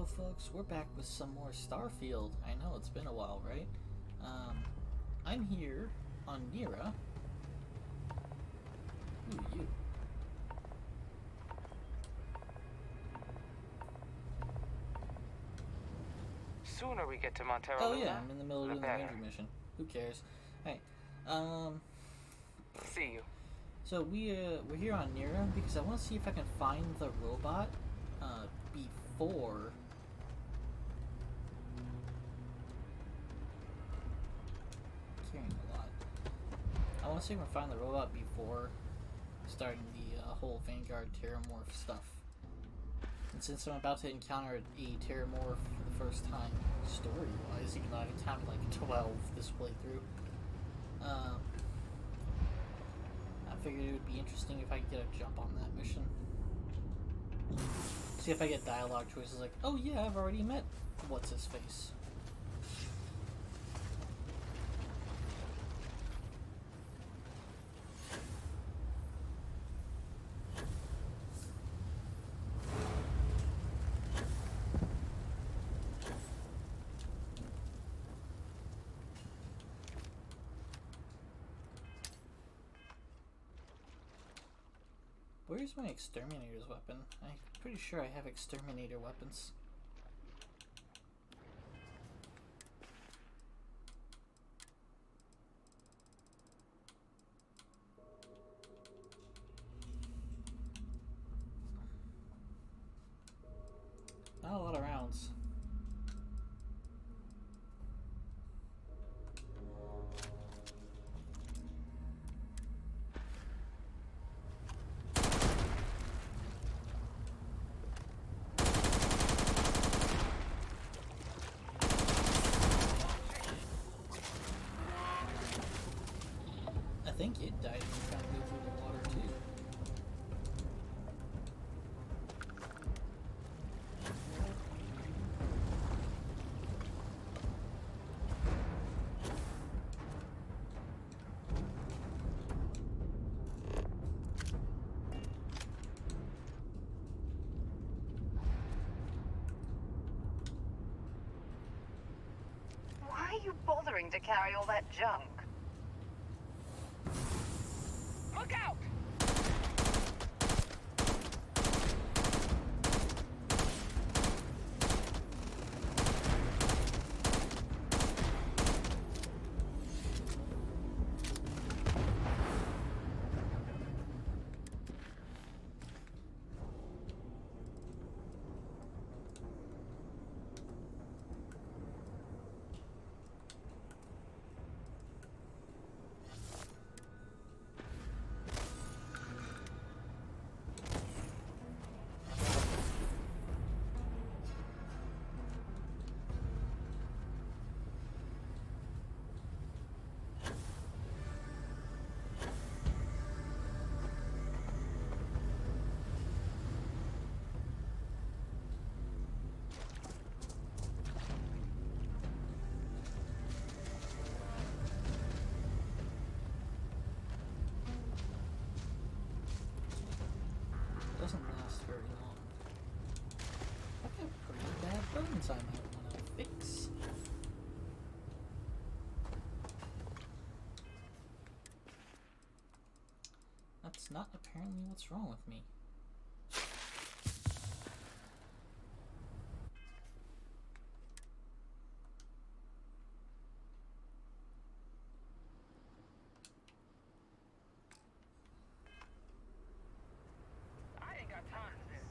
Hello folks, we're back with some more Starfield. I know, it's been a while, right? I'm here on Nira. Who are you? Sooner we get to Montero. Oh yeah, I'm in the middle of doing the ranger mission. Who cares? Hey, see you. So we're here on Nira because I want to see if I can find the robot, before... Carrying a lot. I want to see if I can find the robot before starting the whole Vanguard Terramorph stuff. And since I'm about to encounter a Terramorph for the first time, story-wise, even though I've encountered like 12 this playthrough, I figured it would be interesting if I could get a jump on that mission. See if I get dialogue choices like, oh yeah, I've already met what's-his-face. Where's my exterminator's weapon? I'm pretty sure I have exterminator weapons. Not a lot of rounds. I think it died from trying to go through the water too. Why are you bothering to carry all that junk? Look out! Doesn't last very long. I've got pretty bad bones I might want to fix. That's not apparently what's wrong with me. I ain't got time for this.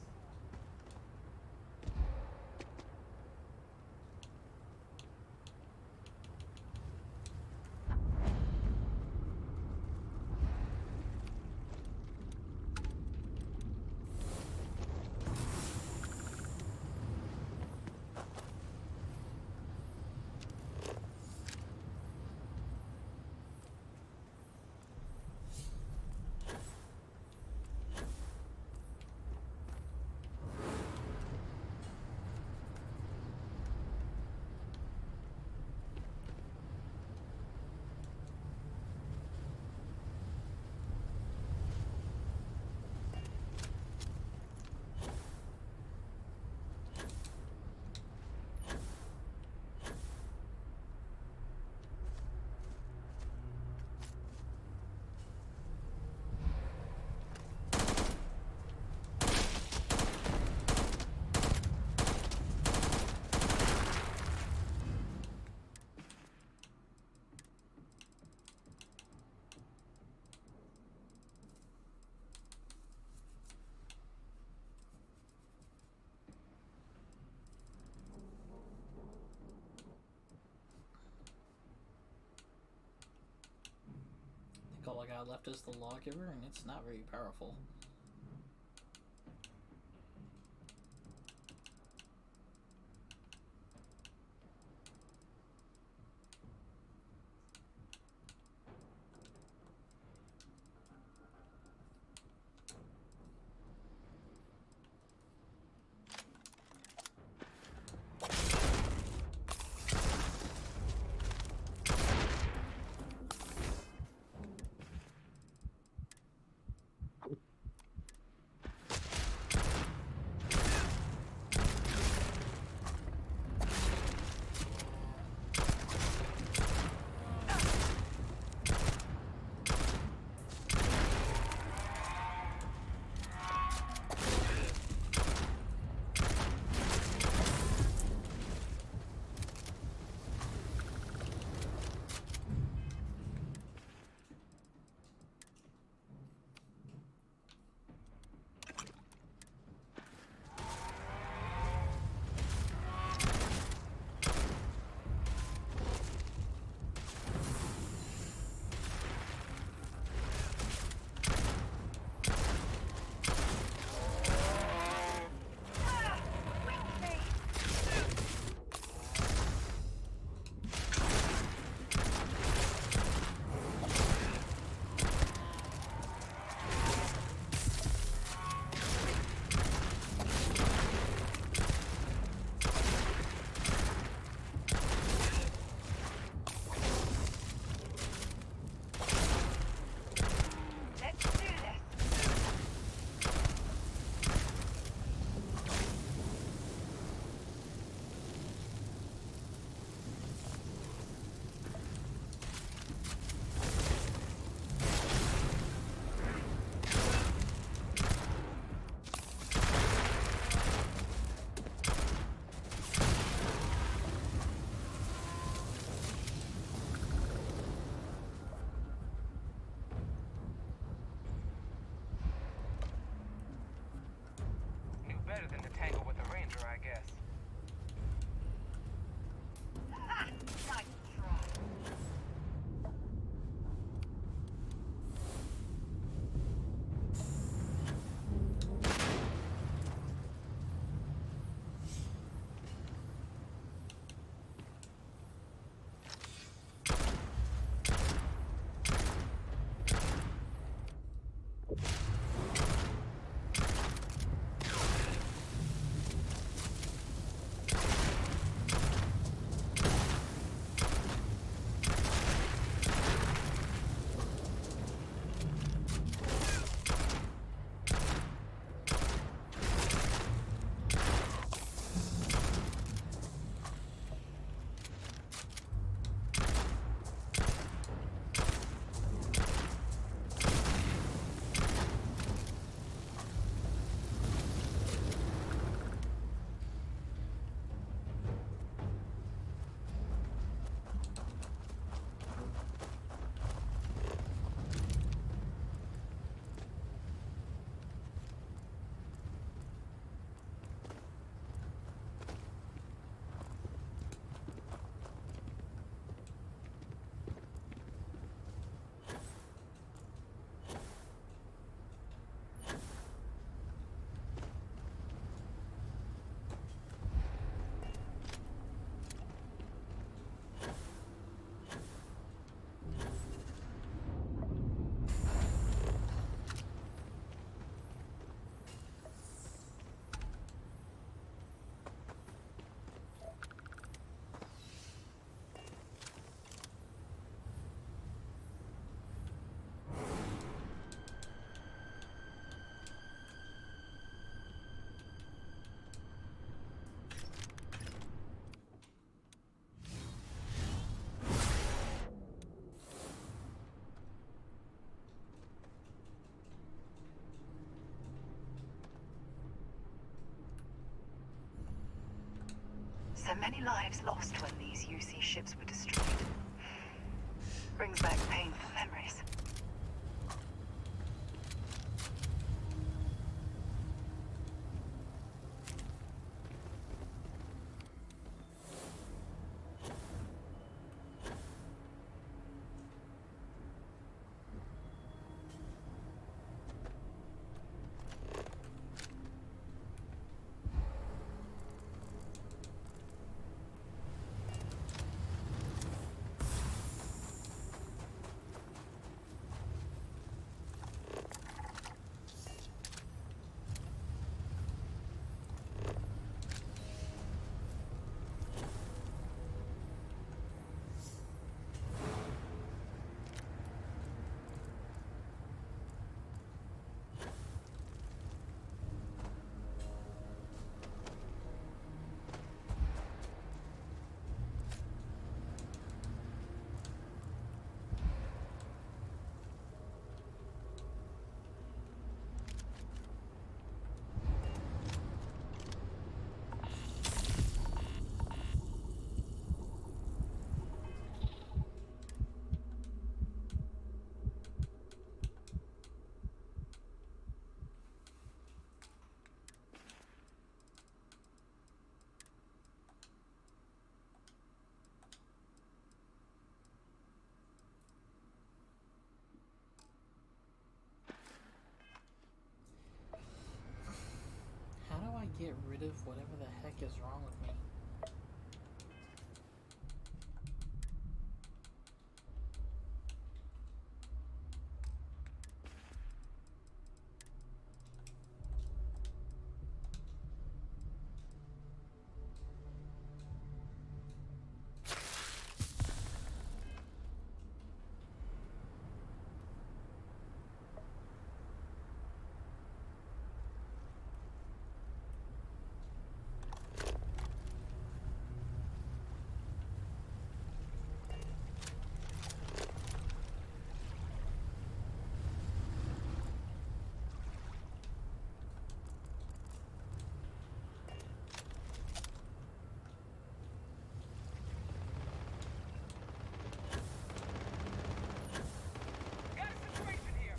all I got left is the lawgiver, and it's not very powerful. Better than to tangle with a ranger, I guess. Nice try. So many lives lost when these UC ships were destroyed. Brings back painful memories. Whatever the heck is wrong with me? Got a situation here.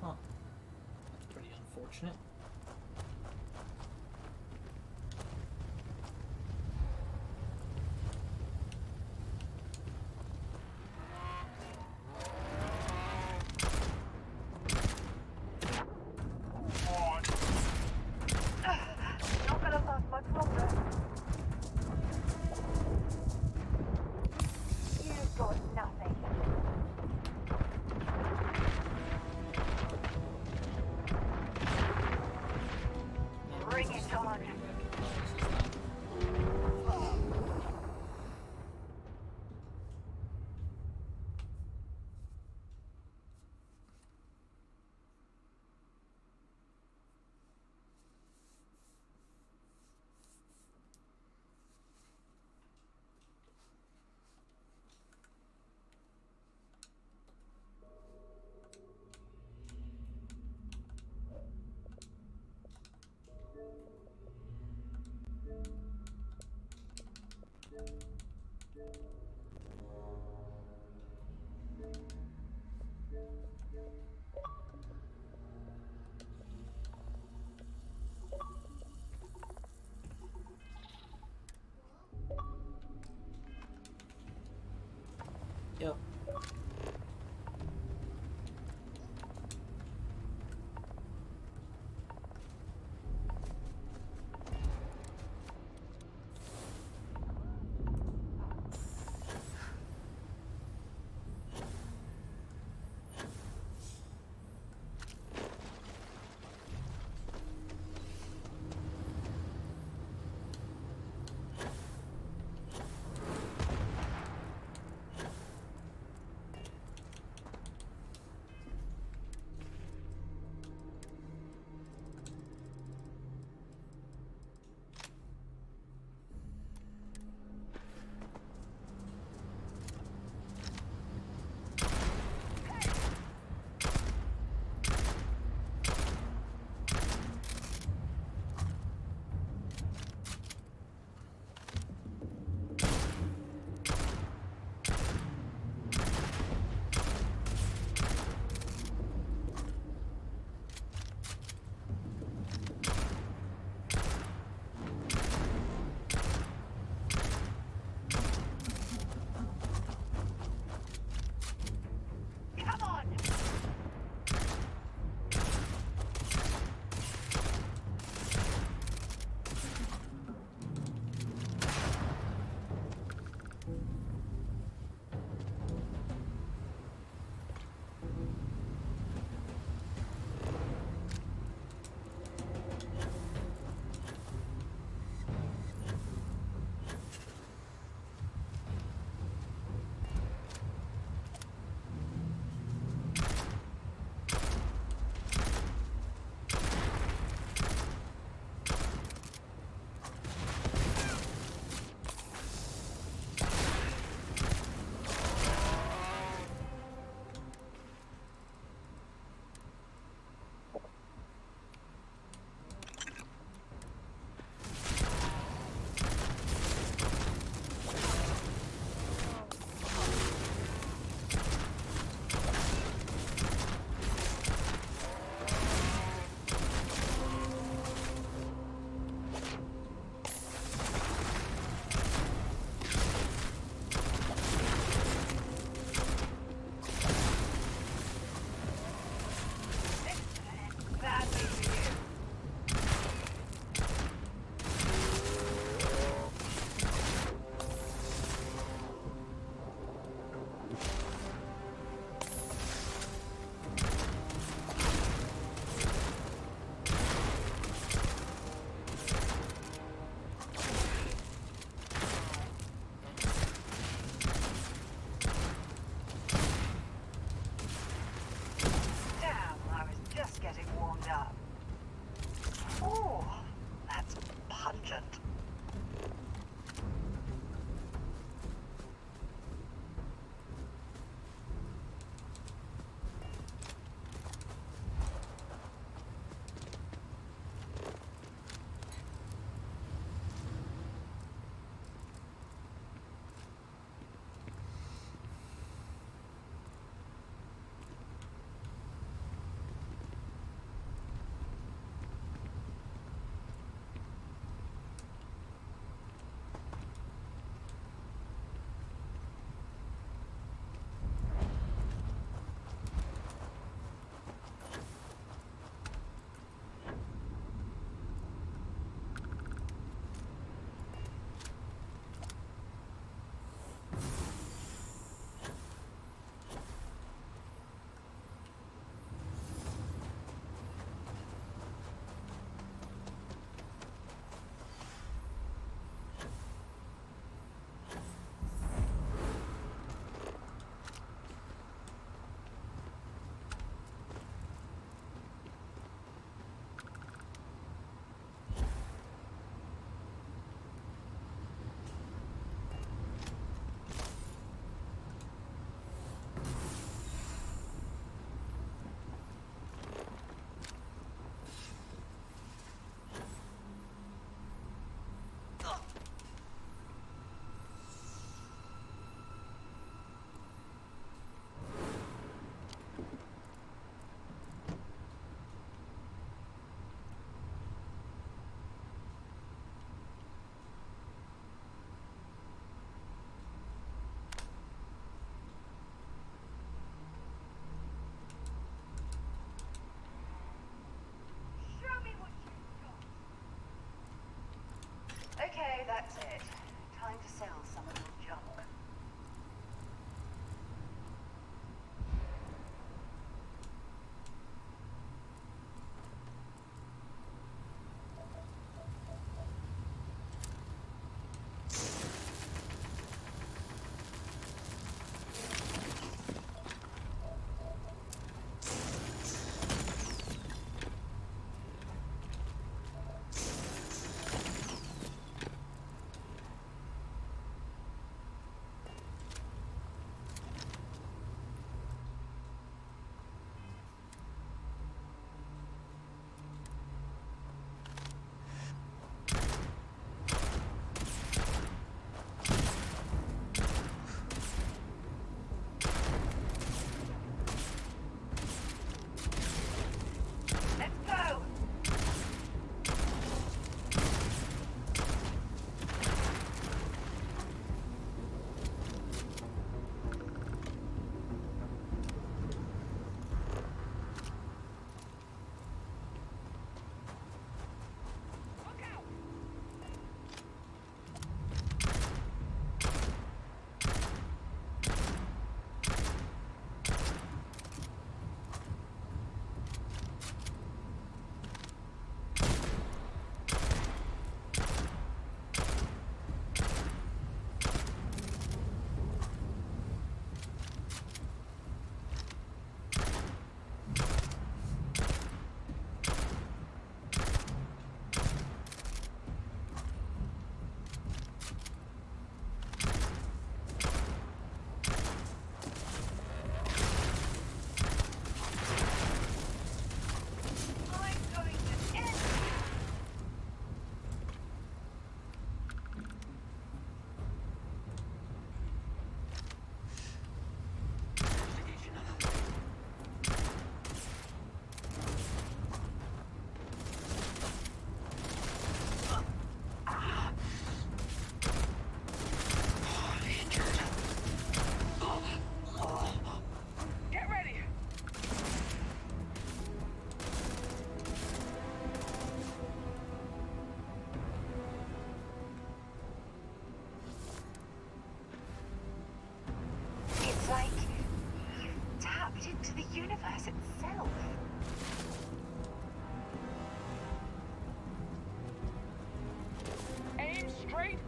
Huh. That's pretty unfortunate. Not gonna last much longer. You've got nothing. Bring it on. Yep.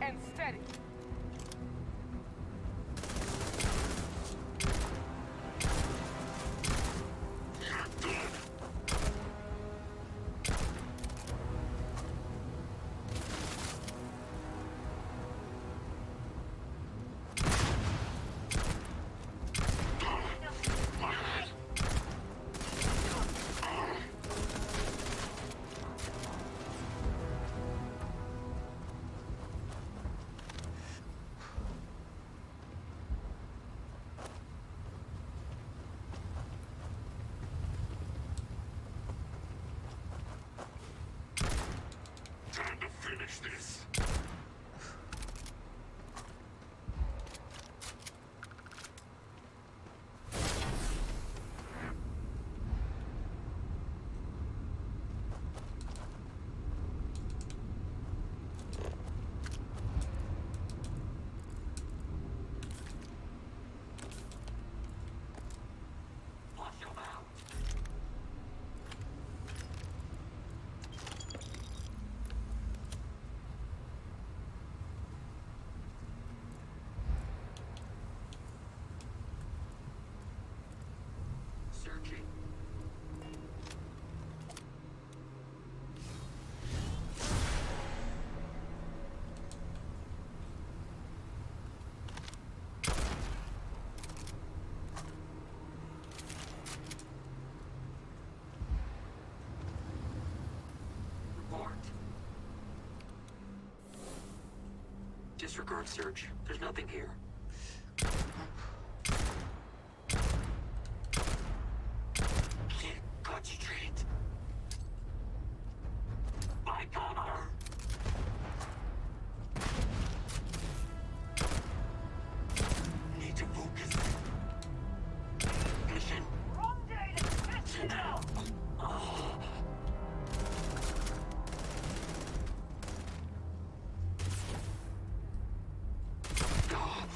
And steady. Time to finish this. Watch your mouth. Searching. Report. Disregard search. There's nothing here. Can't concentrate. My Connor. Need to focus. Mission. Wrong day to test it out! God.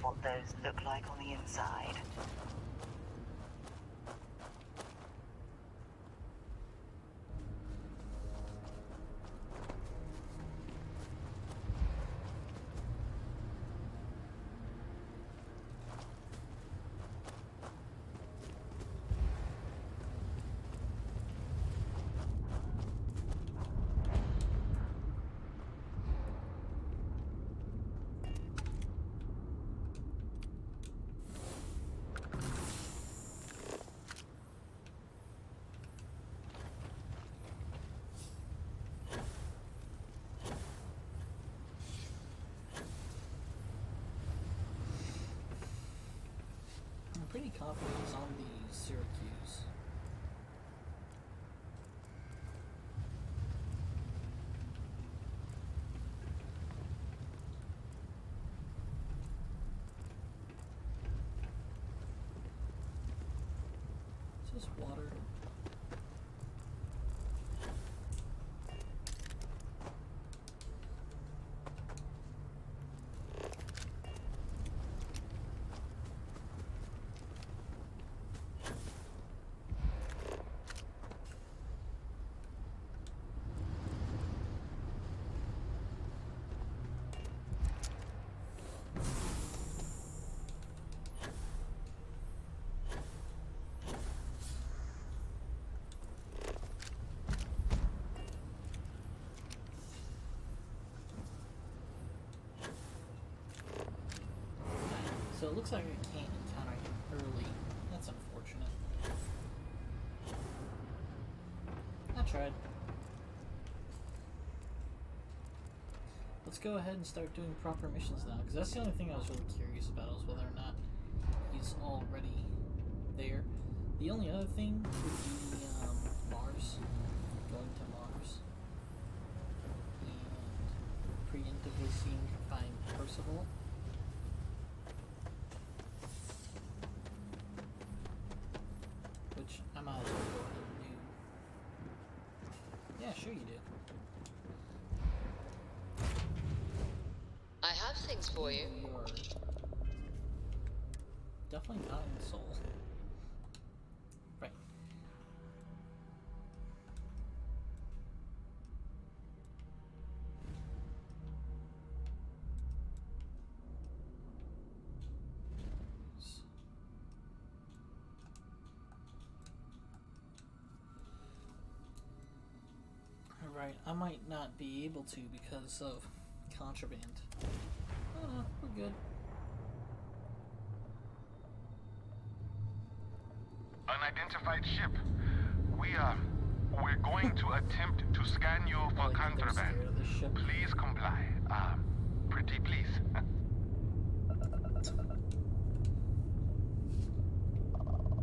what those look like on the inside. I'm pretty confident it's on the Syracuse. Is this water? So it looks like I can't encounter him early. That's unfortunate. I tried. Let's go ahead and start doing proper missions now, because that's the only thing I was really curious about, was whether or not he's already there. The only other thing would be Mars. Going to Mars. And preemptively seeing to find Percival. Which I might as well go ahead and do. Yeah, sure you do. I have things for you. You are definitely not in Seoul. Right. Alright, I might not be able to because of contraband. Oh no, we're good. Unidentified ship. We're going to attempt to scan you for Like, they're contraband. scared of this ship. Please comply. Pretty please.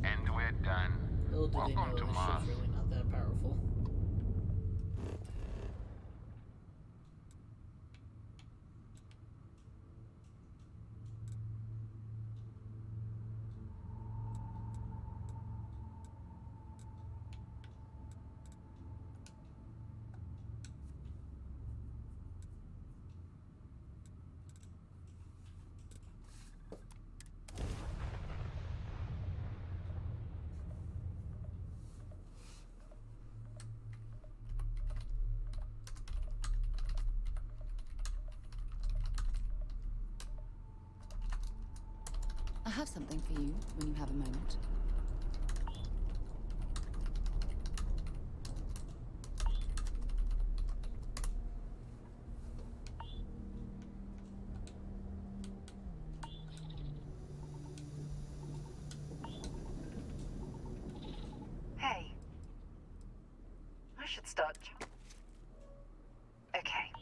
And we're done. Little do they know Welcome to this Mars. ship's really not that powerful. I have something for you when you have a moment. Hey. I should start. Okay.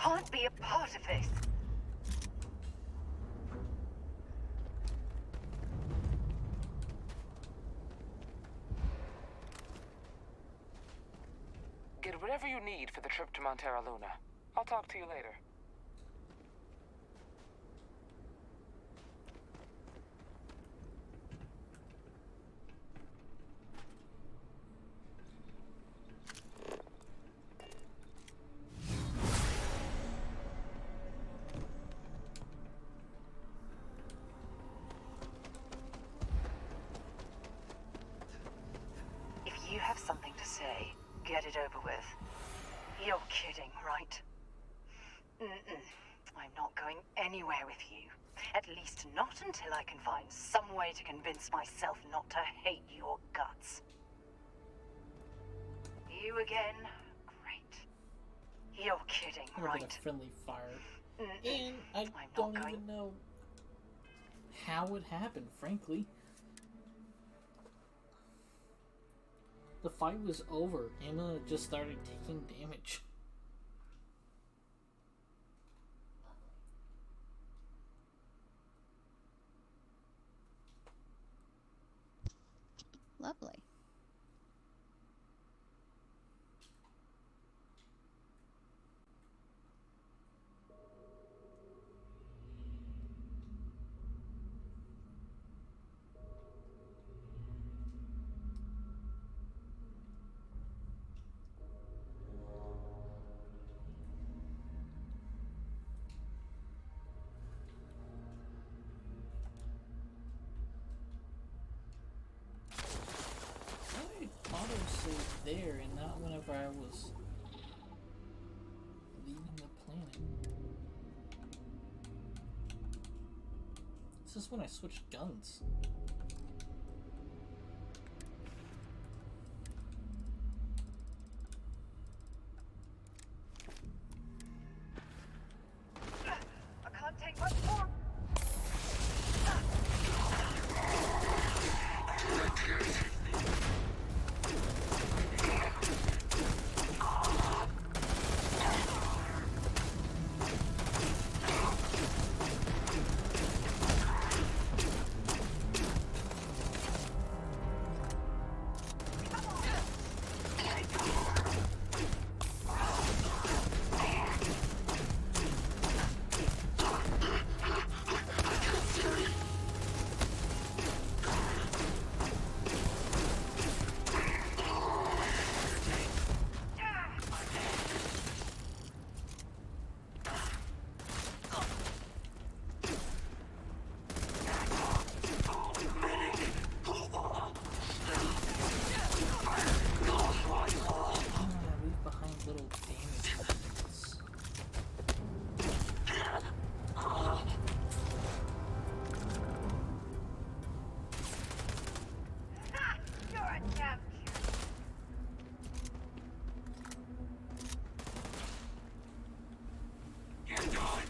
can't be a part of this. Get whatever you need for the trip to Montera Luna. I'll talk to you later. If you have something to say, get it over with. You're kidding, right? I'm not going anywhere with you. At least not until I can find some way to convince myself not to hate your guts. You again? Great. You're kidding, A little bit right? of friendly fire. And I I'm not don't going- even know how it happened, frankly. The fight was over. Emma just started taking damage. Lovely. Why auto-save there and not whenever I was leaving the planet? This is when I switched guns. I can't take much more. Leave behind little damage points. You're a damn You're done.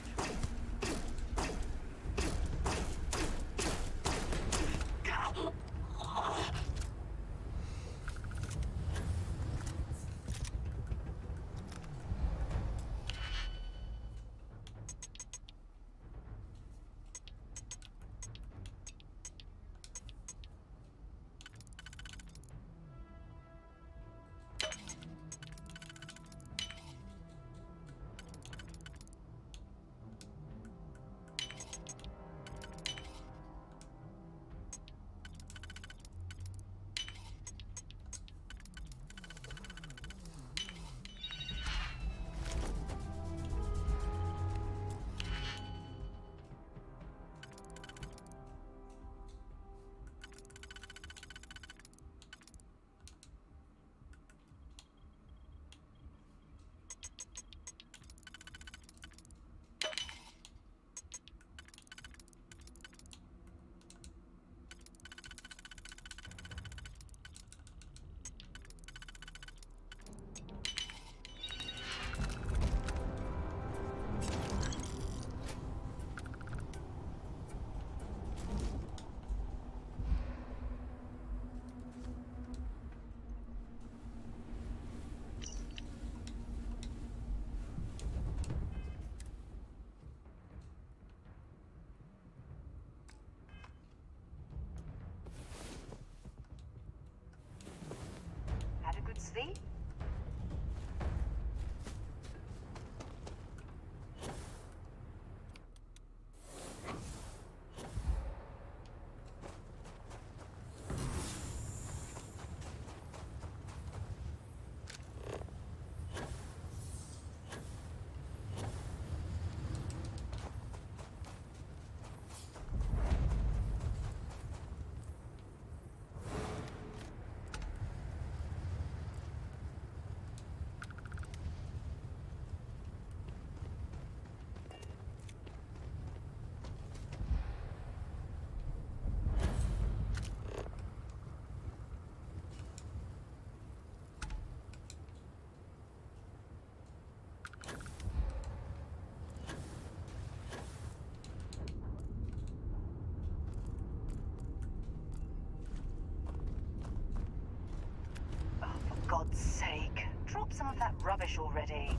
that rubbish already.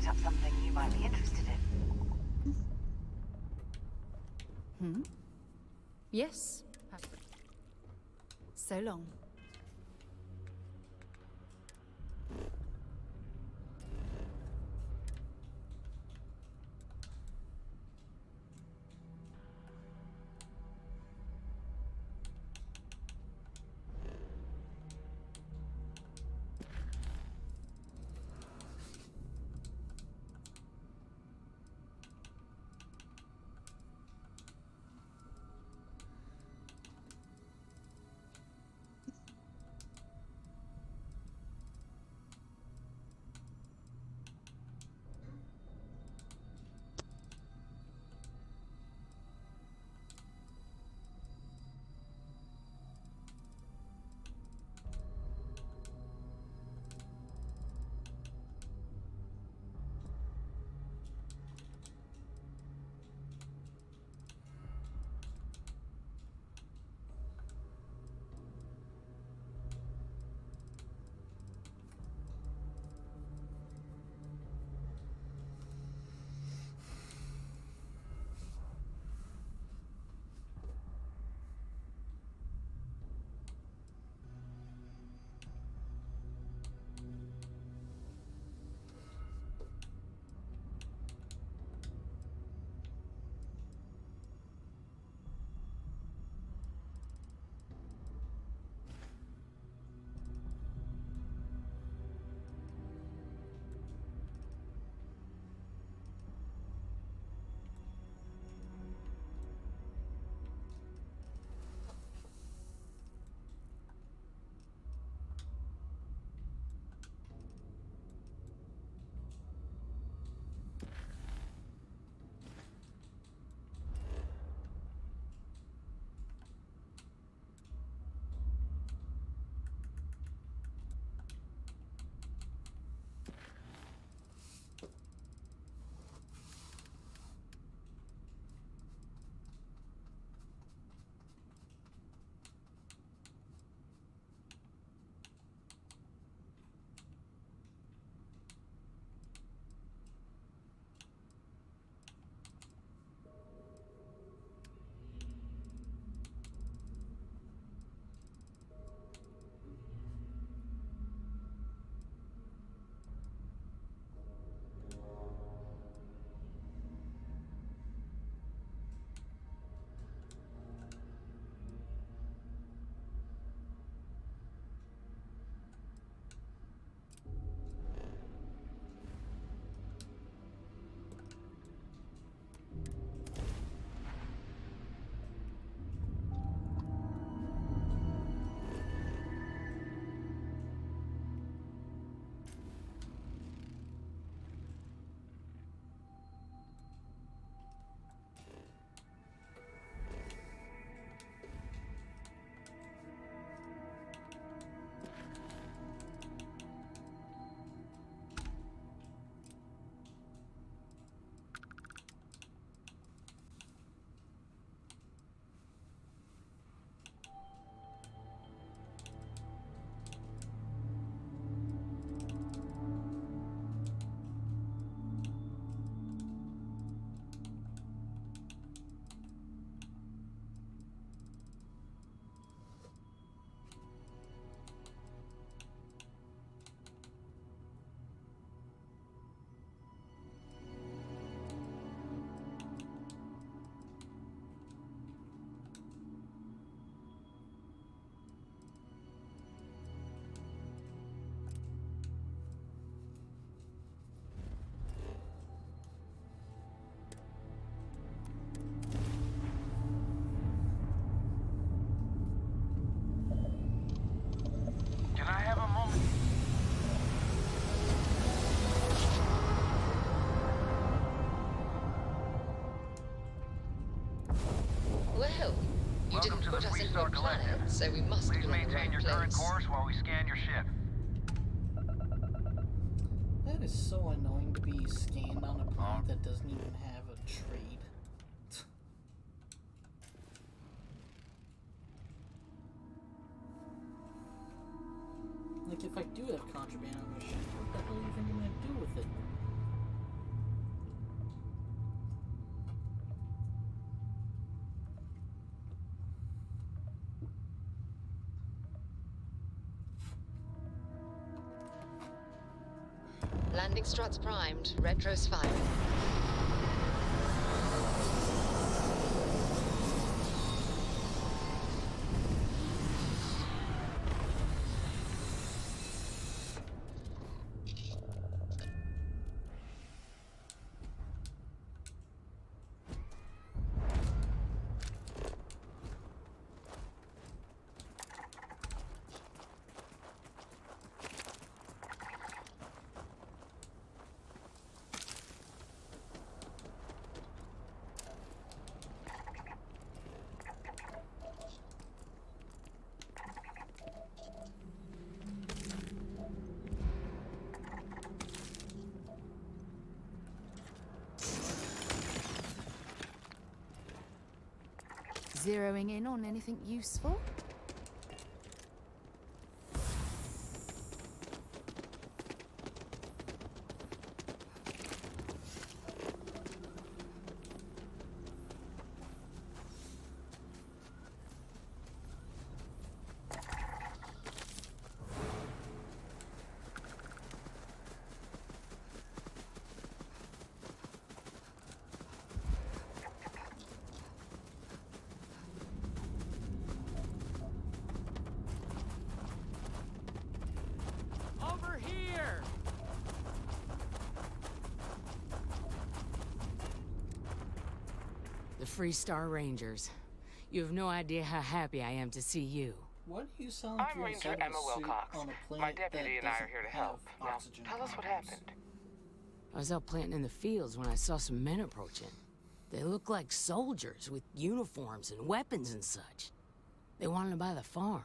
Picked up something you might be interested in. Hmm? Yes. So long. so we must be Please in the maintain right your current place. course while we scan your ship. That is so annoying to be scanned on a planet that doesn't even have a trade. Like, if I do have contraband on my ship, what the hell are you even gonna do with it? Landing struts primed, retros firing. Zeroing in on anything useful? Over here! The Free Star Rangers. You have no idea how happy I am to see you. Why do you sound like I'm you're Ranger inside of Emma a suit Wilcox. on a My planet deputy that and I are doesn't here to have help. Now, oxygen tell us what problems? happened. I was out planting in the fields when I saw some men approaching. They looked like soldiers with uniforms and weapons and such. They wanted to buy the farm.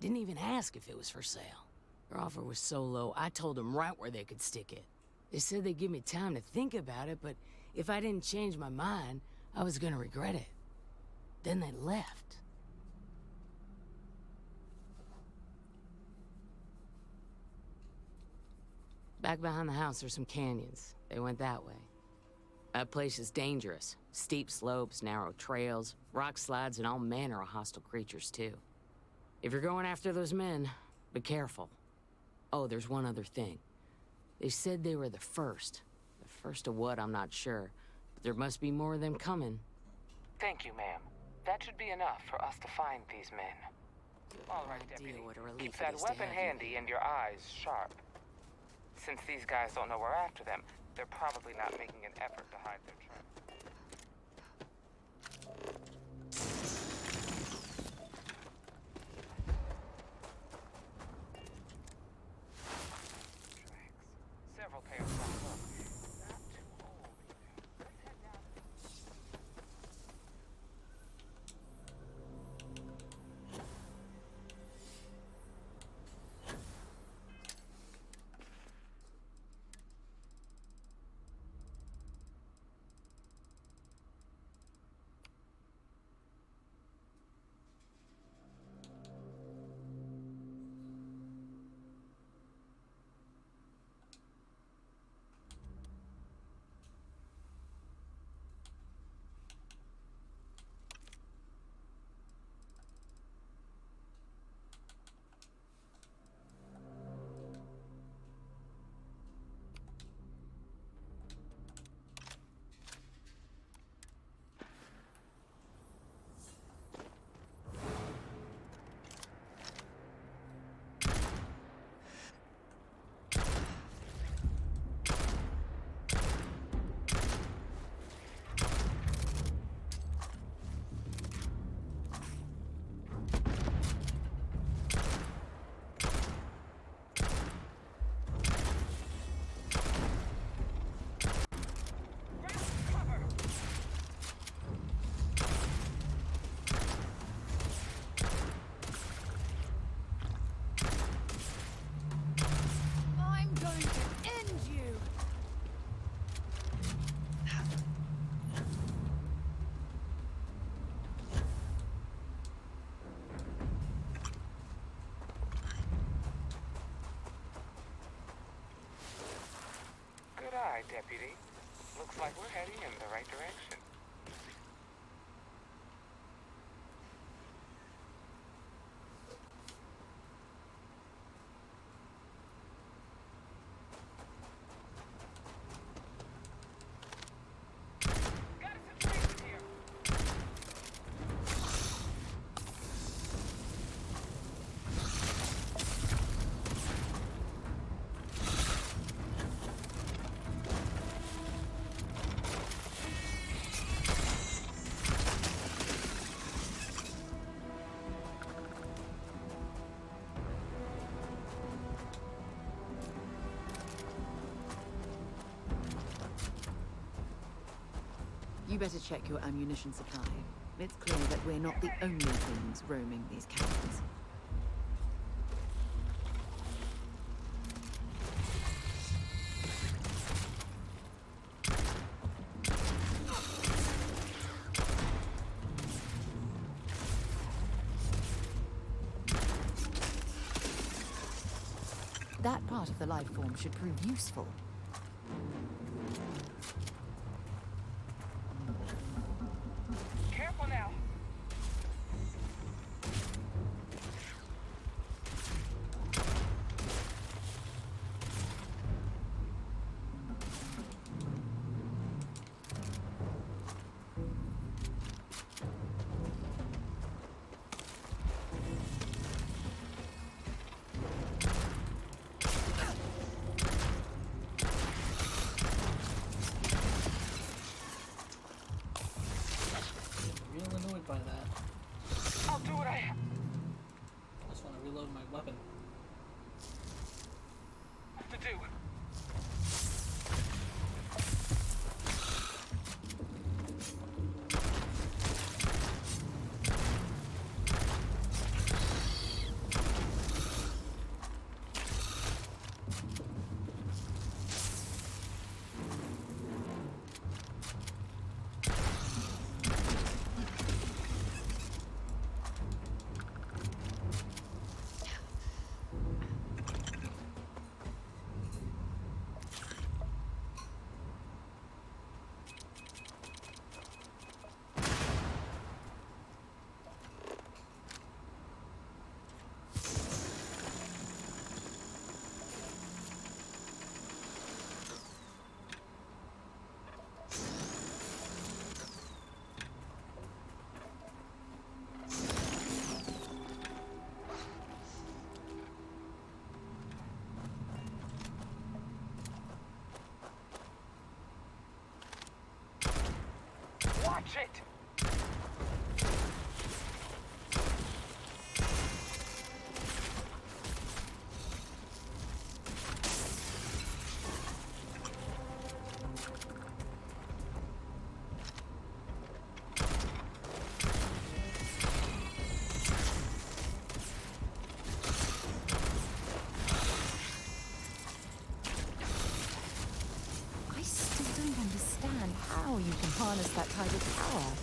Didn't even ask if it was for sale. Their offer was so low, I told them right where they could stick it. They said they'd give me time to think about it, but if I didn't change my mind, I was gonna regret it. Then they left. Back behind the house are some canyons. They went that way. That place is dangerous. Steep slopes, narrow trails, rock slides, and all manner of hostile creatures, too. If you're going after those men, be careful. Oh, there's one other thing. They said they were the first. The first of what, I'm not sure. But there must be more of them coming. Thank you, ma'am. That should be enough for us to find these men. All right, idea Deputy. what a relief Keep it that is to weapon have you handy here. and your eyes sharp. Since these guys don't know we're after them, they're probably not making an effort to hide their tracks. Several pairs of them. Look, not too old either. Let's head down to Deputy. Looks like we're heading in the right direction. Got a situation here. You better check your ammunition supply. It's clear that we're not the only things roaming these caverns. That part of the life form should prove useful. Careful now. Real annoyed by that. I'll do what I I just want to reload my weapon. have to do. Watch it! I still don't understand how you can harness that type of power.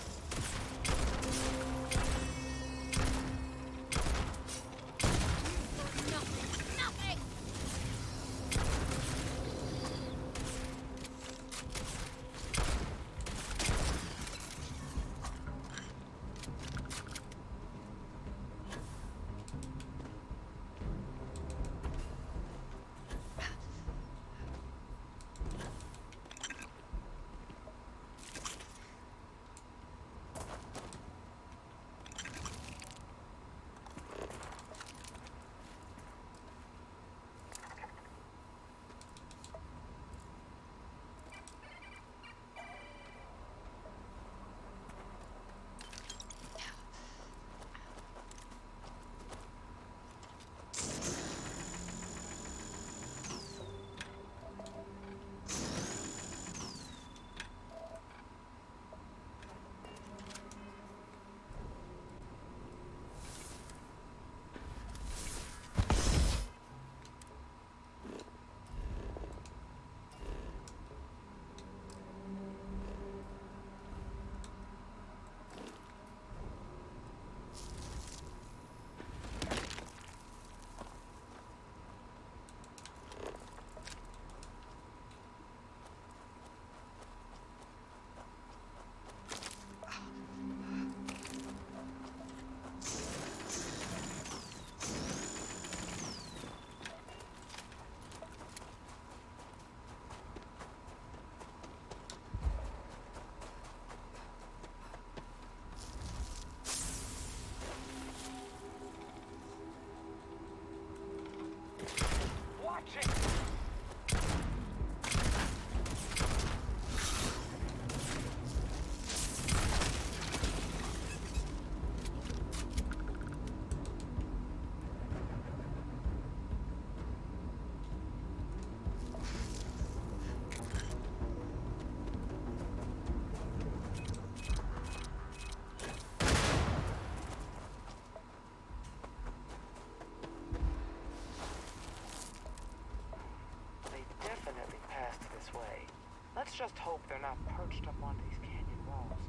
just hope they're not perched up on these canyon walls,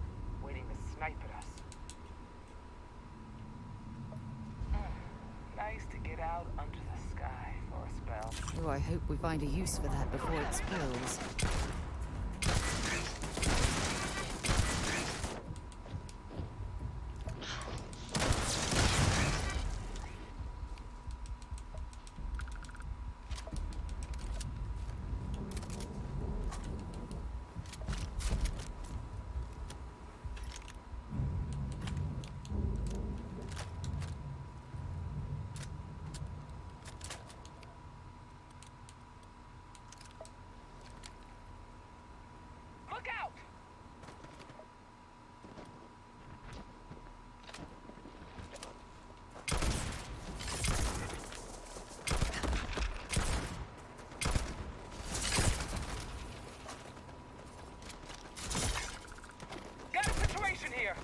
waiting to snipe at us. Nice to get out under the sky for a spell. Oh, I hope we find a use for that before it spills. Look out! Got a situation here!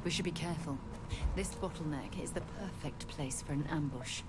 We should be careful. This bottleneck is the perfect place for an ambush.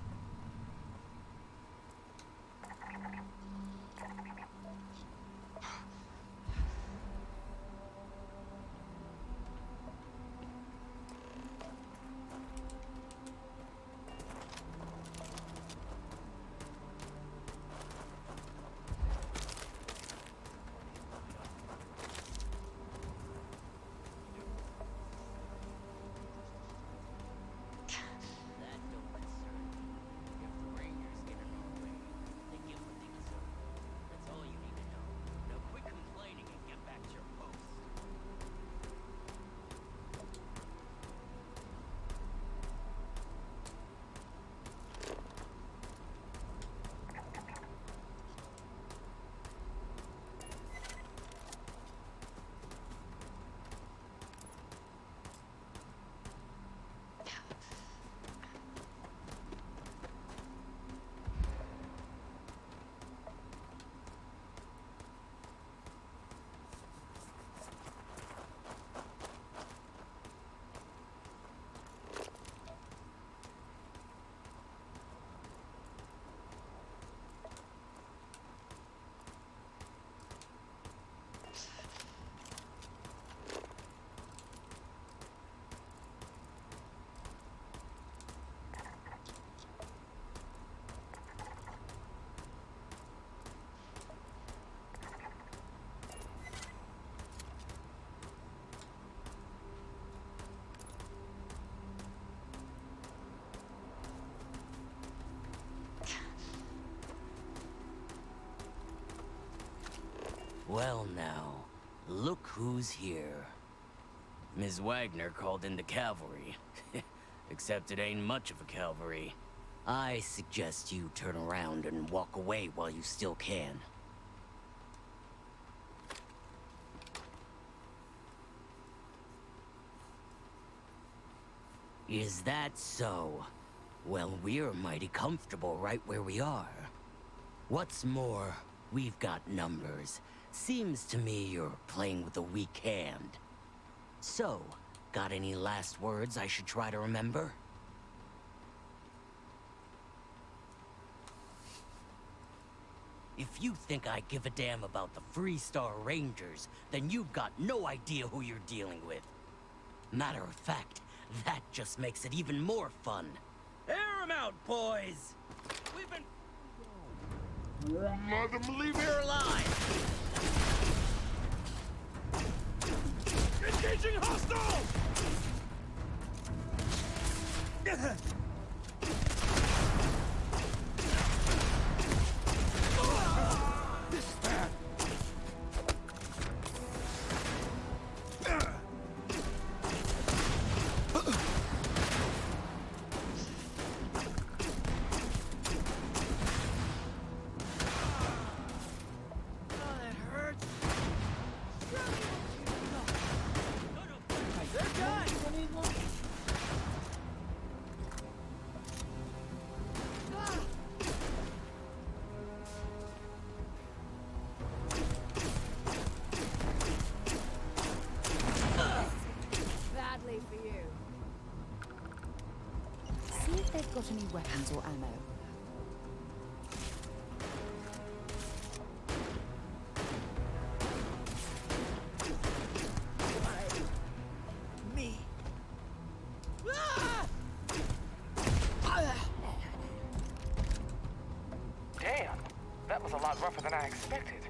Well now, look who's here. Ms. Wagner called in the cavalry. Except it ain't much of a cavalry. I suggest you turn around and walk away while you still can. Is that so? Well, we're mighty comfortable right where we are. What's more, we've got numbers. Seems to me you're playing with a weak hand. So, got any last words I should try to remember? If you think I give a damn about the Freestar Rangers, then you've got no idea who you're dealing with. Matter of fact, that just makes it even more fun. Air 'em out, boys! We've been... Let them leave We're alive! Engaging hostile! Badly for you. See if they've got any weapons or ammo. Me. Damn, that was a lot rougher than I expected.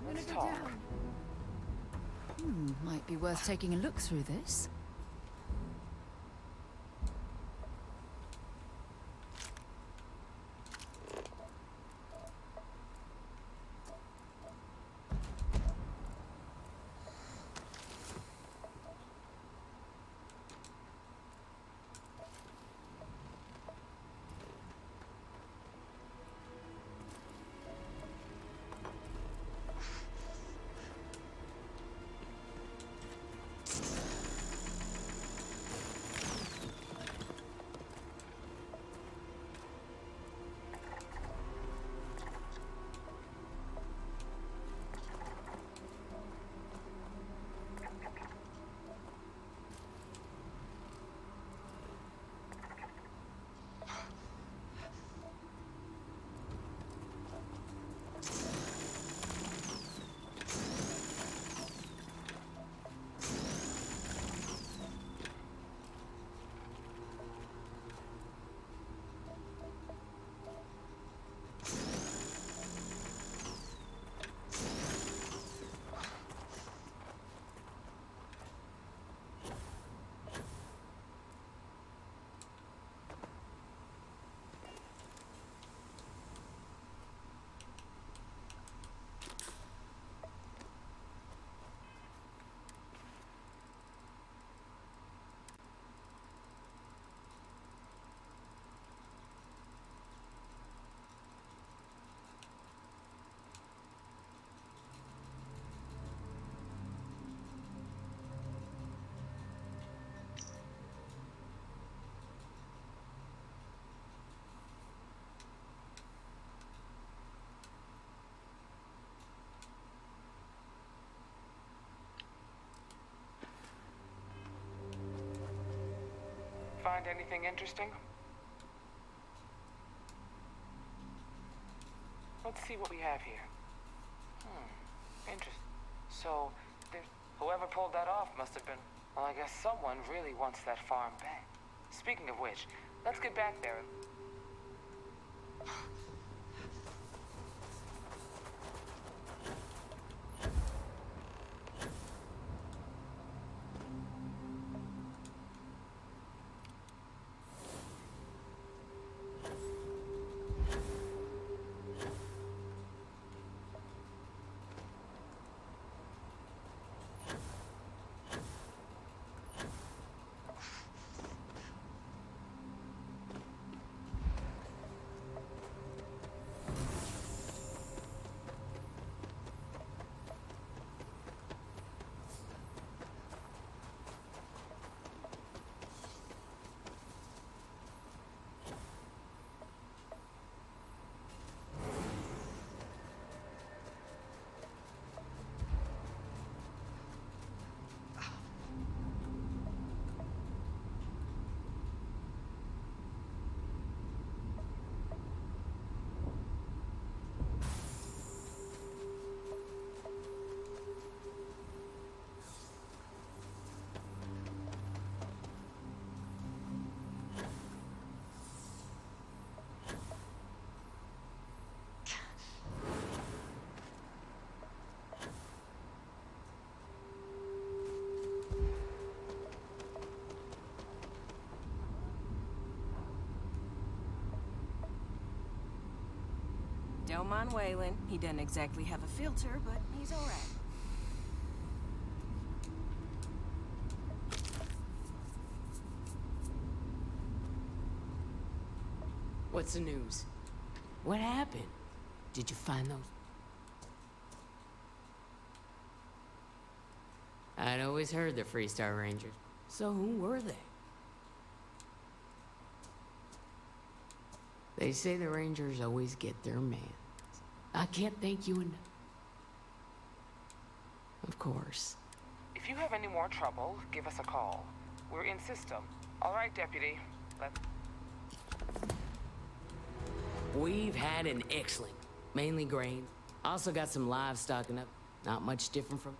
Let's talk. Might be worth taking a look through this. Find anything interesting? Let's see what we have here. Interesting. So, whoever pulled that off must have been... Well, I guess someone really wants that farm back. Speaking of which, let's get back there. Don't mind Waylon. He doesn't exactly have a filter, but he's all right. What's the news? What happened? Did you find those? I'd always heard the Freestar Rangers. So who were they? They say the Rangers always get their man. I can't thank you enough. Of course. If you have any more trouble, give us a call. We're in system. All right, Deputy. Let's... We've had an excellent, mainly grain. Also got some livestock enough. Not much different from...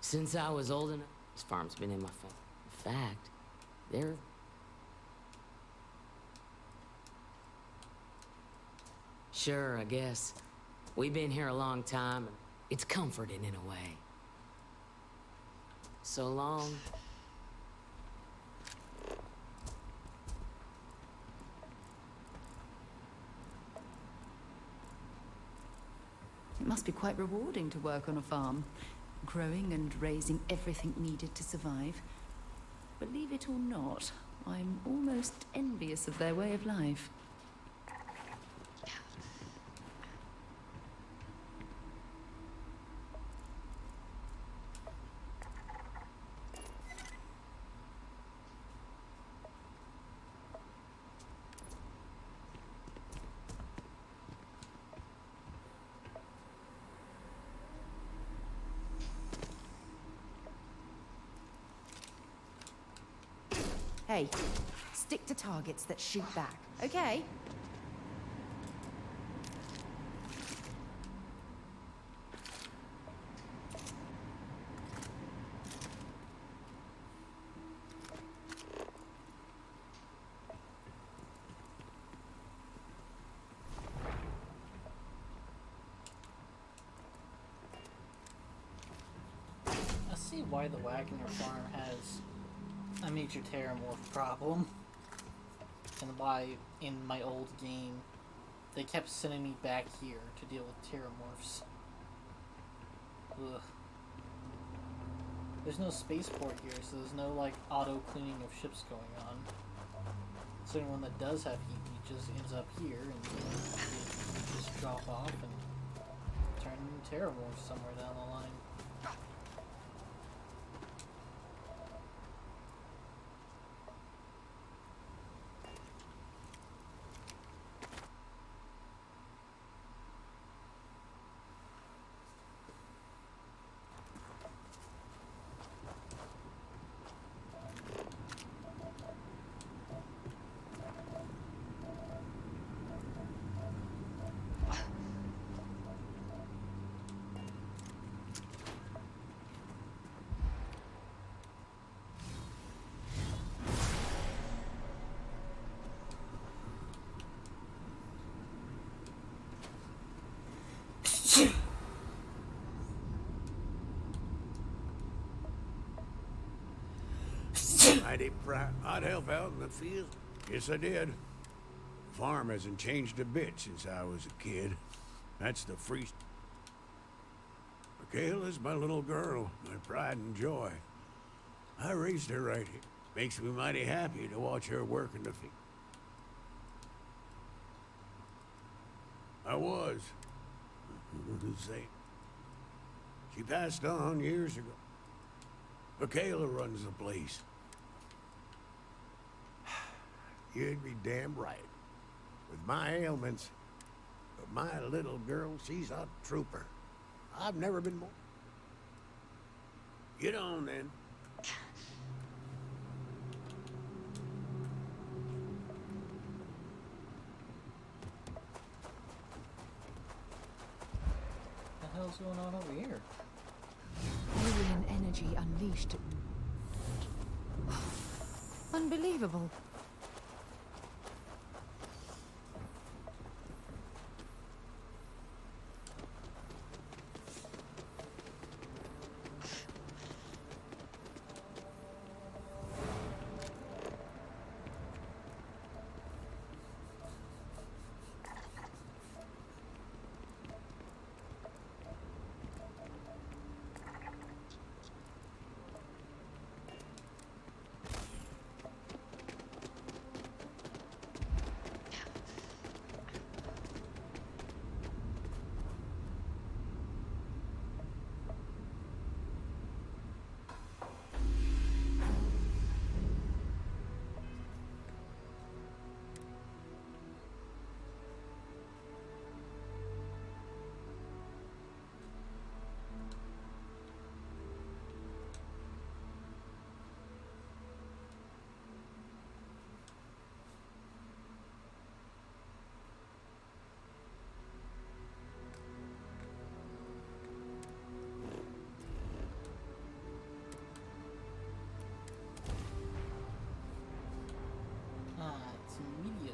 Since I was old enough, this farm's been in my family. In fact, they're... Sure, I guess. We've been here a long time, and it's comforting in a way. So long. It must be quite rewarding to work on a farm, growing and raising everything needed to survive. Believe it or not, I'm almost envious of their way of life. Hey, stick to targets that shoot back, okay? I see why the Wagner farm has a major terramorph problem, and why in my old game they kept sending me back here to deal with terramorphs. Ugh. There's no spaceport here, so there's no like auto cleaning of ships going on. So anyone that does have heat leeches ends up here and they just drop off and turn into terramorphs somewhere down the line. Mighty proud. I'd help out in the field. Yes, I did. The farm hasn't changed a bit since I was a kid. That's the free... Michaela's my little girl, my pride and joy. I raised her right here. Makes me mighty happy to watch her work in the field. I was. Say, she passed on years ago. Michaela runs the place. You'd be damn right. With my ailments, but my little girl, she's a trooper. I've never been more. Get on, then. What the hell's going on over here? Alien energy unleashed. Unbelievable.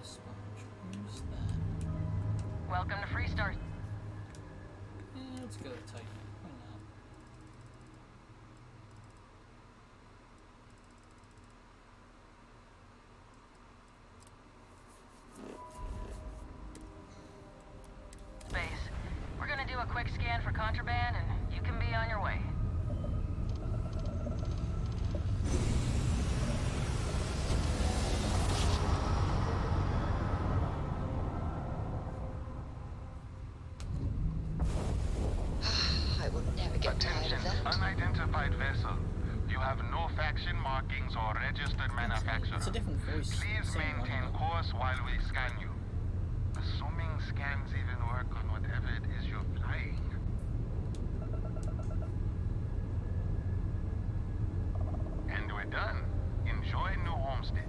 sponge. Where's that? Welcome to Freestar. Let's go to Titan. Why not? Space. We're gonna do a quick scan for contraband, and you can be on your way. I will never get tired Attention, of that. unidentified vessel. You have no faction markings or registered manufacturer. It's a different voice. Please Same one, maintain though. course while we scan you. Assuming scans even work on whatever it is you're flying. And we're done. Enjoy New Homestead.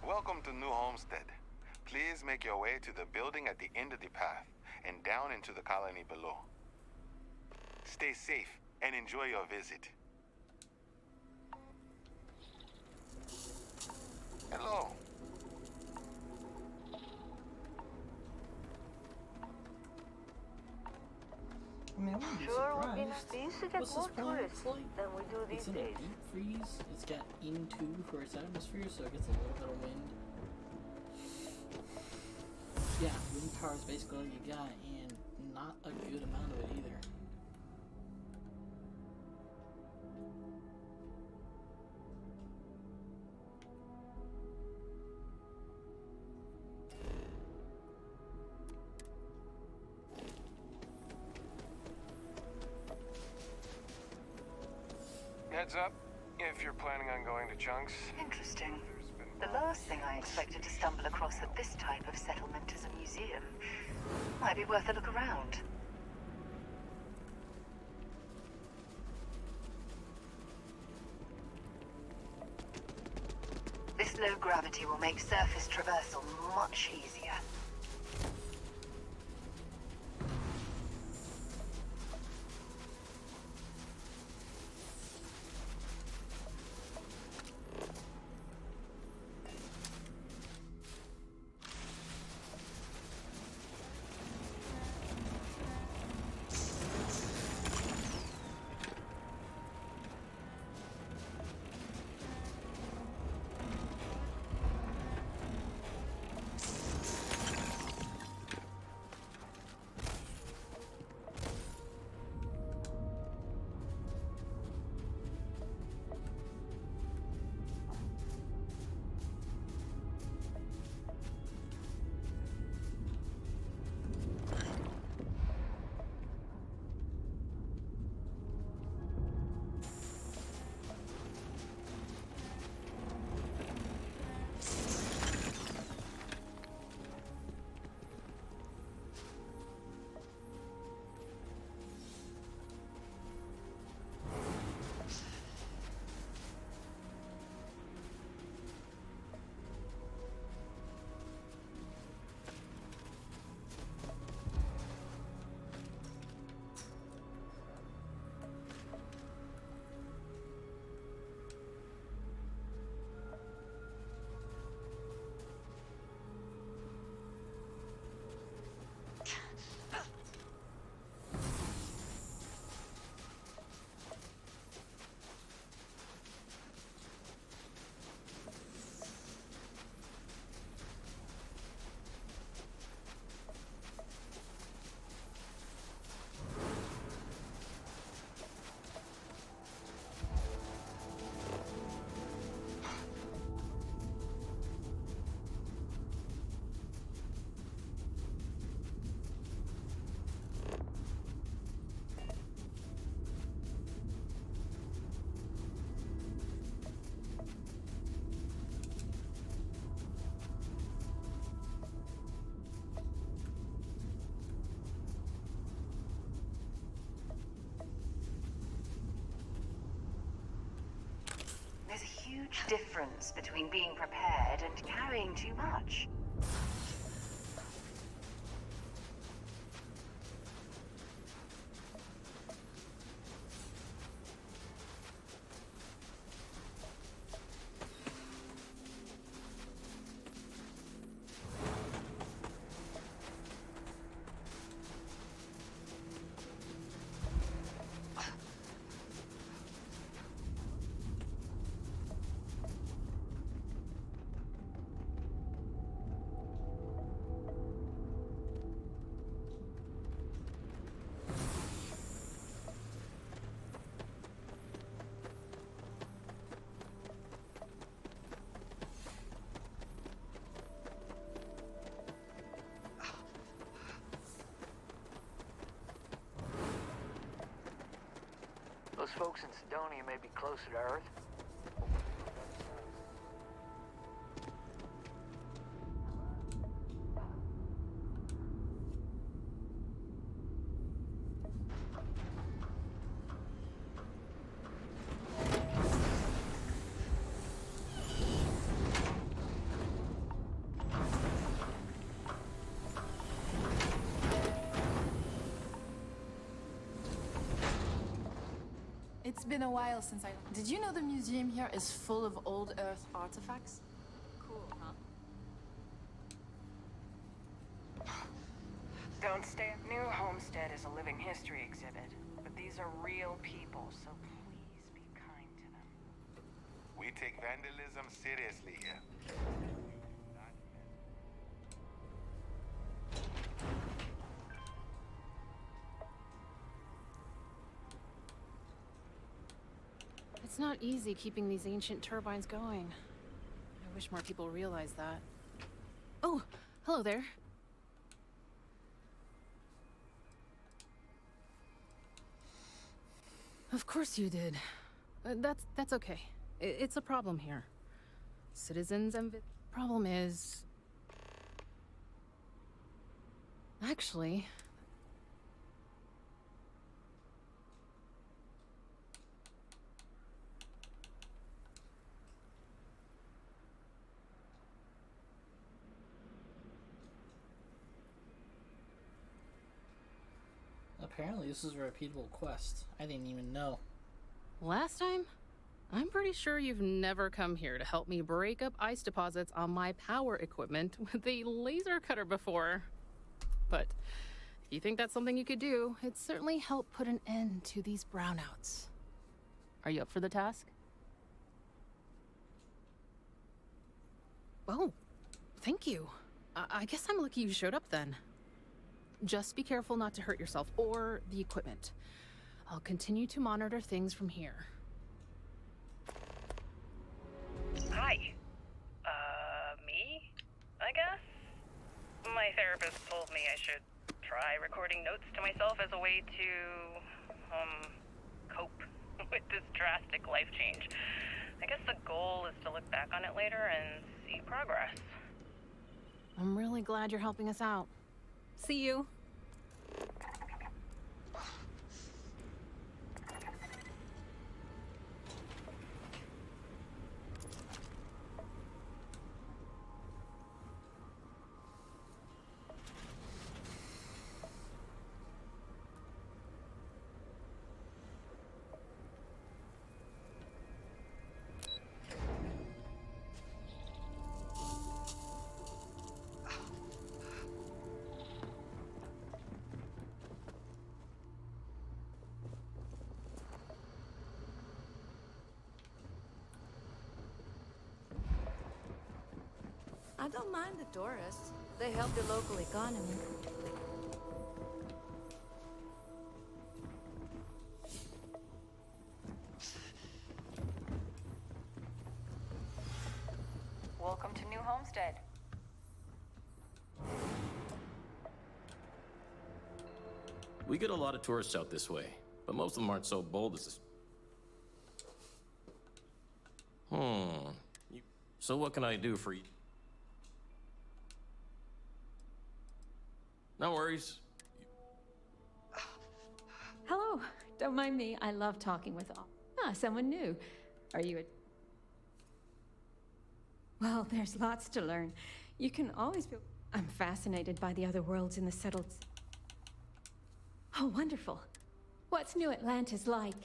Welcome to New Homestead. Please make your way to the building at the end of the path and down into the colony below. Stay safe and enjoy your visit. Hello. I mean, I wouldn't be Sure would be surprised. nice to get What's more this planet? tourists It's like than we do it's these in a days. deep freeze. It's got into for its atmosphere, so it gets a little bit of wind. Yeah, wind power is basically all you got, and not a good amount of it either. Heads up, if you're planning on going to Chunks. Interesting. The last thing I expected to stumble across at this type of settlement is a museum. Might be worth a look around. This low gravity will make surface traversal much easier. huge difference between being prepared and carrying too much. Those folks in Sidonia may be closer to Earth. It's been a while since I... Did you know the museum here is full of old Earth artifacts? Cool, huh? Don't stay. New Homestead is a living history exhibit, but these are real people, so please be kind to them. We take vandalism seriously here. It's not easy keeping these ancient turbines going. I wish more people realized that. Oh, hello there. Of course you did. That's okay. It's a problem here. Citizens and problem is... Actually... Apparently this is a repeatable quest. I didn't even know. Last time? I'm pretty sure you've never come here to help me break up ice deposits on my power equipment with a laser cutter before. But if you think that's something you could do, it'd certainly help put an end to these brownouts. Are you up for the task? Oh, thank you. I guess I'm lucky you showed up then. Just be careful not to hurt yourself or the equipment. I'll continue to monitor things from here. Hi. Me? I guess? My therapist told me I should try recording notes to myself as a way to, cope with this drastic life change. I guess the goal is to look back on it later and see progress. I'm really glad you're helping us out. See you. I don't mind the tourists. They help the local economy. Welcome to New Homestead. We get a lot of tourists out this way, but most of them aren't so bold as this. So what can I do for you? No worries. Hello. Don't mind me. I love talking with all. Ah, someone new. Are you a... Well, there's lots to learn. You can always feel... I'm fascinated by the other worlds in the settled... Oh, wonderful. What's New Atlantis like?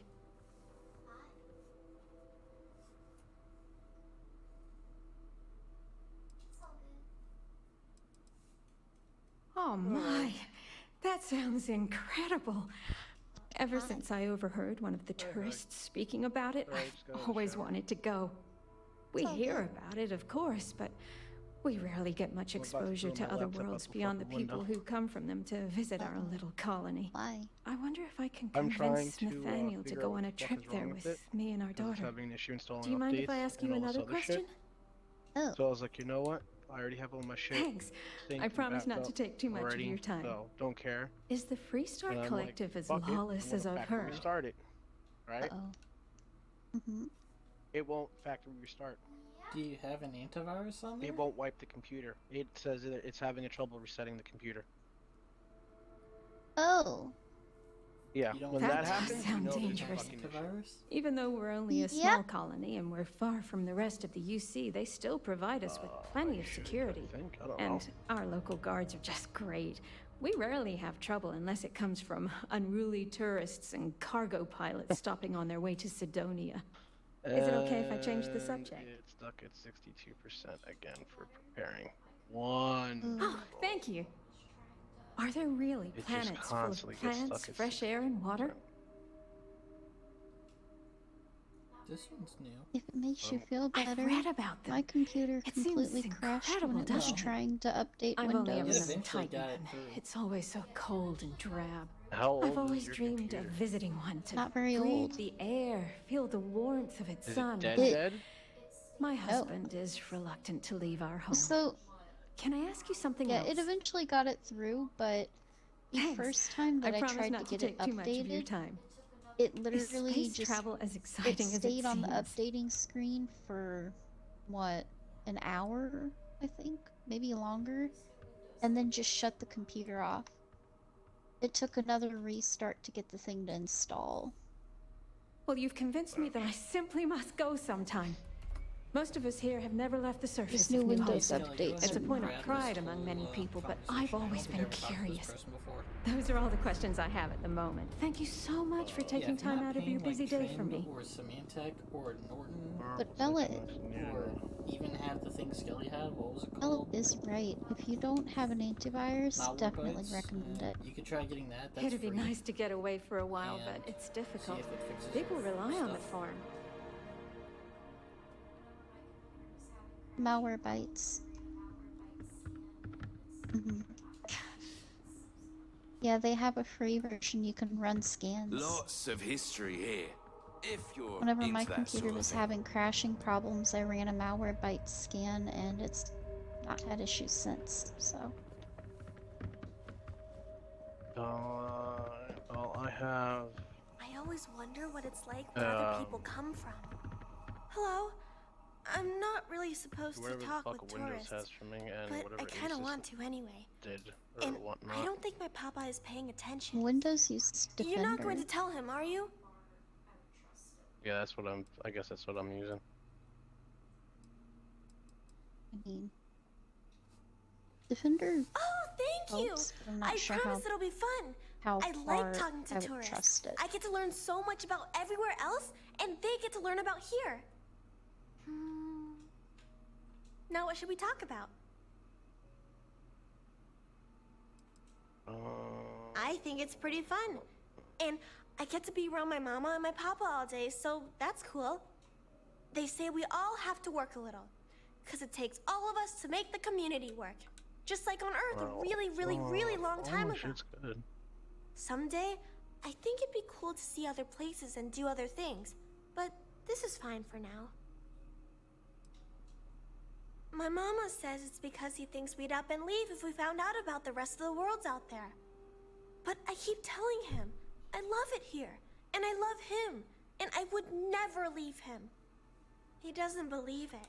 Oh my, that sounds incredible. Ever since I overheard one of the tourists speaking about it, I've always wanted to go. We hear about it, of course, but we rarely get much exposure to other worlds beyond the people who come from them to visit our little colony. Why? I wonder if I can I'm trying convince to Nathaniel to figure go out on a what the fuck trip is there wrong with with it, me and our 'cause it's daughter. having an issue installing Do you mind if I updates ask and you all this another other shit. question? Oh. So I was like, you know what? I already have all my shit. Thanks. synced I and promise backed not to up take too much already, of your time. So don't care. Is the Freestar And I'm Collective like, as fuck it, lawless I as wanna I've factory heard? Restart it, right? Mm-hmm. It won't factory restart. Do you have an antivirus on there? It won't wipe the computer. It says that it's having a trouble resetting the computer. Oh. Yeah, when That that does happens, you sound know there's a dangerous. fucking issue. Even though we're only a Yeah. small colony and we're far from the rest of the UC, they still provide us with plenty of security. I don't And our local guards are just great. We rarely have trouble unless it comes from unruly tourists and cargo pilots stopping on their way to Sidonia. Is it okay if I change the subject? It's stuck at 62% again for preparing. One. Oh, thank you. Are there really It just planets full of constantly gets plants, stuck at fresh air, and water? This one's new. If it makes you feel better, I've read about them. my computer It seems completely crashed when it was doesn't it? trying to update I've only ever Windows. been Titan. It's always so cold and drab. How old I've is always your dreamed computer? of visiting one to Not very breathe old. the air, feel the warmth of its Is sun. it dead? It- Dead? My husband is reluctant to leave our home. So, Can I ask you something yeah, else? it eventually got it through, but the Thanks. first time that I promise tried not to get take it too much of your updated, time. it Is literally space just travel as it exciting as it stayed on the seems? updating screen for what, an hour, I think, maybe longer, and then just shut the computer off. It took another restart to get the thing to install. Well, you've convinced me that I simply must go sometime. Most of us here have never left the surface This of new New Windows Hope. update. It's a point of pride among many people, but I've always been curious. Those are all the questions I have at the moment. Thank you so much for taking time out of your busy day for me. Or Symantec, or Norton, But Bella, or even have the thing Skelly had. What was it Bella called? is right. If you don't have an antivirus, Malware definitely Bytes? recommend it. You could try getting that. That's It'd be free. nice to get away for a while, And but it's difficult. see if it fixes People your rely on the stuff. farm. Malware Bytes. Mhm. Yeah, they have a free version you can run scans. Lots of history here. If you're Whenever into my that computer sort of was thing. having crashing problems, I ran a malware byte scan and it's not had issues since, so. Well, I have. I always wonder what it's like where other people come from. Hello? I'm not really supposed to Whatever the talk fuck with Windows tourists, has for me and but whatever I kind of Asus want to anyway. did or And whatnot. I don't think my papa is paying attention. Windows uses Defender. You're not going to tell him, are you? Yeah, that's what I guess that's what I'm using. I mean, Defender. Oh, thank you! helps, but I'm not I sure promise how, it'll be fun. how I far like talking to I would tourists. trust it. I get to learn so much about everywhere else, and they get to learn about here. Now, what should we talk about? I think it's pretty fun. And I get to be around my mama and my papa all day, so that's cool. They say we all have to work a little, because it takes all of us to make the community work. Just like on Earth a really, really, really long time ago. Shit's good. Someday, I think it'd be cool to see other places and do other things, but this is fine for now. My mama says it's because he thinks we'd up and leave if we found out about the rest of the worlds out there. But I keep telling him, I love it here, and I love him, and I would never leave him. He doesn't believe it.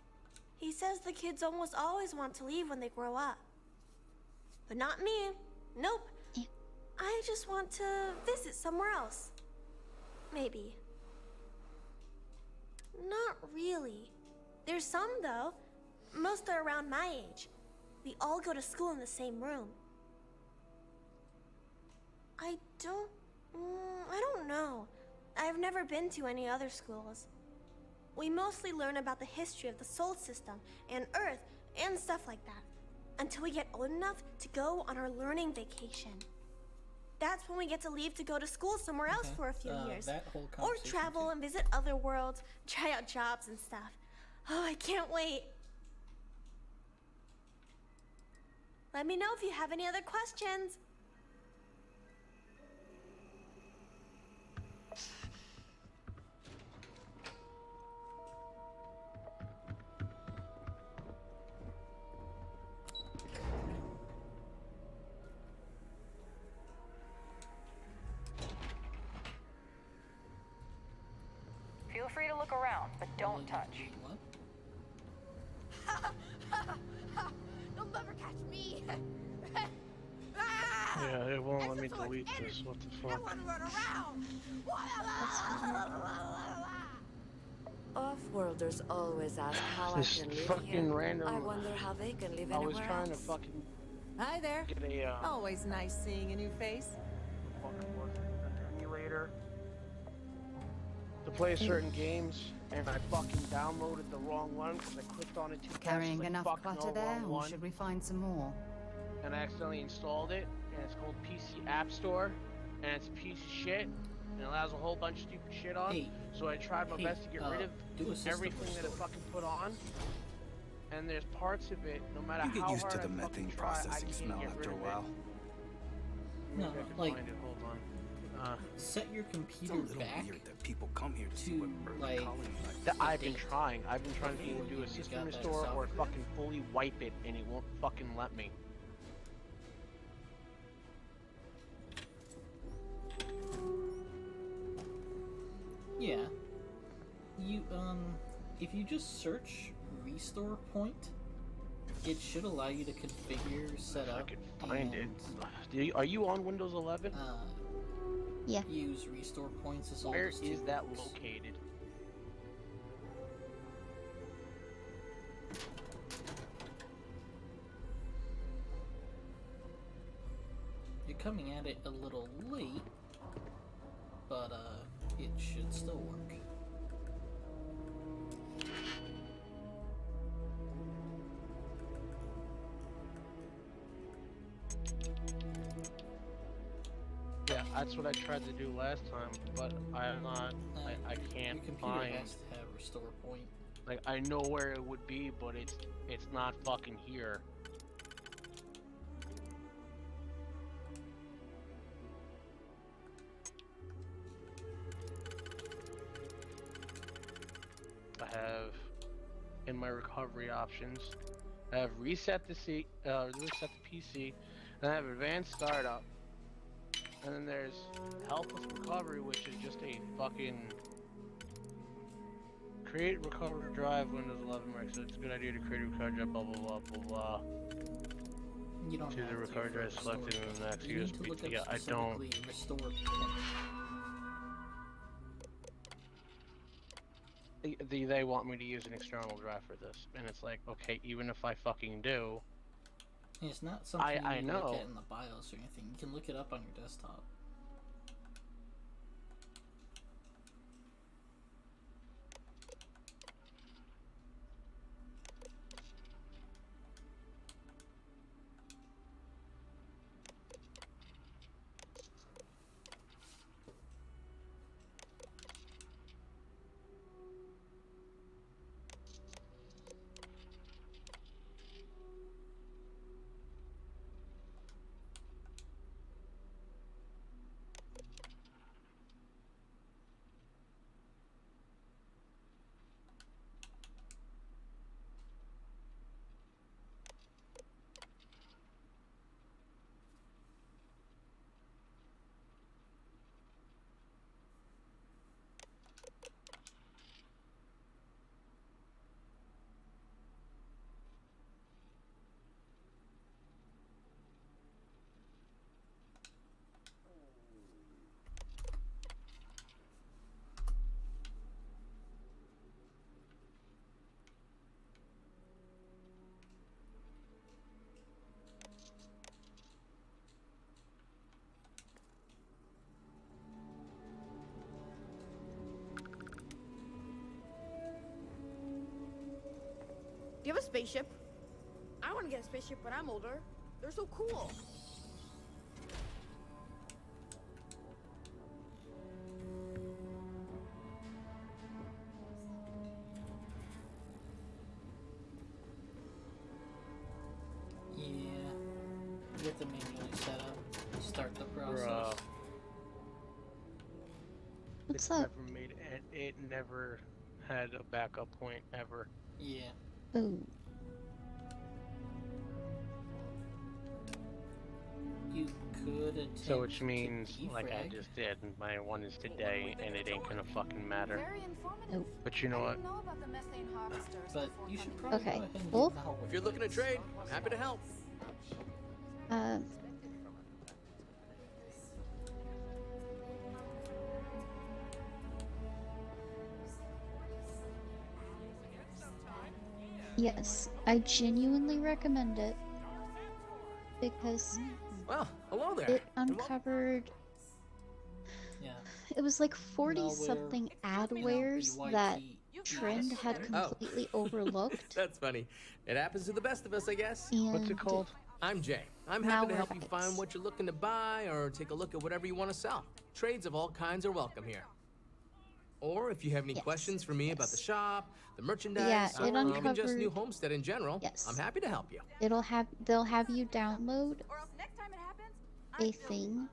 He says the kids almost always want to leave when they grow up. But not me. Nope. I just want to visit somewhere else. Maybe. Not really. There's some, though. Most are around my age. We all go to school in the same room. I don't know. I've never been to any other schools. We mostly learn about the history of the Sol system and Earth and stuff like that, until we get old enough to go on our learning vacation. That's when we get to leave to go to school somewhere else for a few years. Or travel and visit other worlds, try out jobs and stuff. Oh, I can't wait. Let me know if you have any other questions. Feel free to look around, but don't touch. You'll never catch me. Yeah, it won't let me delete this. What the fuck? Run around. Off-worlders always ask how This I can live fucking here. random. I wonder how they can live I was anywhere trying else. to fucking. Hi there. Get a Always nice seeing a new face. emulator to play certain games, and I fucking downloaded the wrong one because I clicked on it too fast. Carrying Like, enough fuck clutter no, there, wrong or one. should we find some more? And I accidentally installed it, and it's called PC App Store, and it's a piece of shit, and it allows a whole bunch of stupid shit on. So I tried my best to get rid of everything that it fucking put on. And there's parts of it, no matter You get how used hard to the I fucking methane try, I processing can't smell get after rid a of while. It. No, Maybe I can like, find it. Hold on. set your It's a computer little back weird that people come here to see what early like, colony life That is. I've been trying. I've been trying to either do a you system got that restore or software. fucking fully wipe it, and it won't fucking let me. Yeah. You, if you just search restore point, it should allow you to configure, set up, Find it. Are you on Windows 11? Yeah. Use restore points as all Where those is that tools. located? You're coming at it a little late, but it should still work. Yeah, that's what I tried to do last time, but I'm not. I can't Your computer find. has to have restore point. Like I know where it would be, but it's not fucking here. I have in my recovery options. I have reset the reset the PC, and I have advanced startup. And then there's helpless recovery, which is just a fucking create recovery drive Windows 11 works. So it's a good idea to create a recovery drive. Blah blah blah blah blah. You don't To have the recovery drive for selected restore. in the next You need to USB. look up Yeah, I don't. specifically restore point. They want me to use an external drive for this, and it's like, okay, even if I fucking do, It's not something you I need to look know. at in the BIOS or anything. You can look it up on your desktop. Do you have a spaceship? I want to get a spaceship when I'm older. They're so cool. Yeah. You have to manually set up, start the process. Bro. What's It up? never made it never had a backup point ever. Yeah. Ooh. You could attempt. So which means, like I just did, my one is today, and it ain't gonna fucking matter. Nope. But you know what? But you should probably Okay. go ahead and Wolf? If you're looking to trade, I'm happy to help. Yes, I genuinely recommend it because Well, hello there. it uncovered. Yeah. It was like 40 something adwares that Trend had completely overlooked. That's funny. It happens to the best of us, I guess. What's it called? I'm Jay. I'm happy to help you Malware find what you're looking to buy or take a look at whatever you want to sell. Trades of all kinds are welcome here. Or if you have any questions for me about the shop, the merchandise, it or even just uncovered- New Homestead in general, I'm happy to help you. They'll have you download a thing.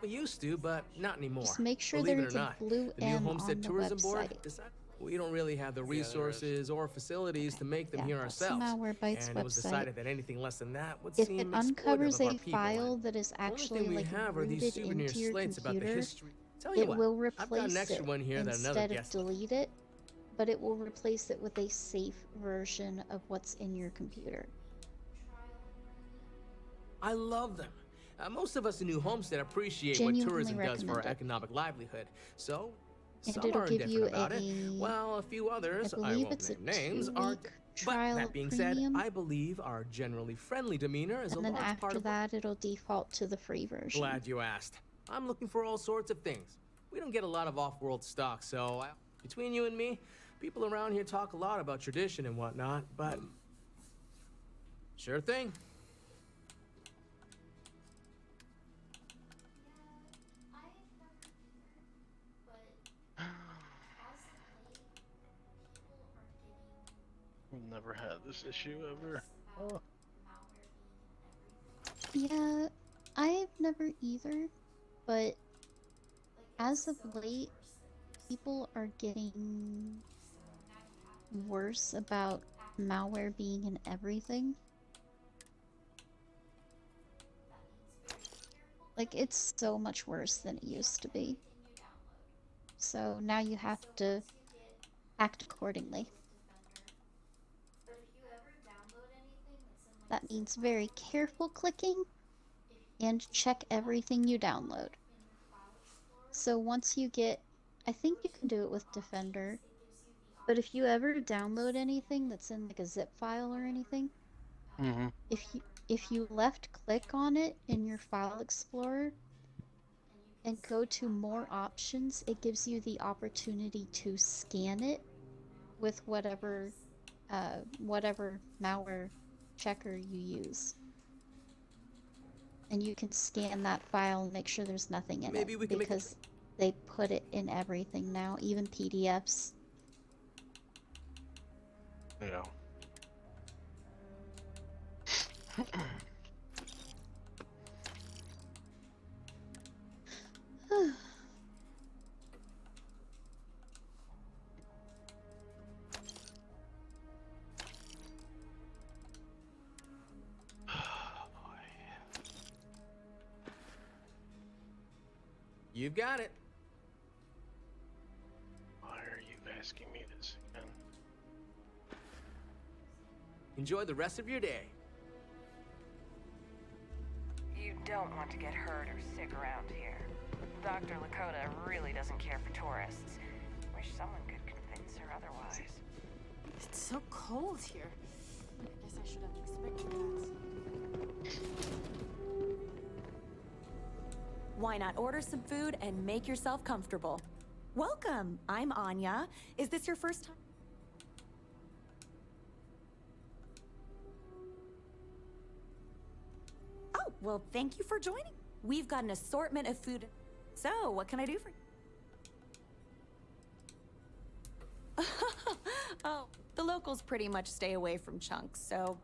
We used to, but not anymore. Just make sure Believe it there's or a not, blue the New M Homestead on the Tourism Board website. decided we don't really have the resources or facilities to make them here that's the ourselves. Malwarebytes And it was website. decided that anything less than that would If seem it exploitive uncovers of our a people. file that is Only actually thing we like have are these rooted souvenir into your slates about the computer, history. Tell you it what, will I've got an replace extra it one here that another instead of guest. delete it, but it will replace it with a safe version of what's in your computer. I love them. Most of us in New Homestead appreciate Genuinely what tourism does for our recommend it. economic livelihood. So, And some it'll are give indifferent you about it, a- while a few others, I believe won't it's a name names, are. 2-week But trial that being premium. said, I believe our generally friendly demeanor is And a then large part after of. that, it'll default to the free version. Glad you asked. I'm looking for all sorts of things. We don't get a lot of off-world stock, so between you and me, people around here talk a lot about tradition and whatnot, but sure thing. We've never had this issue ever. Oh. Yeah, I've never either, but as of late, people are getting worse about malware being in everything. Like, it's so much worse than it used to be. So now you have to act accordingly. That means very careful clicking and check everything you download. So once you get, I think you can do it with Defender, but if you ever download anything that's in like a zip file or anything, if you left click on it in your file explorer and go to more options, it gives you the opportunity to scan it with whatever malware checker you use. And you can scan that file and make sure there's nothing in Maybe it we can because they put it in everything now, even PDFs. Yeah. You've got it. Why are you asking me this again? Enjoy the rest of your day. You don't want to get hurt or sick around here. Dr. Lakota really doesn't care for tourists. Wish someone could convince her otherwise. It's so cold here. I guess I should have expected that. Why not order some food and make yourself comfortable? Welcome, I'm Anya. Is this your first time? Well, thank you for joining. We've got an assortment of food. So, what can I do for you? Oh, the locals pretty much stay away from chunks, so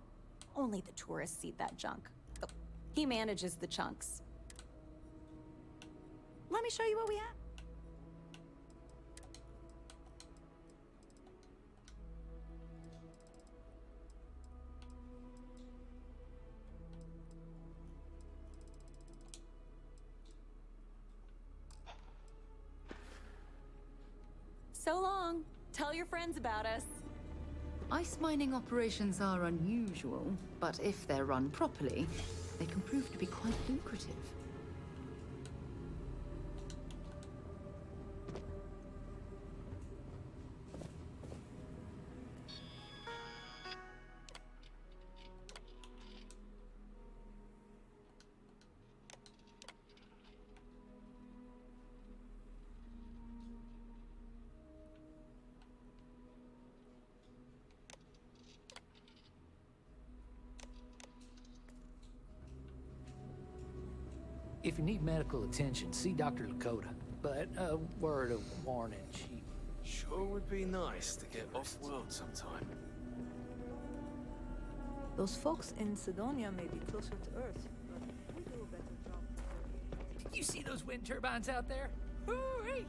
only the tourists eat that junk. Oh, he manages the chunks. Let me show you what we have. So long. Tell your friends about us. Ice mining operations are unusual, but if they're run properly, they can prove to be quite lucrative. If you need medical attention, see Dr. Lakota. But a word of warning, she... Sure would be nice to get off-world sometime. Those folks in Sidonia may be closer to Earth, but we do a better job. You see those wind turbines out there? Hooray!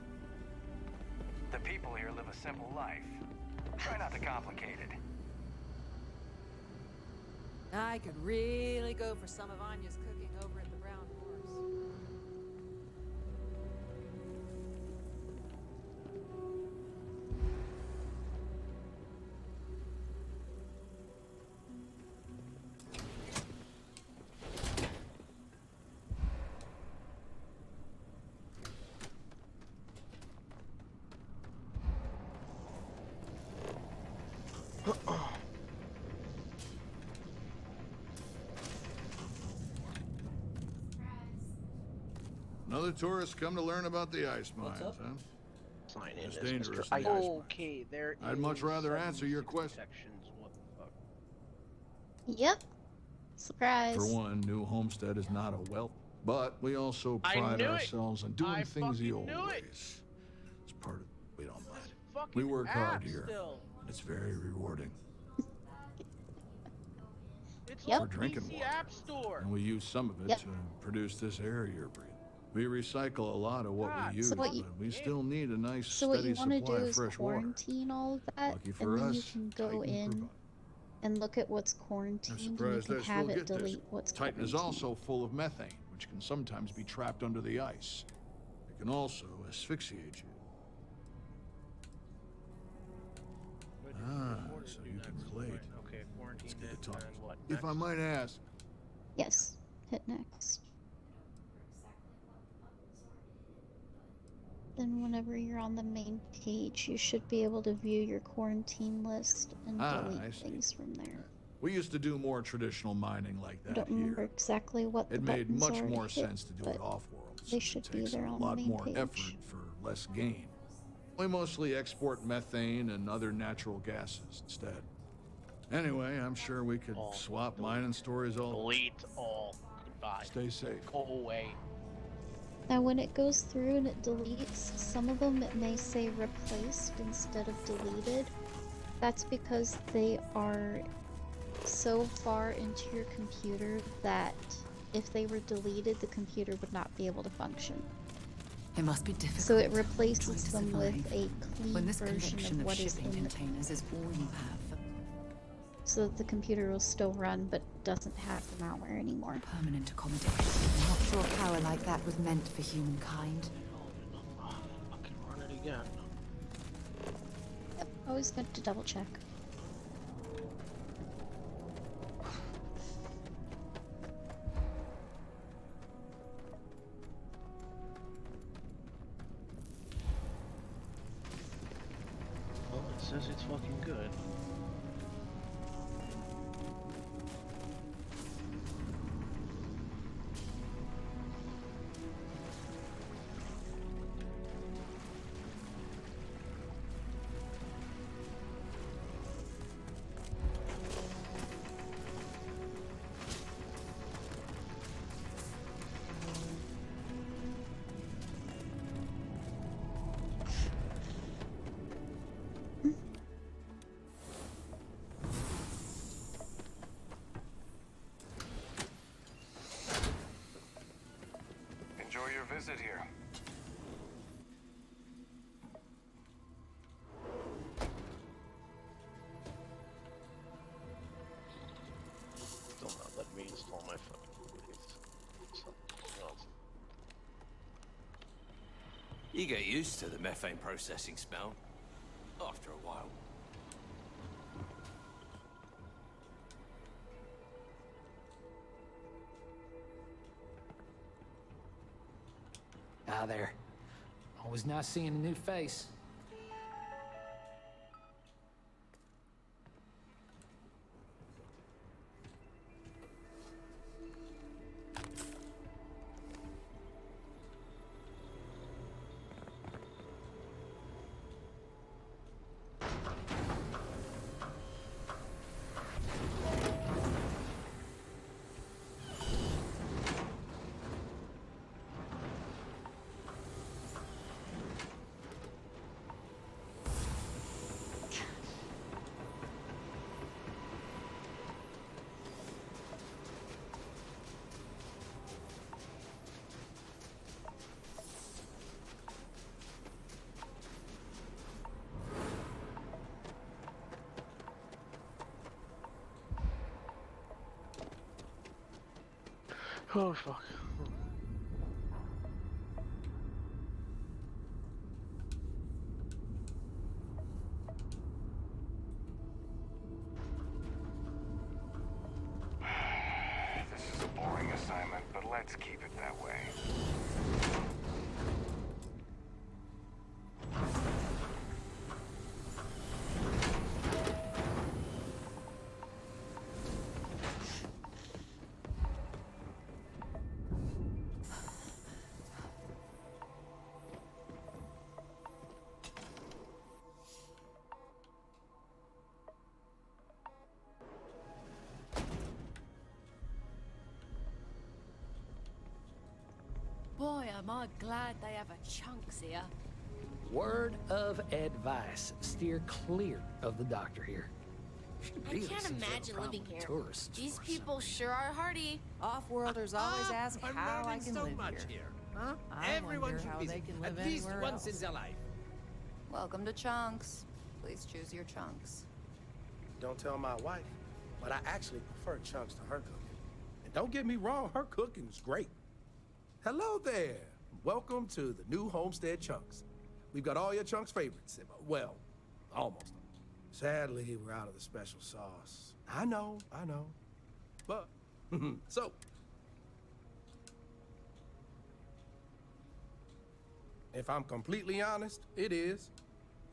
The people here live a simple life. Try not to complicate it. I could really go for some of Anya's cooking over at the Brown Horse. Another tourist come to learn about the ice mines, huh? Sign in It's as dangerous. Mr. in the ice mines. Okay, there I'd much is rather answer your 76 question. sections. What the fuck? Yep. Surprise. For one, New Homestead is not a wealth, but we also I pride knew it. ourselves on doing I things the fucking old knew it. ways. It's part of we don't mind. Fucking We work hard app here. still. It's very rewarding. It's Yep. on We're drinking PC water. App Store. And we use some of it Yep. to produce this air you're breathing. We recycle a lot of what God, we use, so what you- but we still need a nice So what steady you want to do supply of is fresh water. quarantine all of that, Lucky for and then you us, can go Titan in provide. and look at what's I'm quarantined, and you surprised can I have still it get this. delete what's Titan is quarantined. also full of methane, which can sometimes be trapped under the ice. It can also asphyxiate you. Ah, so you can relate. Okay, quarantine. Let's get to talking. And what? If I next? might ask, Yes. Hit next. Then whenever you're on the main page, you should be able to view your quarantine list and I delete see. things from there. We used to do more traditional mining like I that don't remember here. exactly what the It made buttons much are to more hit, sense to do but it off-world. they since should it be takes there a on the lot main more page. effort for less gain. We mostly export methane and other natural gases instead. Anyway, I'm sure we could All swap mining stories all. Delete all. Goodbye. Stay safe. Go away. Now when it goes through and it deletes, some of them it may say replaced instead of deleted. That's because they are so far into your computer that if they were deleted, the computer would not be able to function. It must be difficult. So it trying replaces to them with survive a clean when this version collection of what is shipping in the containers is all you have. so that the computer will still run but doesn't have the malware anymore. Permanent accommodation. I'm not sure power like that was meant for humankind. Fucking run it again. Yep, always good to double check. Well, it says it's fucking good. visit here. Still not letting me install my fucking something else. You get used to the methane processing smell after a while. Ah, there. Always nice seeing a new face. Oh fuck. This is a boring assignment, but let's keep it that way. Boy, am I glad they have a chunks here. Word of advice. Steer clear of the doctor here. I can't imagine living here. Tourists. These people sure are hardy. Off-worlders always ask I'm how I learning can so live much here. Huh? I Everyone wonder should how visit they can live at least anywhere once else. in their life. Welcome to Chunks. Please choose your chunks. Don't tell my wife, but I actually prefer Chunks to her cooking. And don't get me wrong, her cooking's great. Hello there. Welcome to the new Homestead Chunks. We've got all your Chunks favorites. Well, almost. Sadly, we're out of the special sauce. I know. But, so. If I'm completely honest, it is.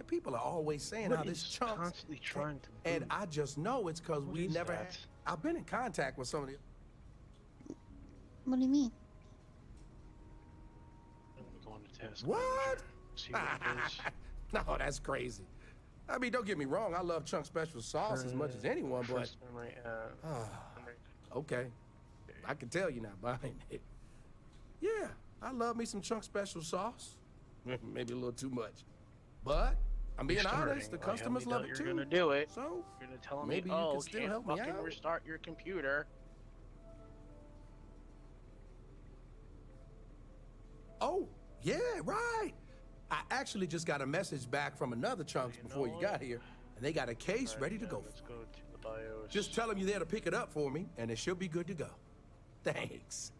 And people are always saying how this Chunks. Constantly trying to. And I just know it's because we never that? had. I've been in contact with some of the. What do you mean? I'm going to task. What? See what it is. No, that's crazy. I mean, don't get me wrong. I love Chunk Special Sauce as much as anyone, but First memory, okay, I can tell you now buying it. Yeah, I love me some Chunk Special Sauce. Maybe a little too much, but I'm being honest. The customers love it you're too. gonna do it. So you're gonna tell maybe me, you oh, can still can't help me fucking out. restart your computer. Oh, yeah, right. I actually just got a message back from another Chunks before you got here, and they got a case ready to go. Let's go to the BIOS. Just tell them you're there to pick it up for me, and it should be good to go. Thanks.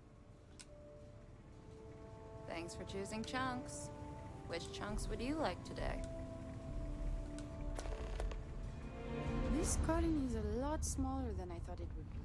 Thanks for choosing Chunks. Which chunks would you like today? This colony is a lot smaller than I thought it would be.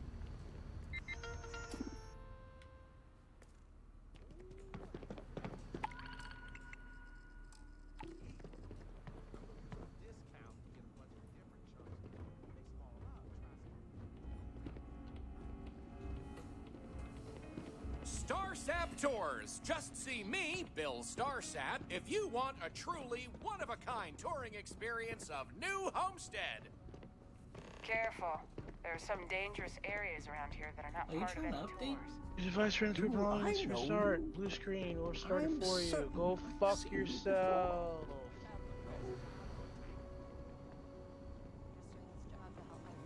Starsap Tours. Just see me, Bill Starsap, if you want a truly one-of-a-kind touring experience of New Homestead. Careful. There are some dangerous areas around here that are not part of any tours. Use device transfer belongings to restart. Blue screen or start it for you. Go fuck yourself.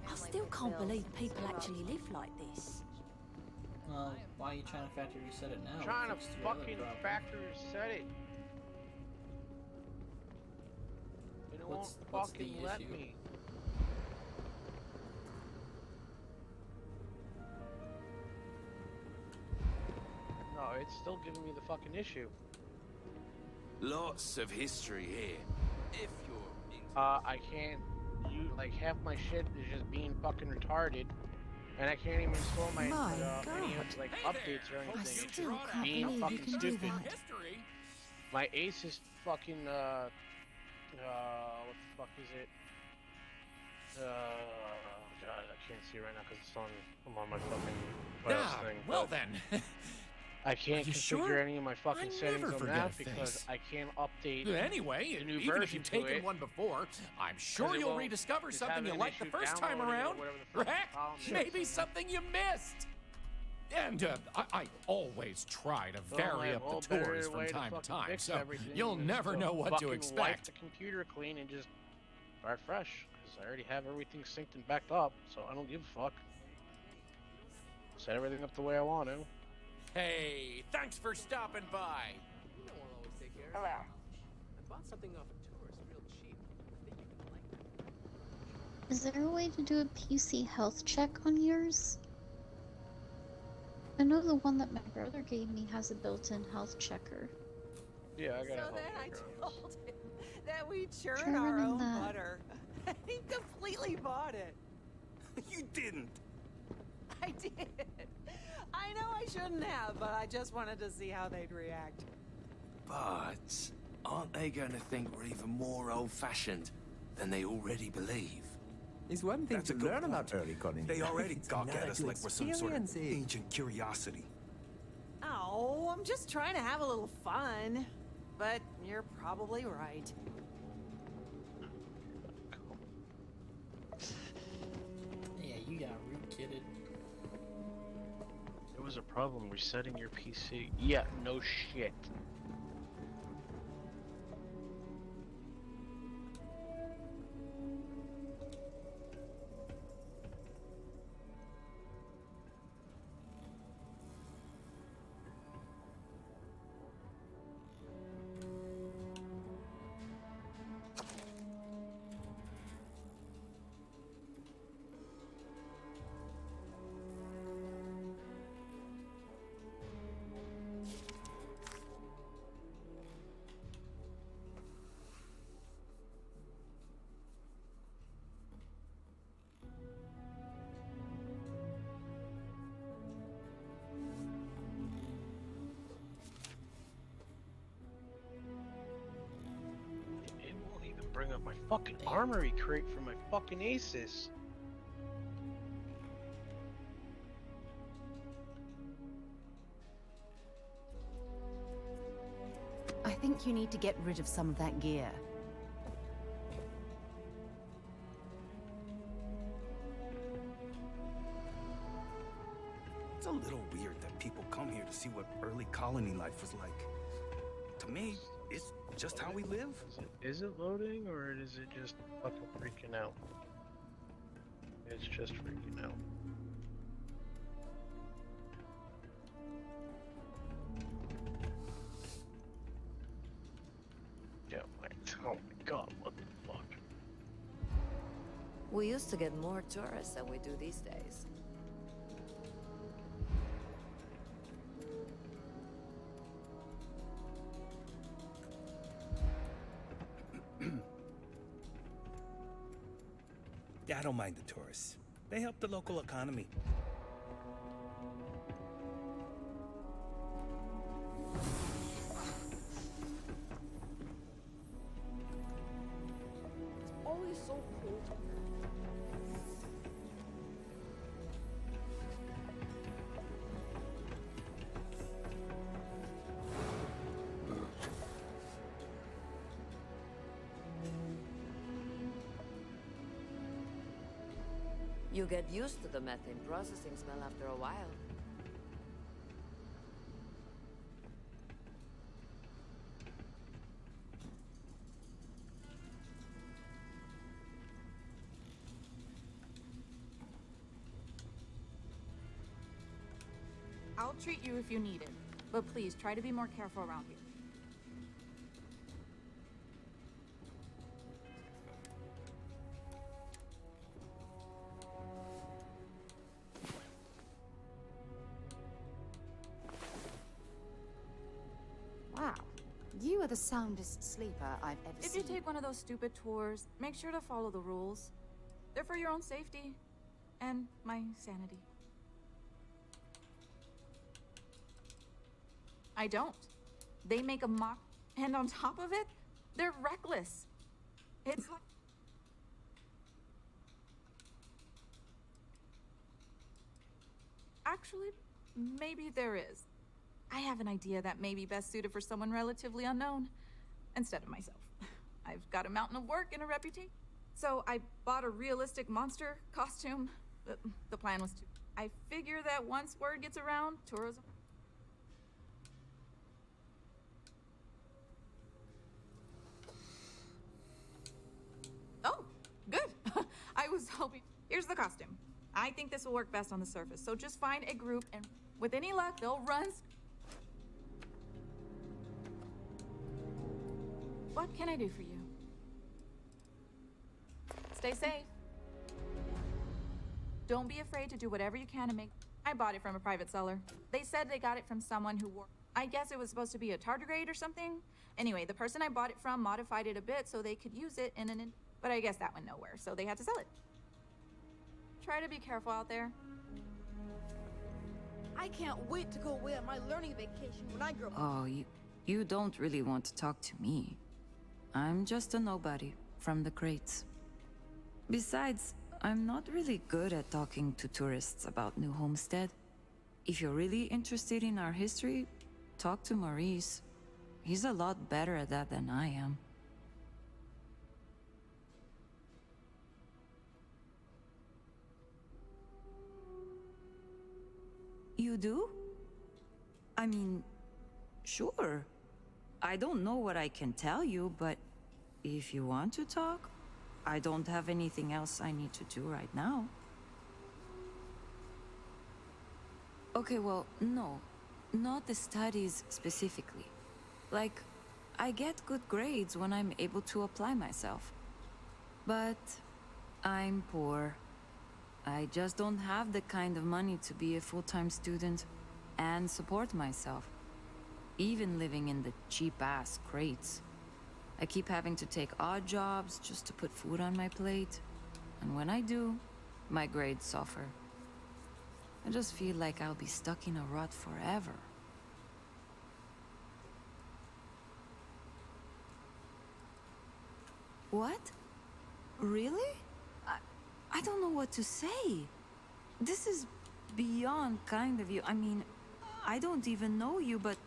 I still can't believe people actually live like this. Well, why are you trying to factory reset it now? I'm trying to Fix your other fucking problem. factory reset it. And it What's won't the fucking let issue? me. No, it's still giving me the fucking issue. Lots of history here. If you're I can't. Like half my shit is just being fucking retarded, and I can't even install my any like updates or anything. It's just being fucking stupid. My Ace is fucking what the fuck is it? God, I can't see right now because I'm on my fucking wireless thing. Well then. I can't configure sure? any of my fucking settings on that because I can't update Anyway, the new even if version you've to taken it. one before, I'm sure you'll rediscover it's something having you an liked the issue first time downloading or around. whatever the fuck the Heck, problem is. maybe something you missed. And I always try to vary up the tours from time to time, so you'll never know what to Wipe expect. the computer clean and just start fresh, because I already have everything synced and backed up, so I don't give a fuck. Set everything up the way I want to. Hey, thanks for stopping by. You know I'll always take care of Hello. I bought something off a tourist real cheap. I think you can like it. Is there a way to do a PC health check on yours? I know the one that my brother gave me has a built-in health checker. Yeah, I got So then I told him that we churn Try our running own that. butter. He completely bought it. You didn't. I did. I know I shouldn't have, but I just wanted to see how they'd react. But aren't they going to think we're even more old-fashioned than they already believe? It's one thing to learn about early colonies. They already It's gawk at another us to like we're some sort of experience it. ancient curiosity. Oh, I'm just trying to have a little fun. But you're probably right. Yeah, you got rootkitted. There was a problem resetting your PC. Yeah, no shit. It won't even bring up my fucking armory crate for my fucking aces. I think you need to get rid of some of that gear. It's a little weird that people come here to see what early colony life was like. To me, it's just how we live. Is it loading or is it just fucking freaking out? It's just freaking out. Yeah, oh my god, what the fuck? We used to get more tourists than we do these days. Yeah, I don't mind the tourists. They help the local economy. It's always so cold here. You get used to the methane processing smell after a while. I'll treat you if you need it. But please, try to be more careful around here. Wow. You are the soundest sleeper I've ever If seen. you take one of those stupid tours, make sure to follow the rules. They're for your own safety. And my sanity. I don't. They make a mock, and on top of it, they're reckless. It's like... Actually, maybe there is. I have an idea that may be best suited for someone relatively unknown, instead of myself. I've got a mountain of work and a reputation. So I bought a realistic monster costume. The plan was to... I figure that once word gets around, tourism... Oh, good. I was hoping... Here's the costume. I think this will work best on the surface, so just find a group and with any luck, they'll run... What can I do for you? Stay safe. Don't be afraid to do whatever you can to make... I bought it from a private seller. They said they got it from someone who wore... I guess it was supposed to be a tardigrade or something. Anyway, the person I bought it from modified it a bit so they could use it in an... But I guess that went nowhere, so they had to sell it. Try to be careful out there. I can't wait to go away on my learning vacation when I grow up. Oh, you don't really want to talk to me. I'm just a nobody from the crates. Besides, I'm not really good at talking to tourists about New Homestead. If you're really interested in our history, talk to Maurice. He's a lot better at that than I am. You do? I mean, sure. I don't know what I can tell you, but if you want to talk, I don't have anything else I need to do right now. Okay, well, no. Not the studies specifically. Like, I get good grades when I'm able to apply myself. But I'm poor. I just don't have the kind of money to be a full-time student and support myself. Even living in the cheap-ass crates. I keep having to take odd jobs just to put food on my plate. And when I do, my grades suffer. I just feel like I'll be stuck in a rut forever. What? Really? I don't know what to say. This is beyond kind of you. I mean, I don't even know you, but...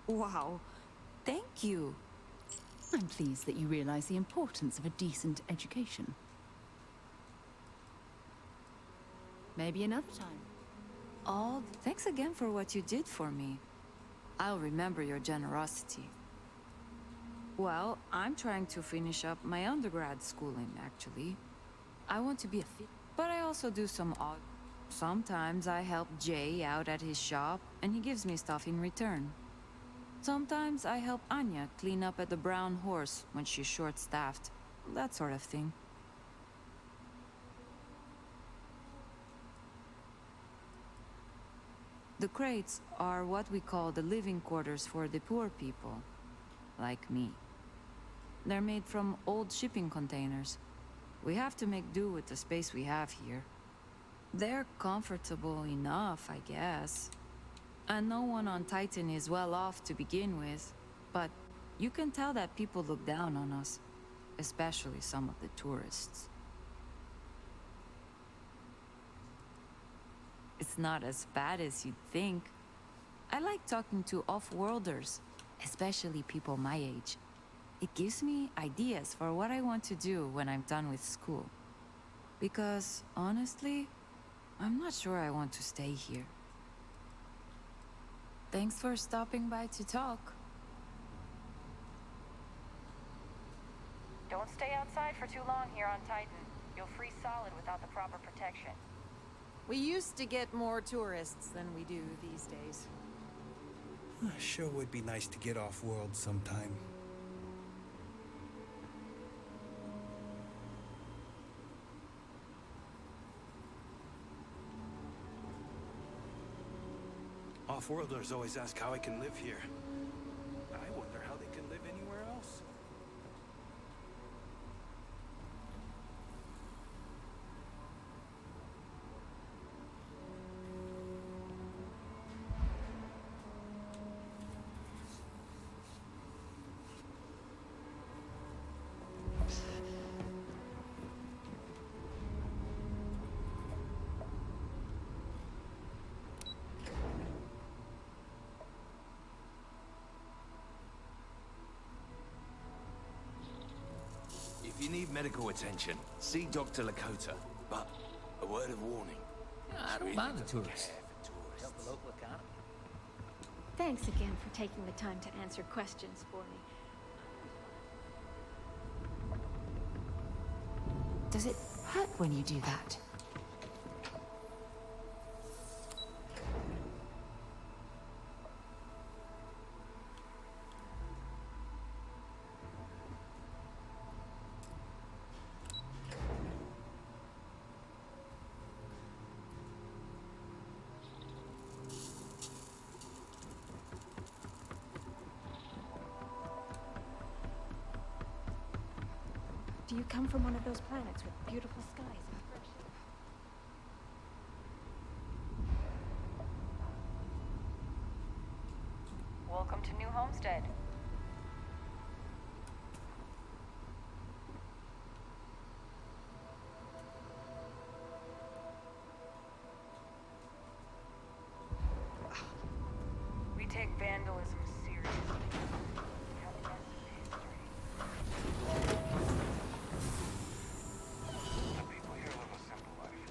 Wow. Thank you. I'm pleased that you realize the importance of a decent education. Maybe another time. Oh, thanks again for what you did for me. I'll remember your generosity. Well, I'm trying to finish up my undergrad schooling, actually. I want to be a but I also do some odd... Sometimes I help Jay out at his shop, and he gives me stuff in return. Sometimes I help Anya clean up at the Brown Horse when she's short-staffed. That sort of thing. The crates are what we call the living quarters for the poor people. Like me. They're made from old shipping containers. We have to make do with the space we have here. They're comfortable enough, I guess. And no one on Titan is well off to begin with, but you can tell that people look down on us, especially some of the tourists. It's not as bad as you'd think. I like talking to off-worlders, especially people my age. It gives me ideas for what I want to do when I'm done with school. Because, honestly, I'm not sure I want to stay here. Thanks for stopping by to talk. Don't stay outside for too long here on Titan. You'll freeze solid without the proper protection. We used to get more tourists than we do these days. Sure would be nice to get off-world sometime. Off-worlders always ask how I can live here. I wonder how they can live anywhere else. If you need medical attention, see Dr. Lakota. But a word of warning. I don't mind the tourists. Help the local economy. Thanks again for taking the time to answer questions for me. Does it hurt when you do that? Do you come from one of those planets with beautiful skies and fresh air? Welcome to New Homestead. We take vandalism seriously. We have a massive history. The people here live a simple life.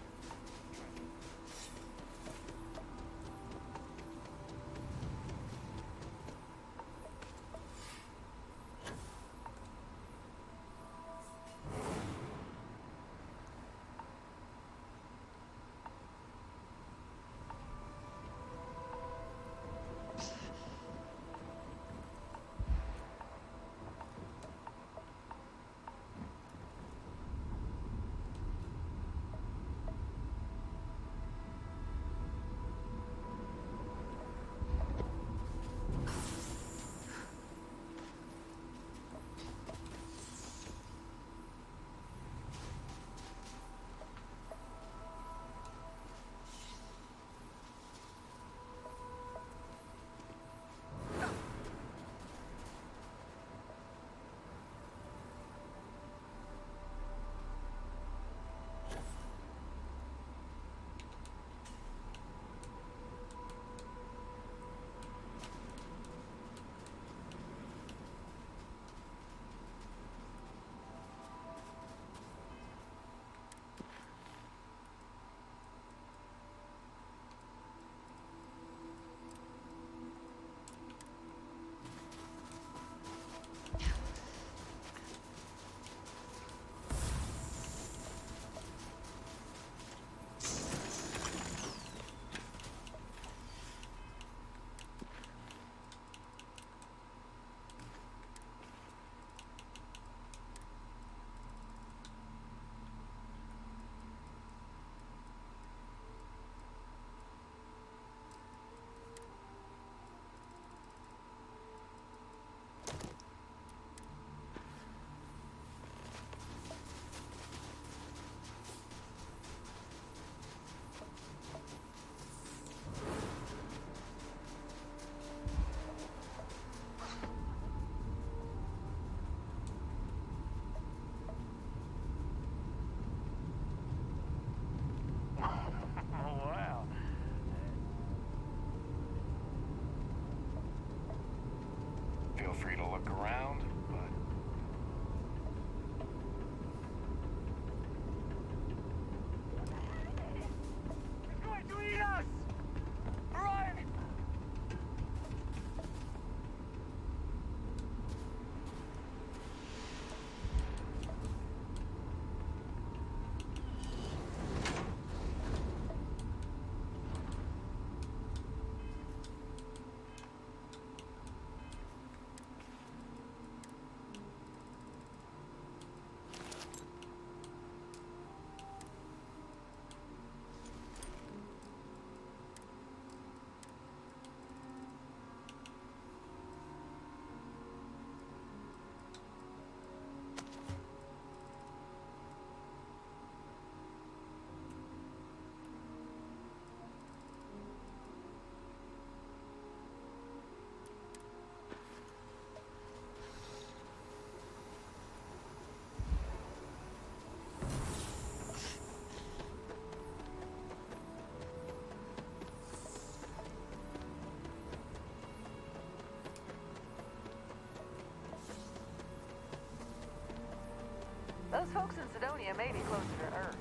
Those folks in Sidonia may be closer to Earth.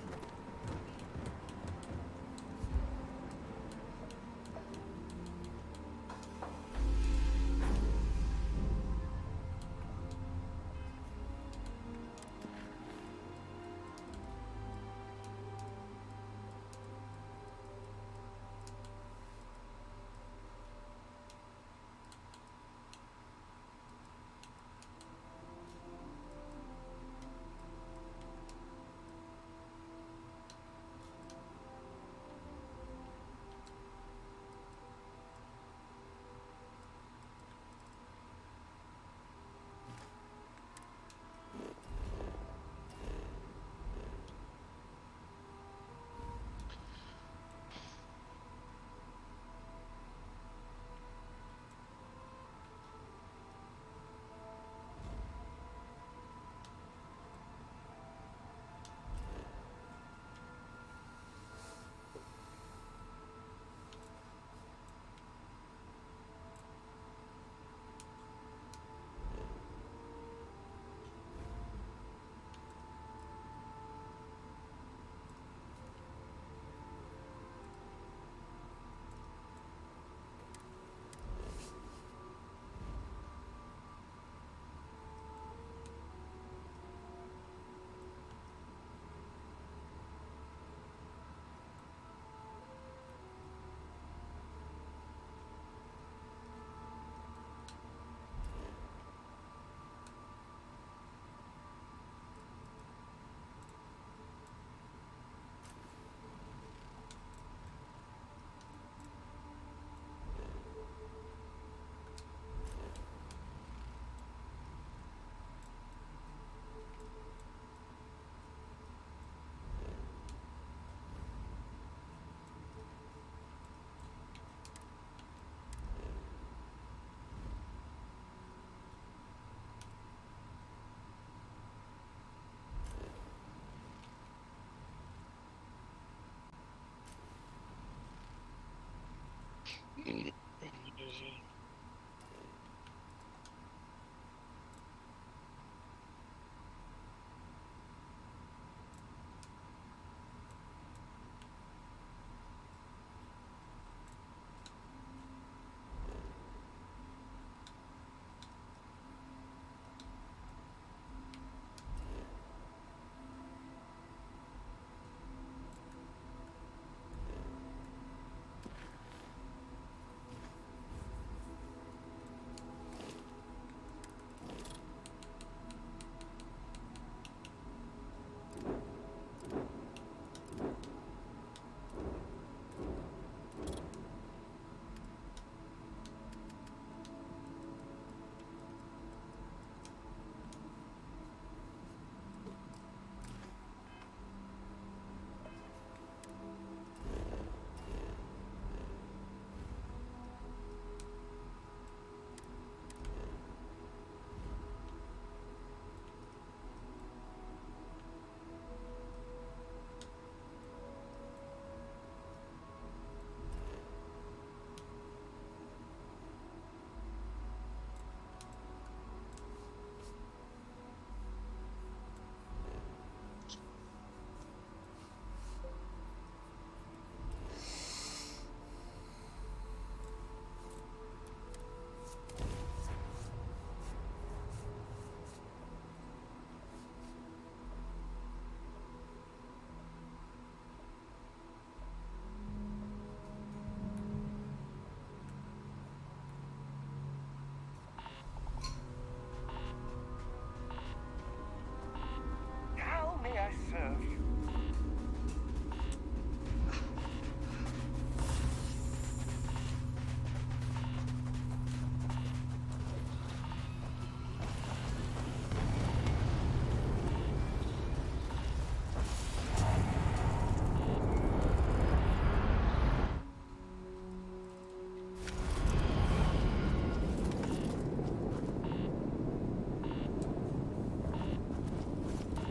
May I serve you?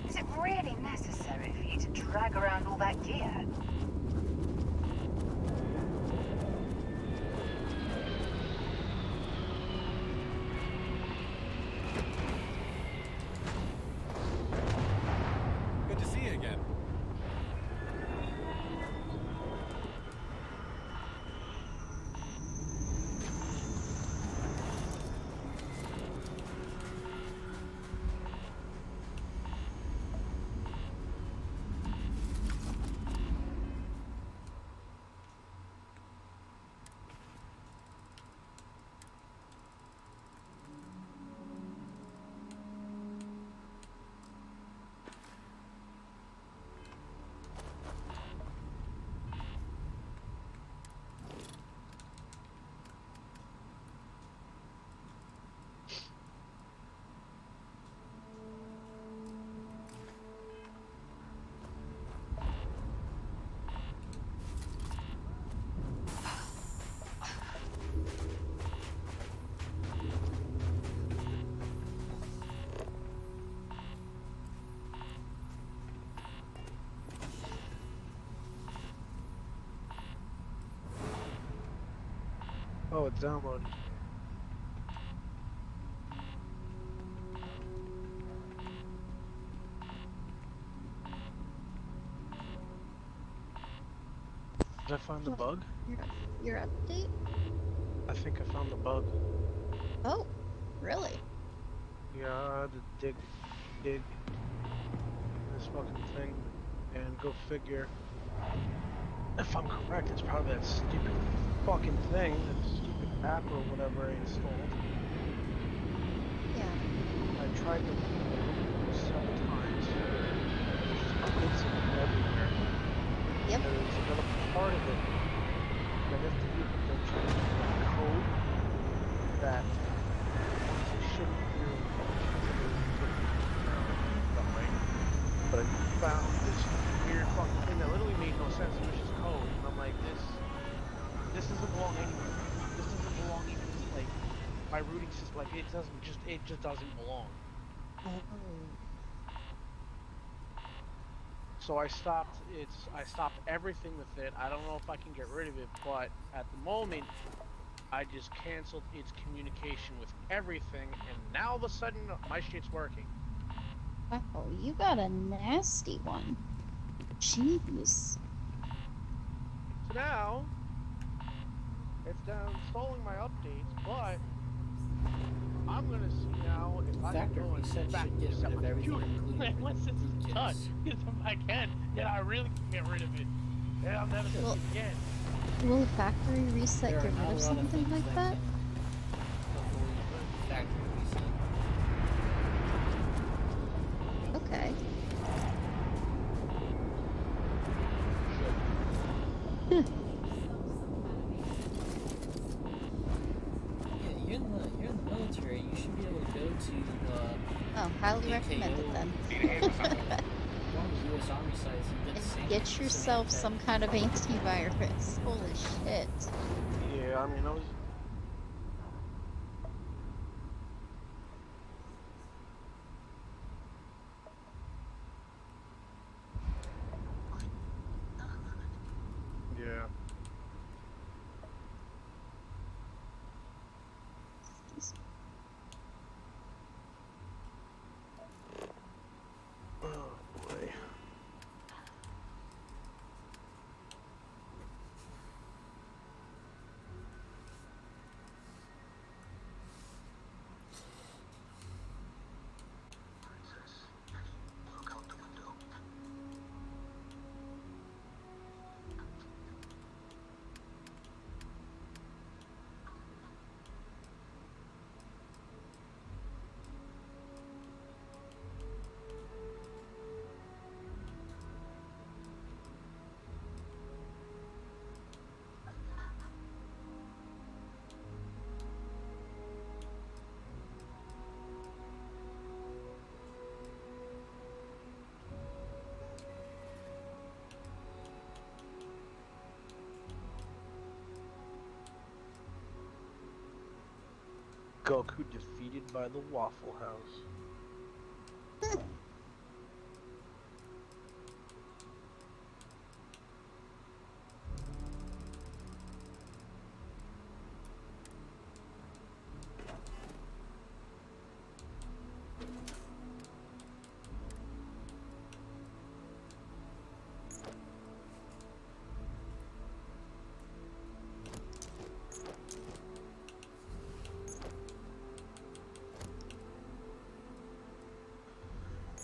Is it really necessary for you to drag around all that gear? Oh, it's downloaded. Did I find the bug? Your update? I think I found the bug. Oh, really? Yeah, I had to dig this fucking thing, and go figure. If I'm correct, it's probably that stupid fucking thing, that stupid app or whatever I installed. Yeah. I tried to several times. There's just clips of it everywhere. Yep. There's another part of it that has to do with them trying to get code that once it shouldn't hear but I found this weird fucking thing that literally made no sense. It was just code, and I'm like, this doesn't belong anywhere. This doesn't belong even like my routing system. Like it just doesn't belong. So I stopped everything with it. I don't know if I can get rid of it, but at the moment I just canceled its communication with everything, and now all of a sudden my shit's working. Wow, you got a nasty one. Jeez. So now it's down installing my updates, but I'm gonna see now if I can go and back reset my computer once it's done. Because if I can, then I really can get rid of it. And I'll never do it again. Will a factory reset get rid of something like that? Factory reset. Okay. Yeah, you're in the military. You should be able to go to Oh, highly PKO. recommended then. One of the U.S. Army sites. You get the same. Get yourself some kind of antivirus. Holy shit. Yeah, I mean, I was. Yeah. Oh boy. Goku defeated by the Waffle House.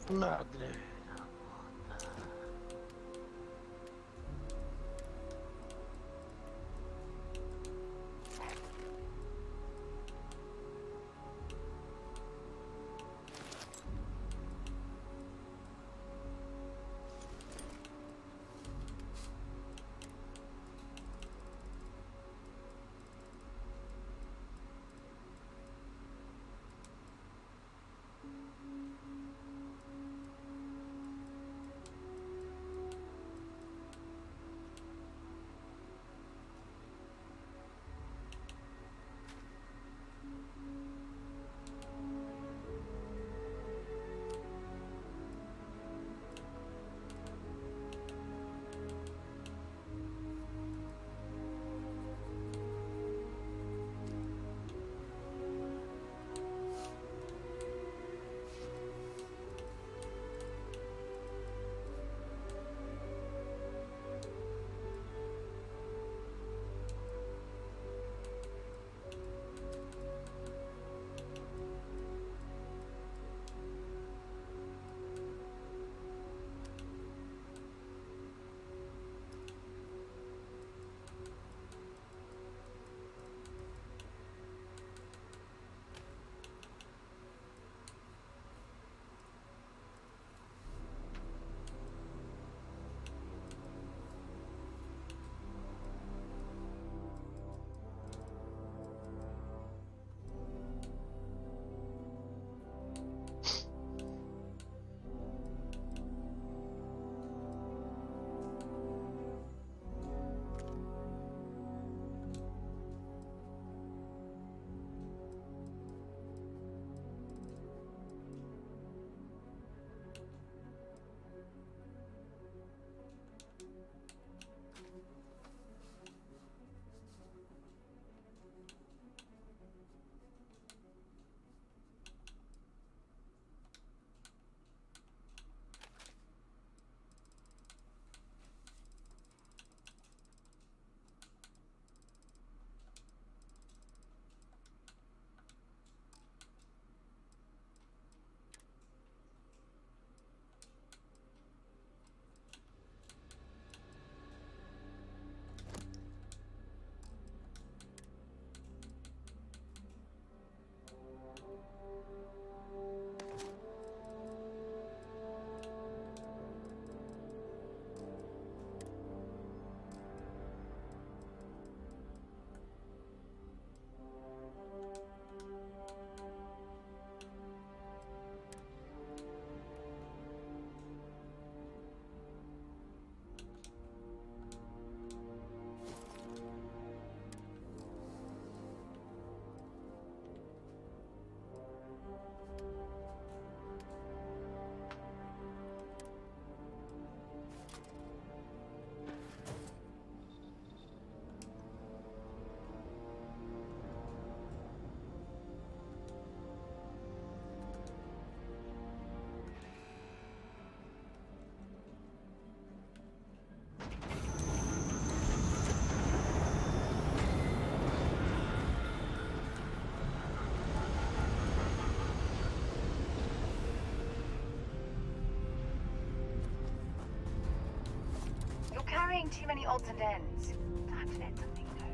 Madre. too many odds and ends. Time to let something go.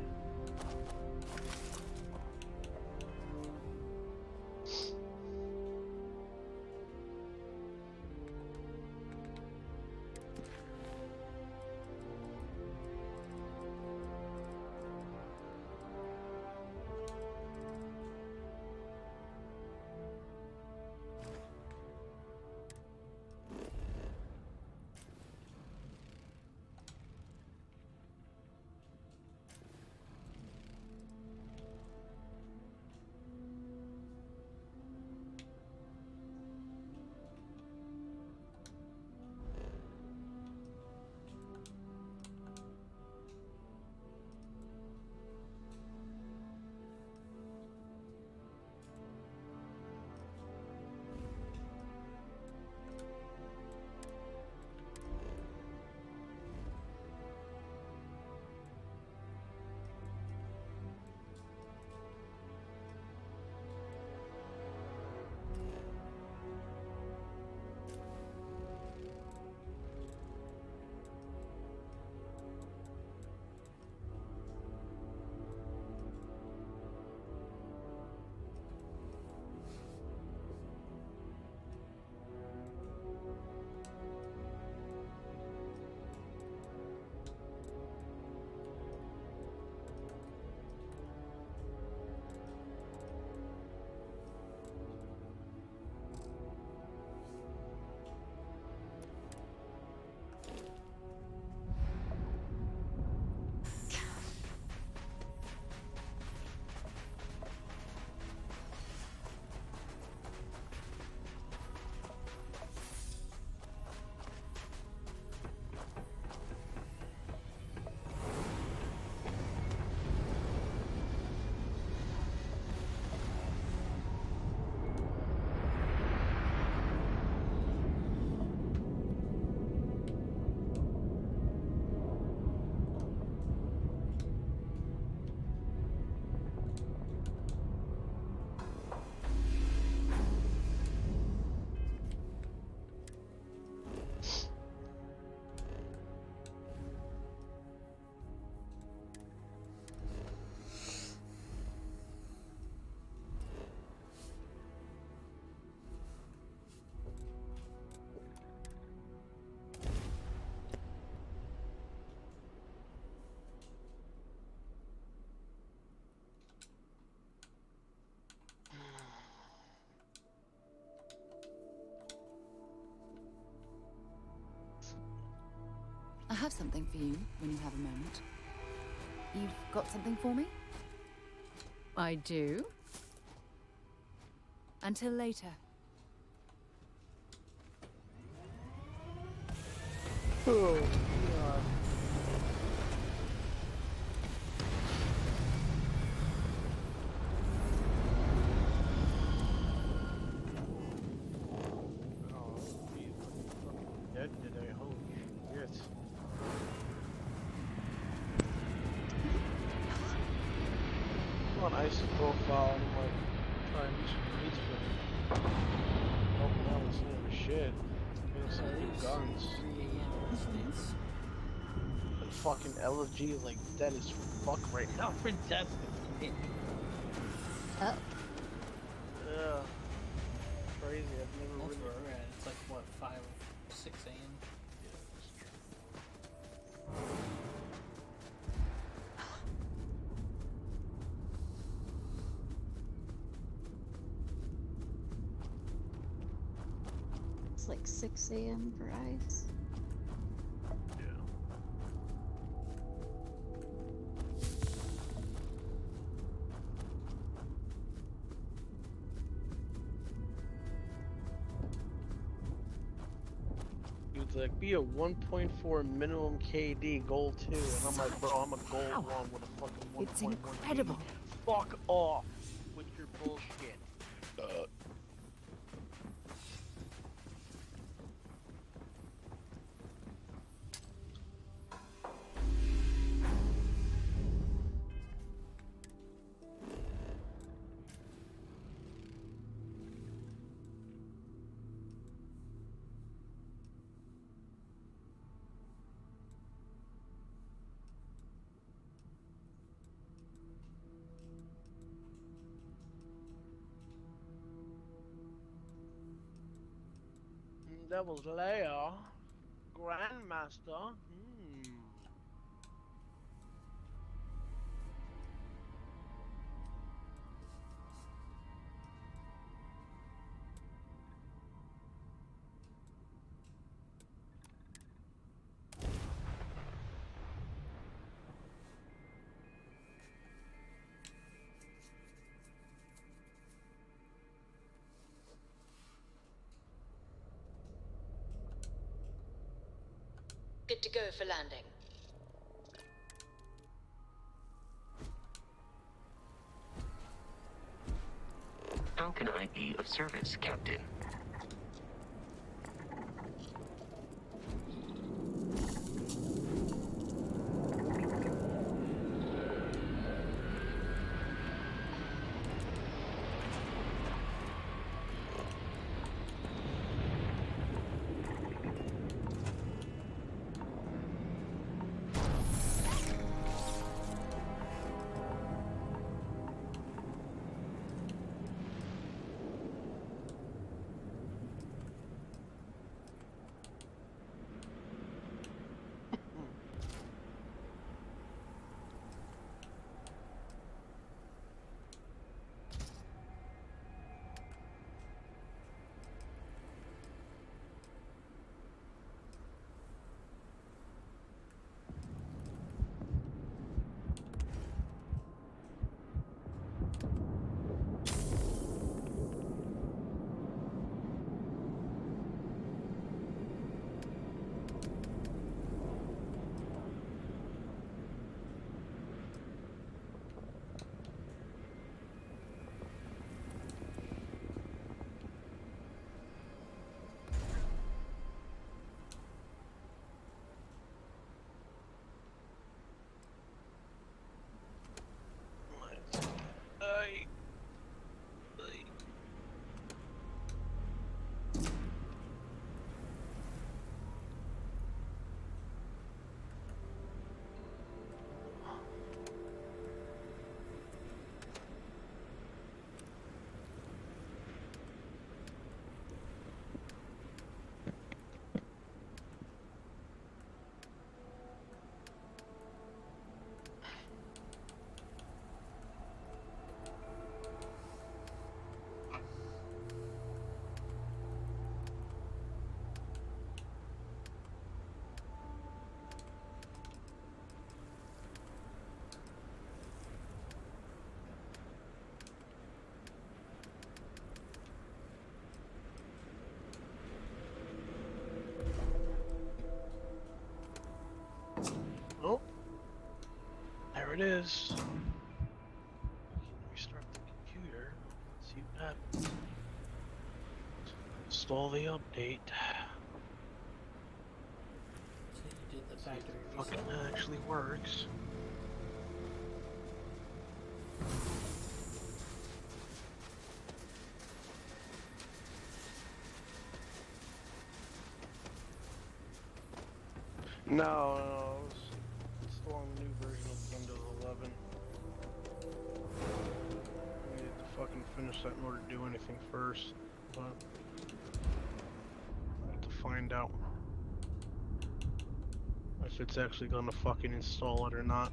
I have something for you when you have a moment. You've got something for me? I do. Until later. Oh, God. Oh, he's fucking dead today. Holy shit. I'm on Ice's profile and I'm like trying to do some reads for him. Helping out with some of his shit. Getting some new guns. 3 a.m. States. And fucking LFG is like dead as fuck right now for Destiny. Oh. Yeah. Crazy. I've never That's really. where we're at. It's like, what, 5, 6 a.m.? It's like 6 a.m. for Ice. It's like be a 1.4 minimum KD goal 2, and I'm like, bro, I'm a goal 1 with a fucking 1.1. It's incredible. Fuck off with your bullshit. Devil's Lair. Grandmaster. Good to go for landing. How can I be of service, Captain? Oh, there it is. Restart the computer. Let's see what happens. Install the update. So you did the factory reset. Fucking actually works. No, it's still on the new version of Windows 11. We need to fucking finish that in order to do anything first, but I have to find out if it's actually gonna fucking install it or not.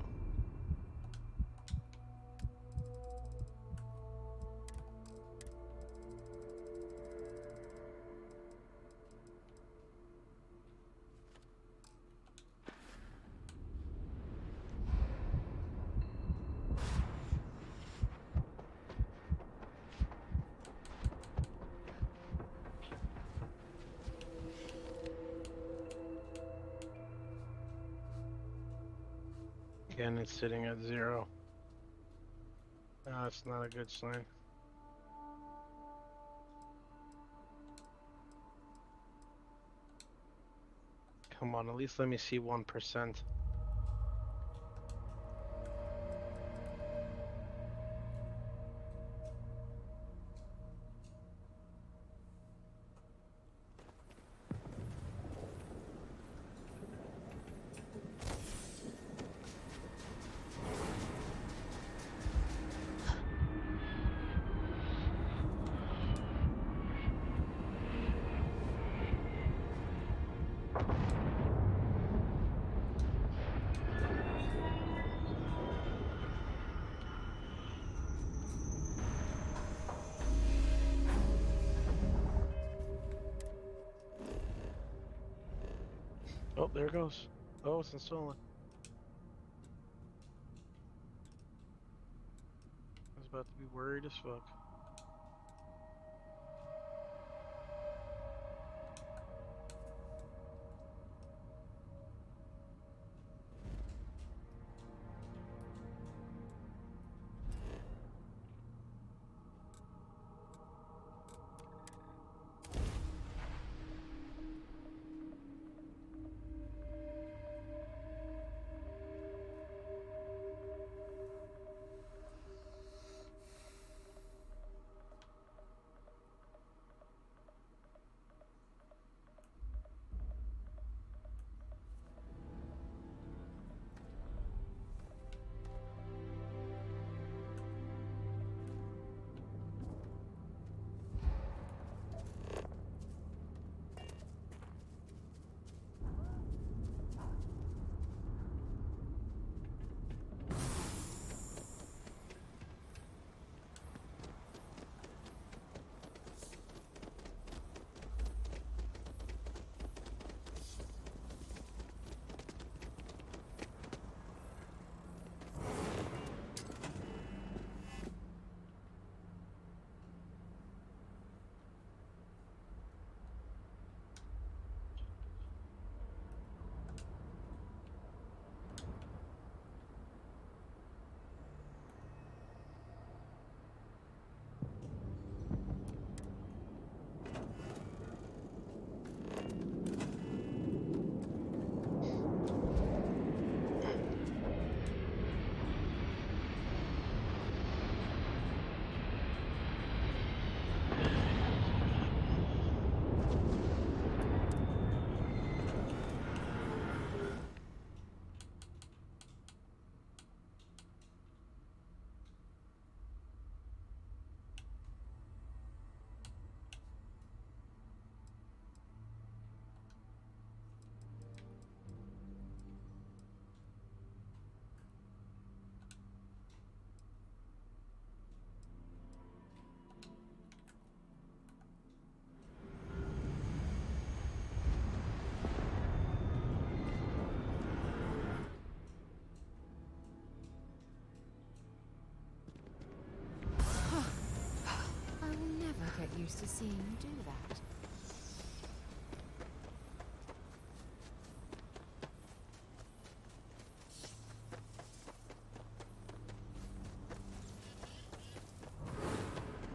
Again, it's sitting at 0. That's not a good sign. Come on, at least let me see 1%. Oh, there it goes. Oh, it's installing. I was about to be worried as fuck. I will never get used to seeing you do that.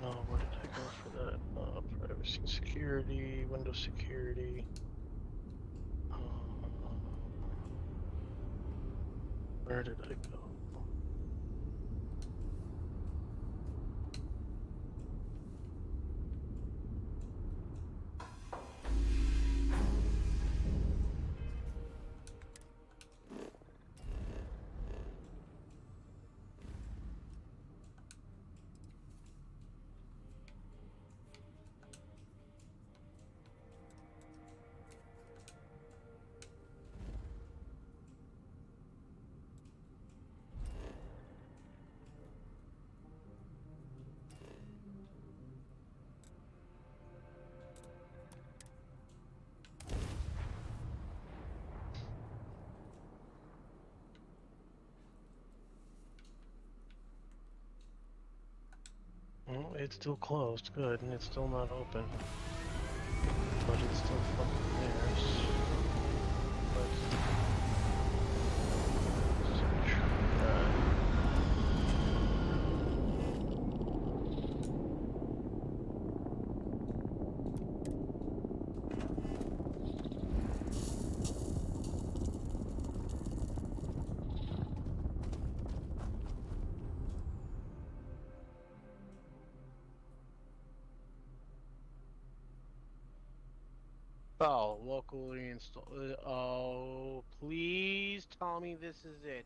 Oh, where did I go for that? Privacy, security, Windows security. Where did I go? Well, it's still closed, good, and it's still not open. But it's still fucking theirs. Oh, locally installed. Oh, please tell me this is it.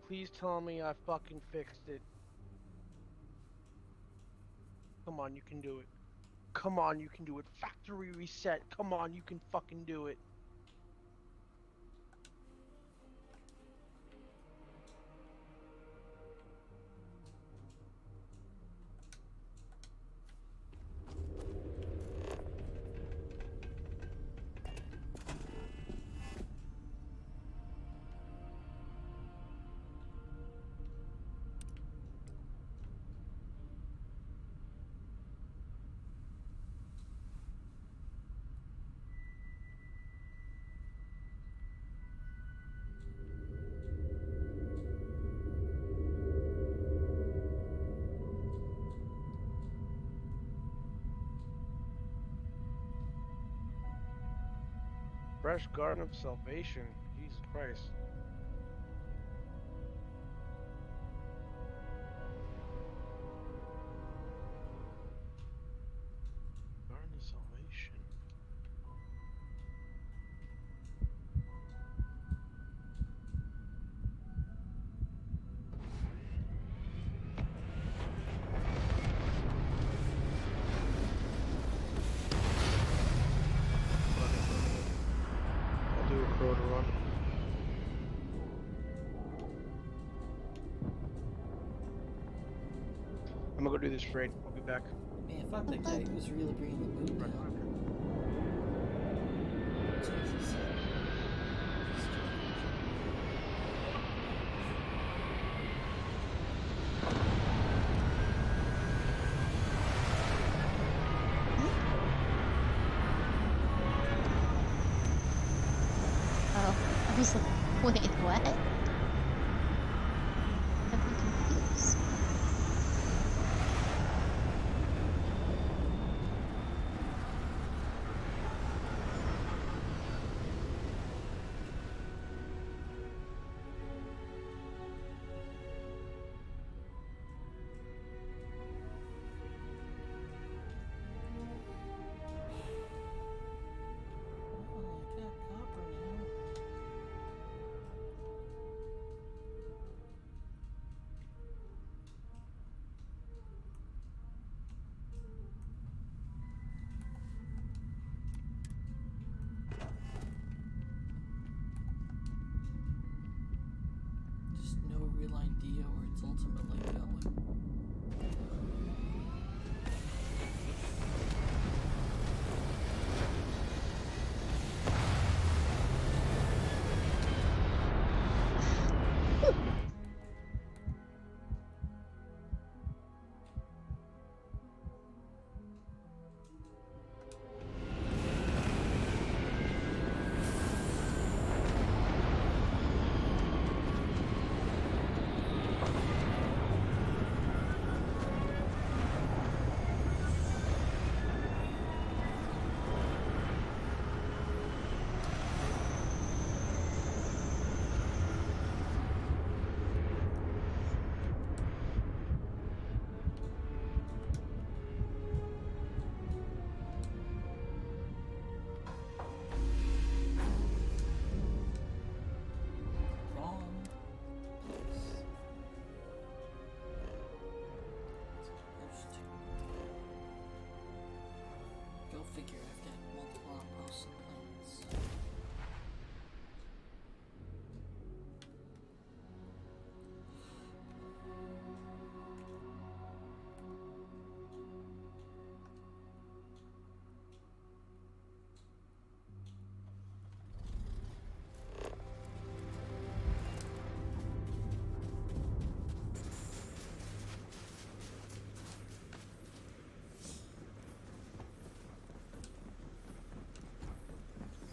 Please tell me I fucking fixed it. Come on, you can do it. Come on, you can do it. Factory reset. Come on, you can fucking do it. Fresh Garden of Salvation. Jesus Christ. Garden of Salvation. I'll do a Crota run. I'm gonna go do this raid. I'll be back. Man, fuck that guy. He was really bringing the mood down. Jesus. Oh, I was like, wait, what? I'm confused. Just no real idea where it's ultimately going. Figure I've got multiple outposts and plans.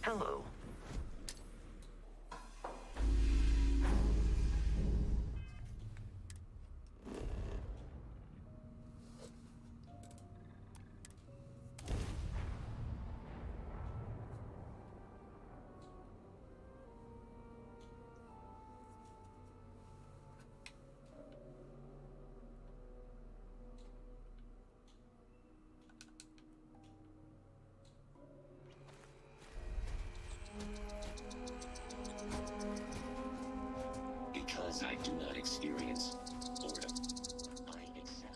Hello. Because I do not experience boredom, I excel.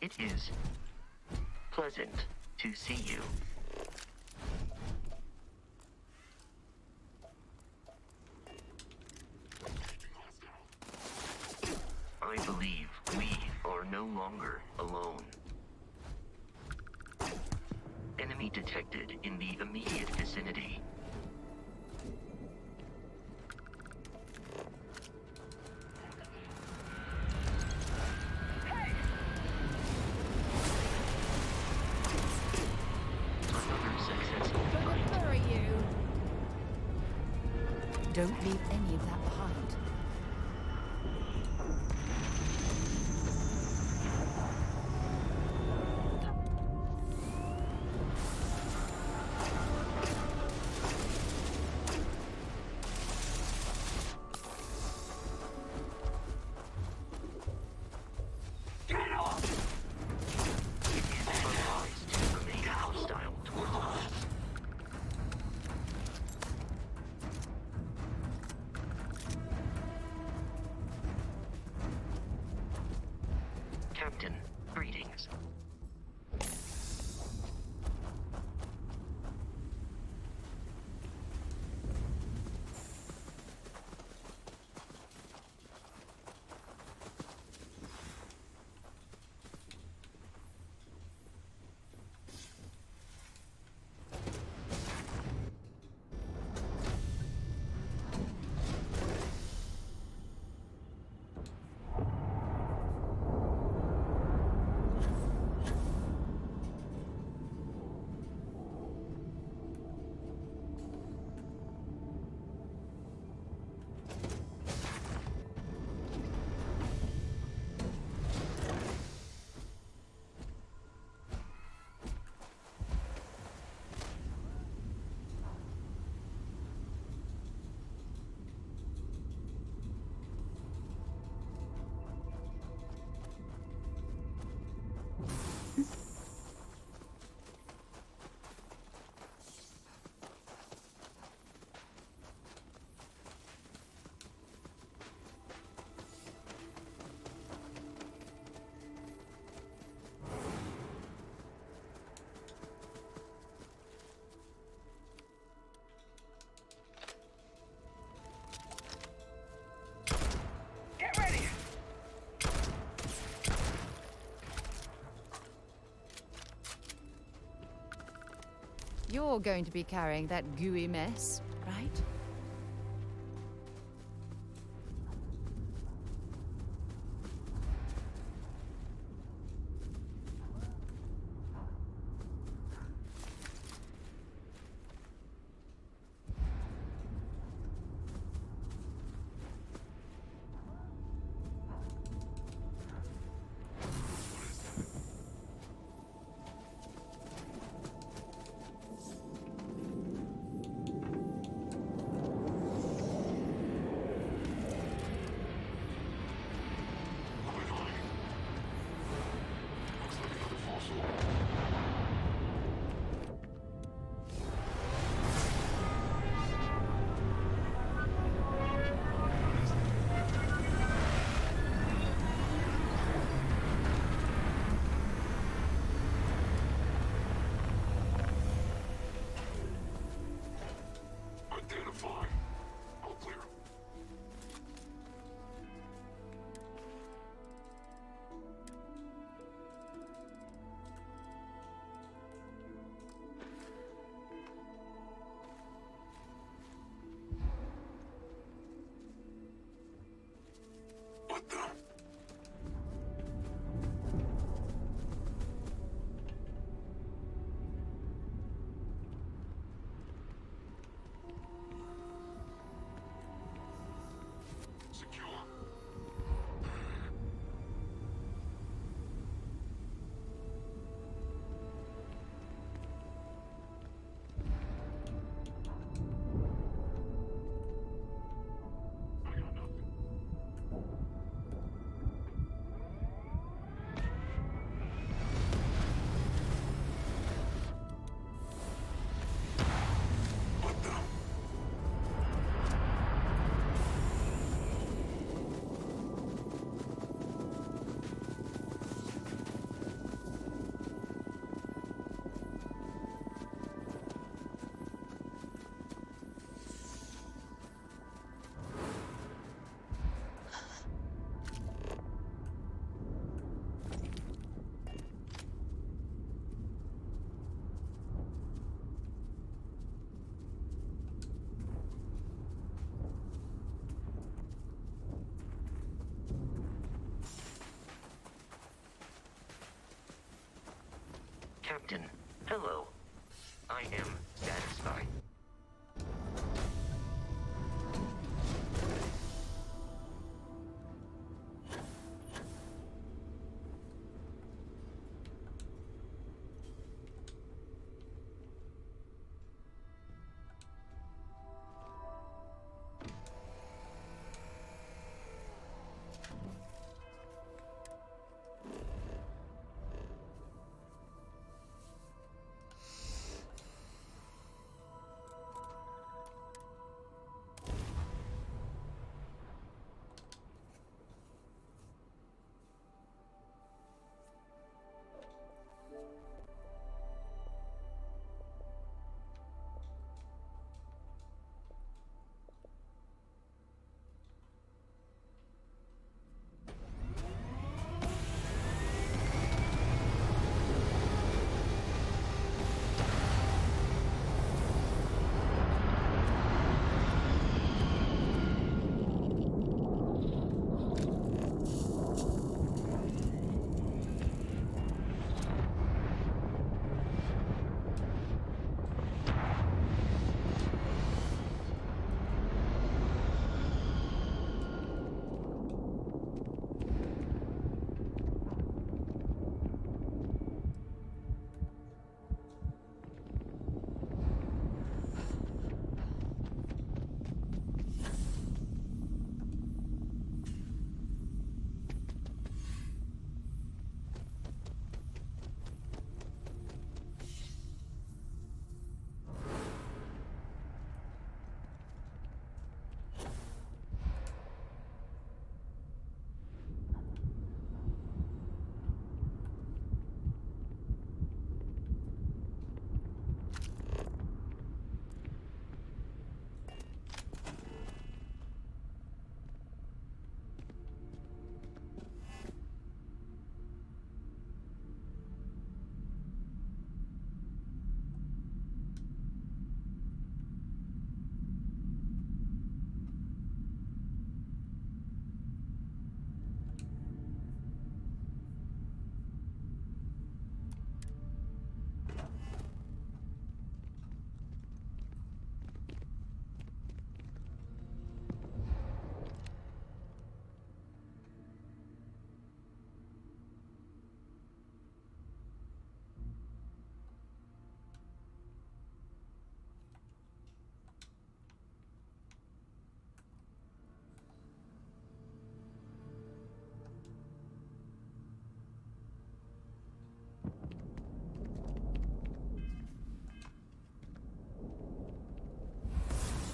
It is pleasant to see you. I believe we are no longer alone. Enemy detected in the immediate vicinity. Don't leave any of that behind. Captain, greetings. You're going to be carrying that gooey mess, right? Captain. Hello. I am satisfied.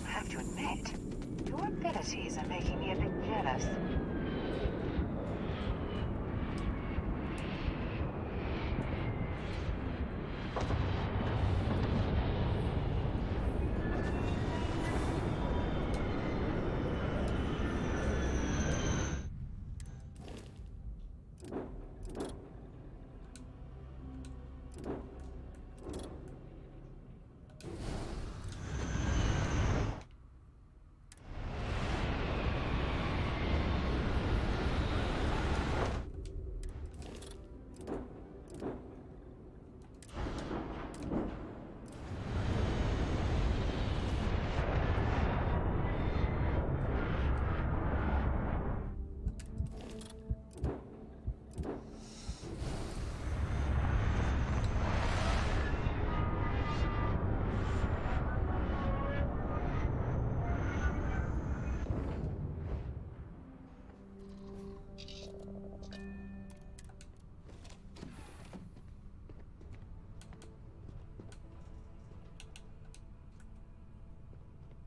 I have to admit, your abilities are making me a bit jealous.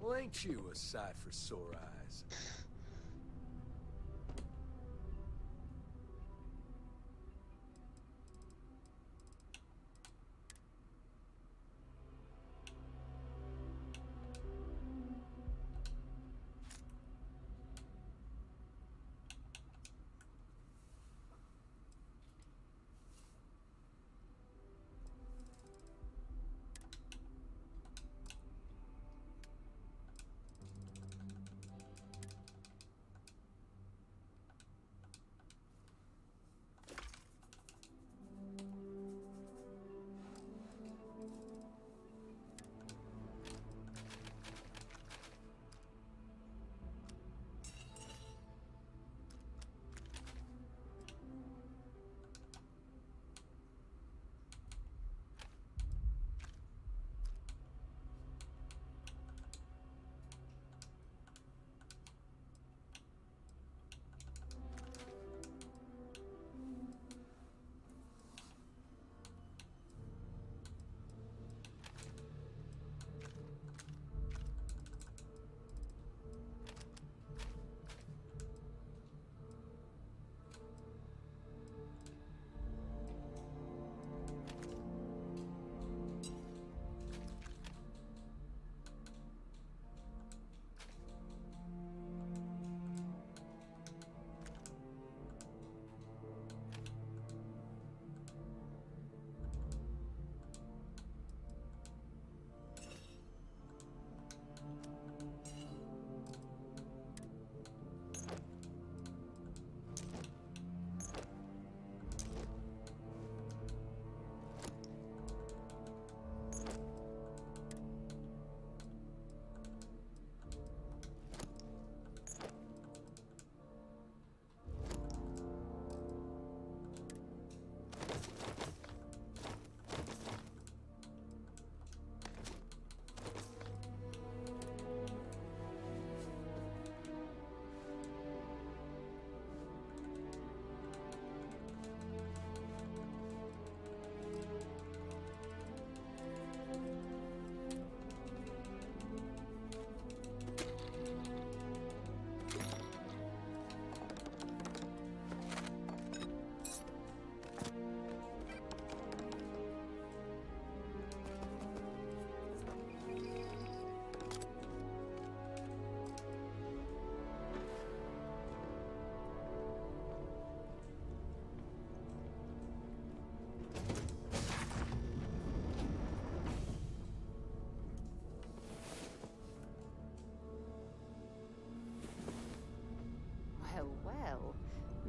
Well, ain't you a sight for sore eyes?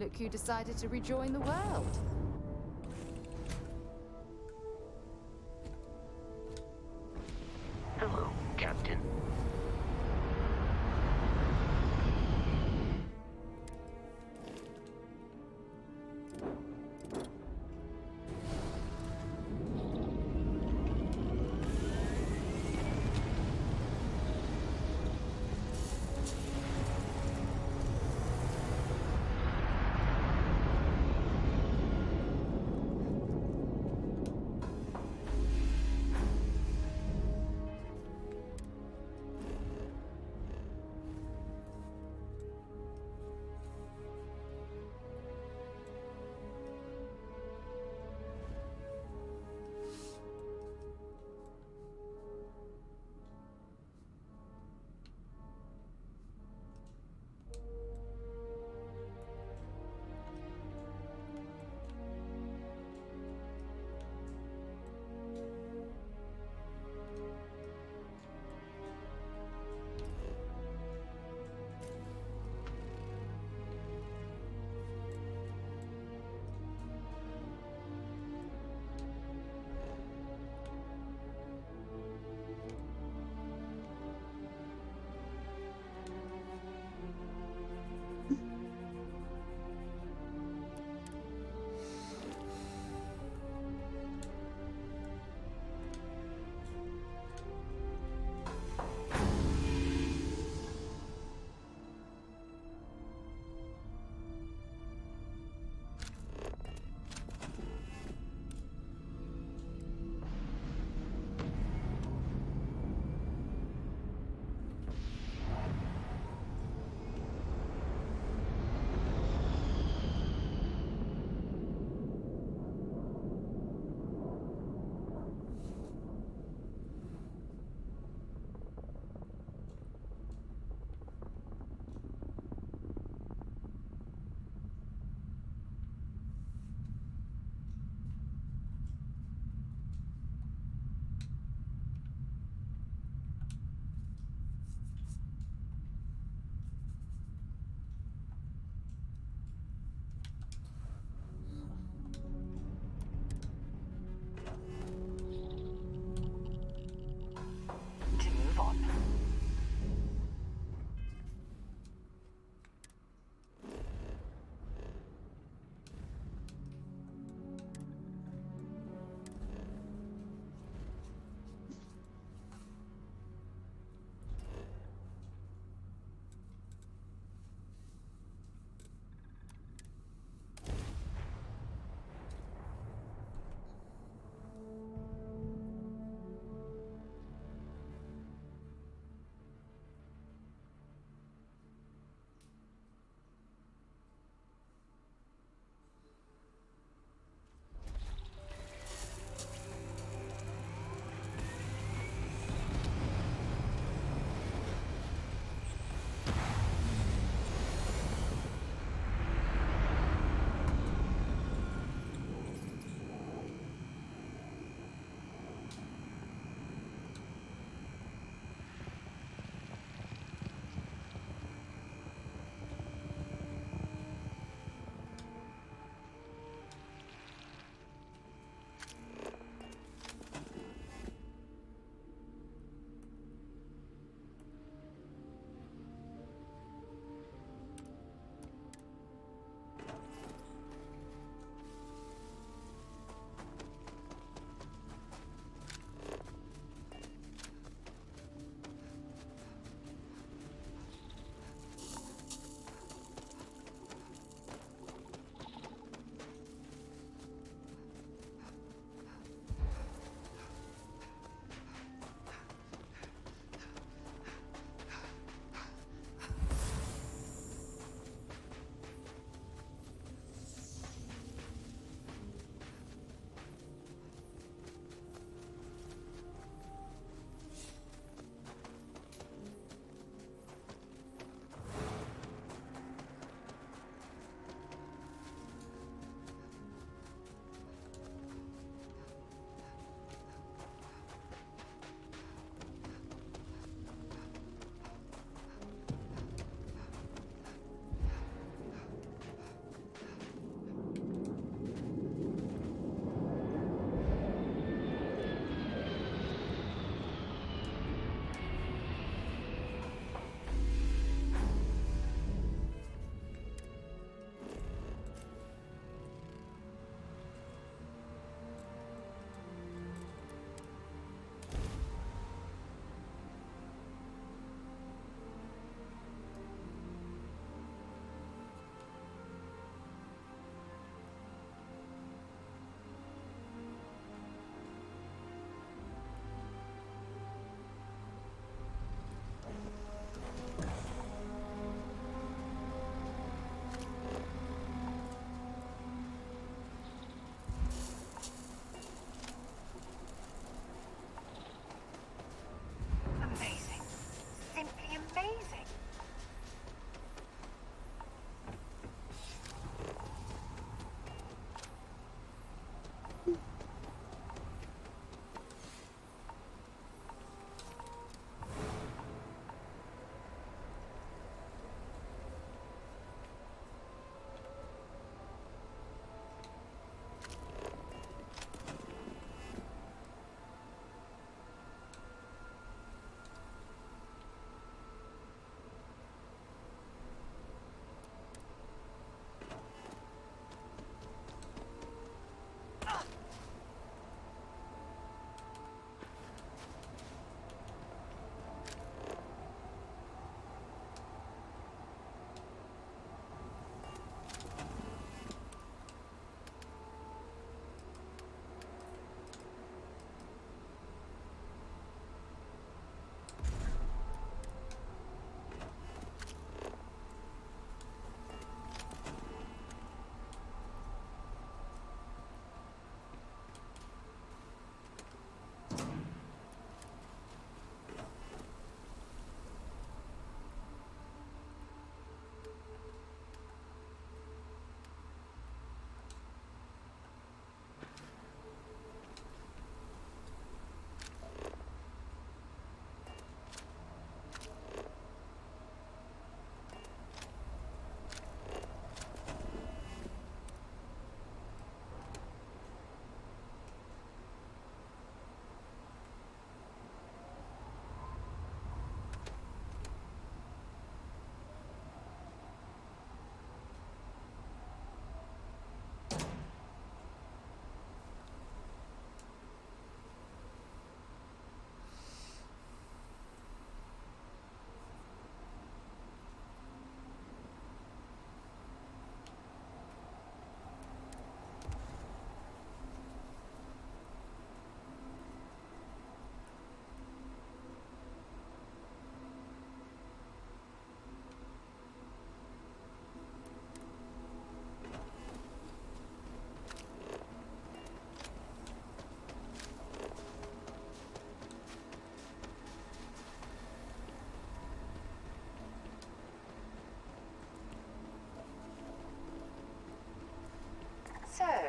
Look who decided to rejoin the world. Hello, Captain.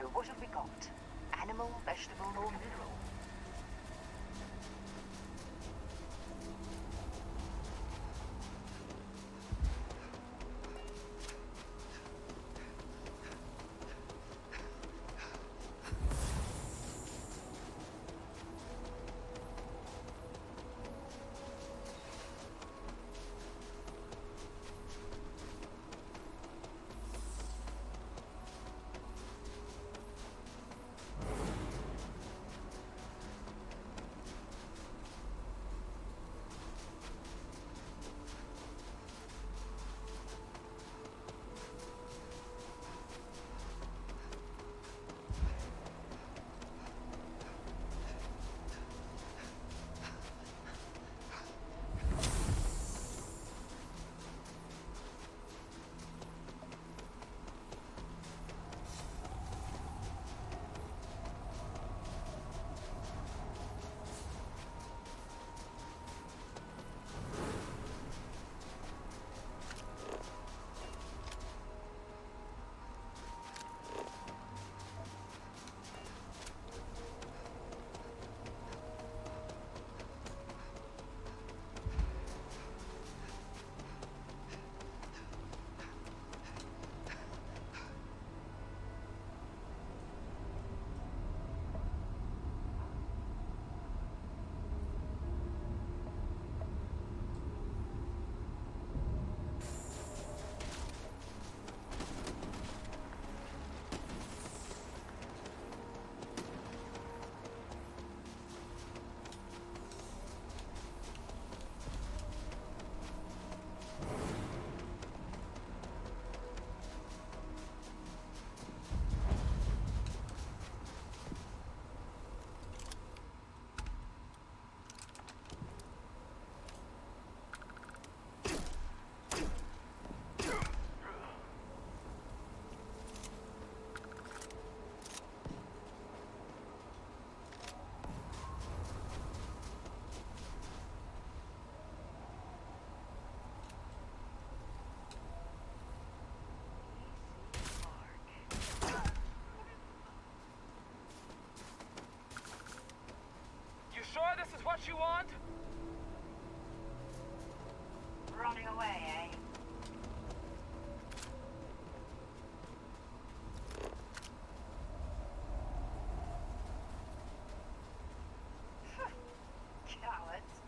what have we got? Animal, vegetable, or mineral? Sure this is what you want? Running away, eh? Cowards.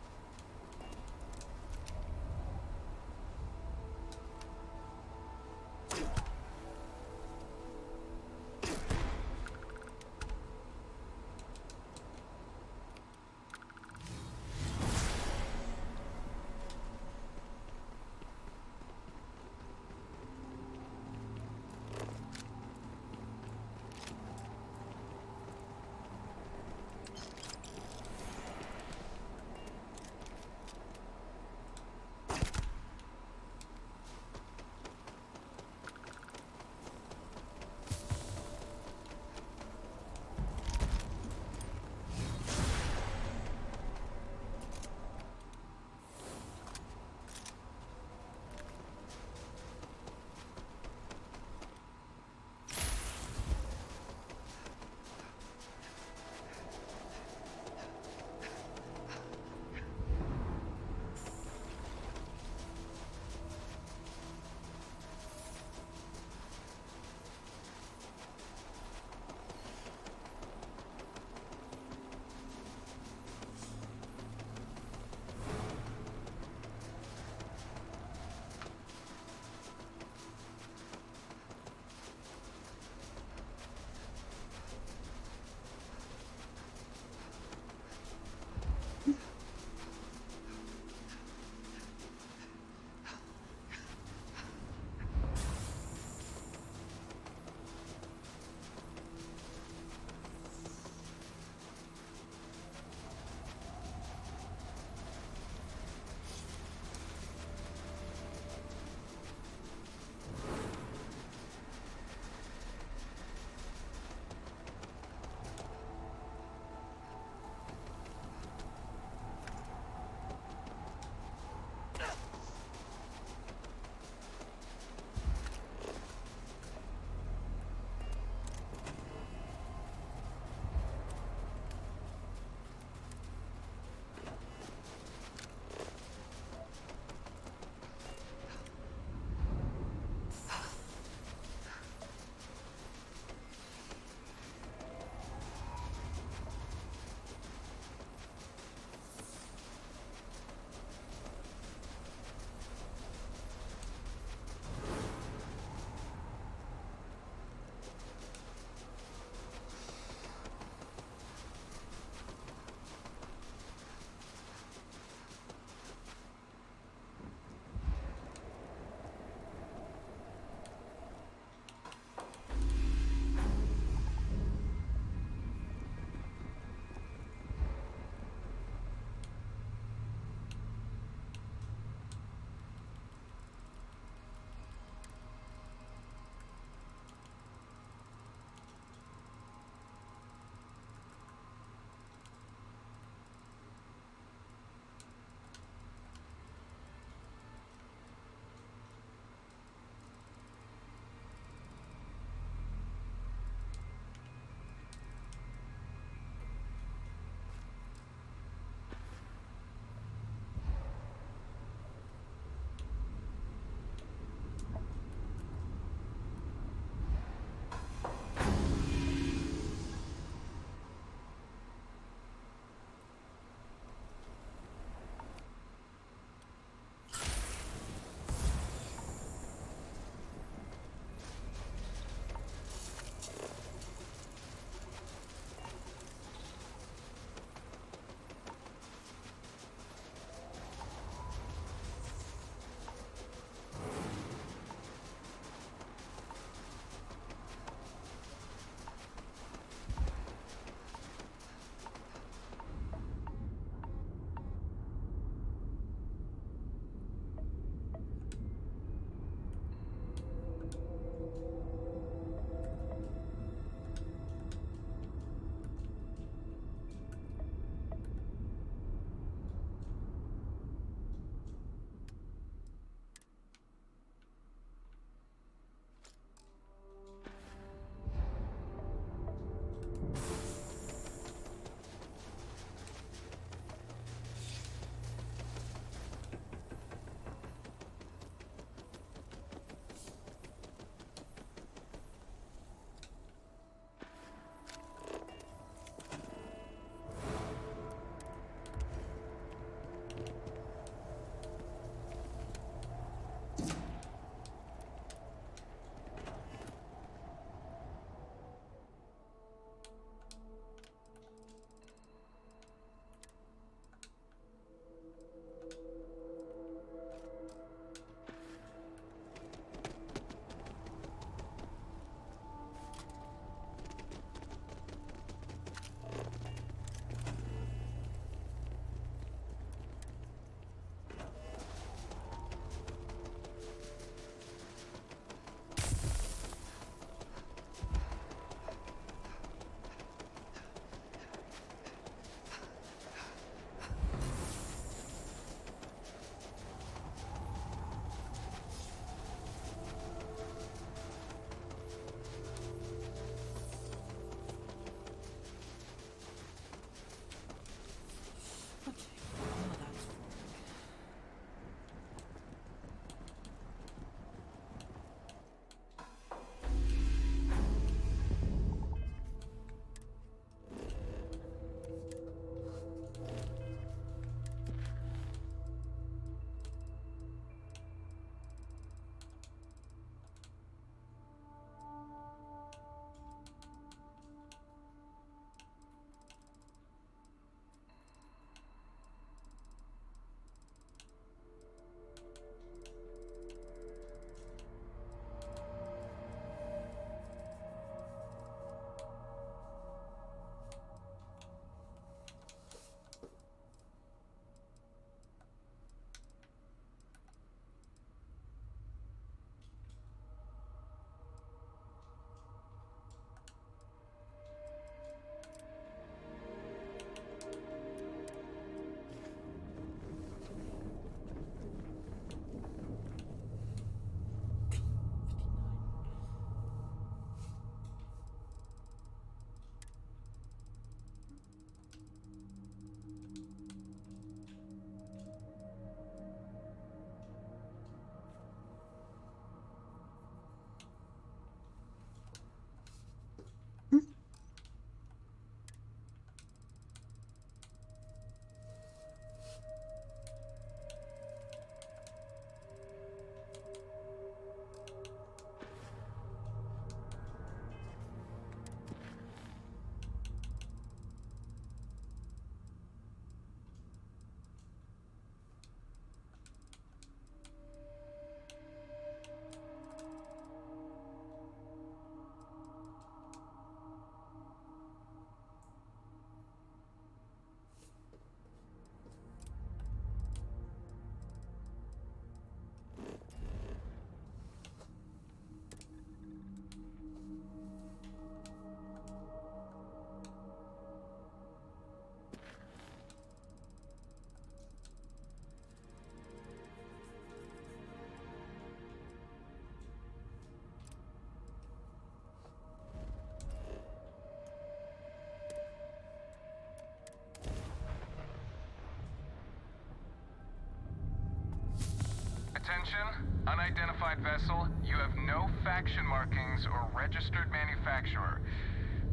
unidentified vessel. You have no faction markings or registered manufacturer.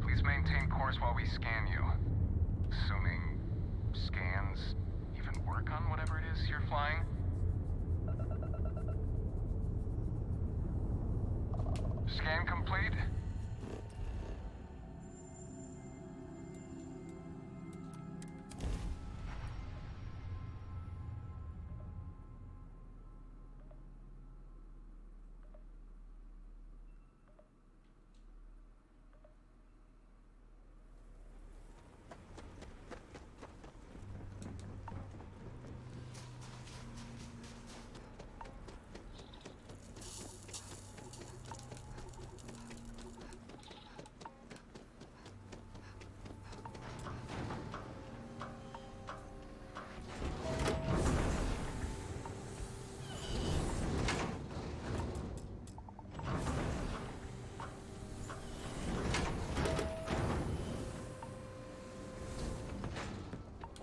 Please maintain course while we scan you. Assuming scans even work on whatever it is you're flying. Scan complete.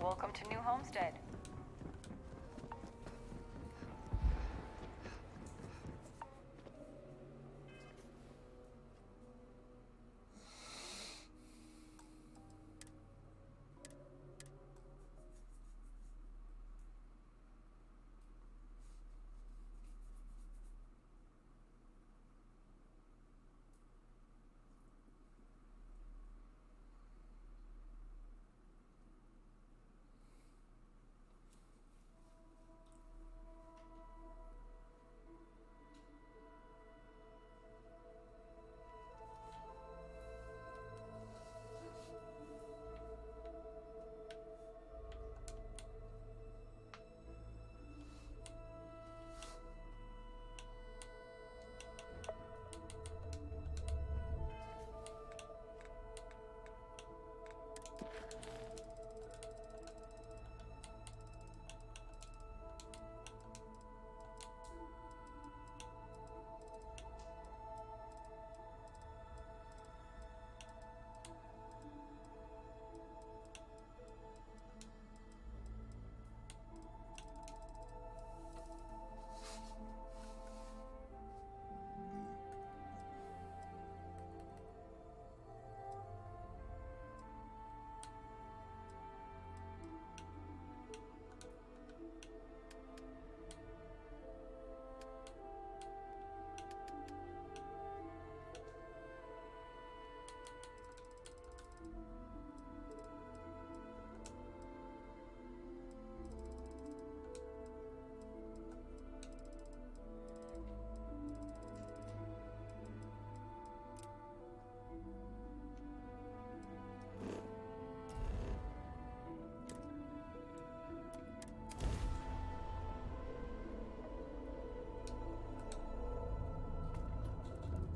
Welcome to New Homestead.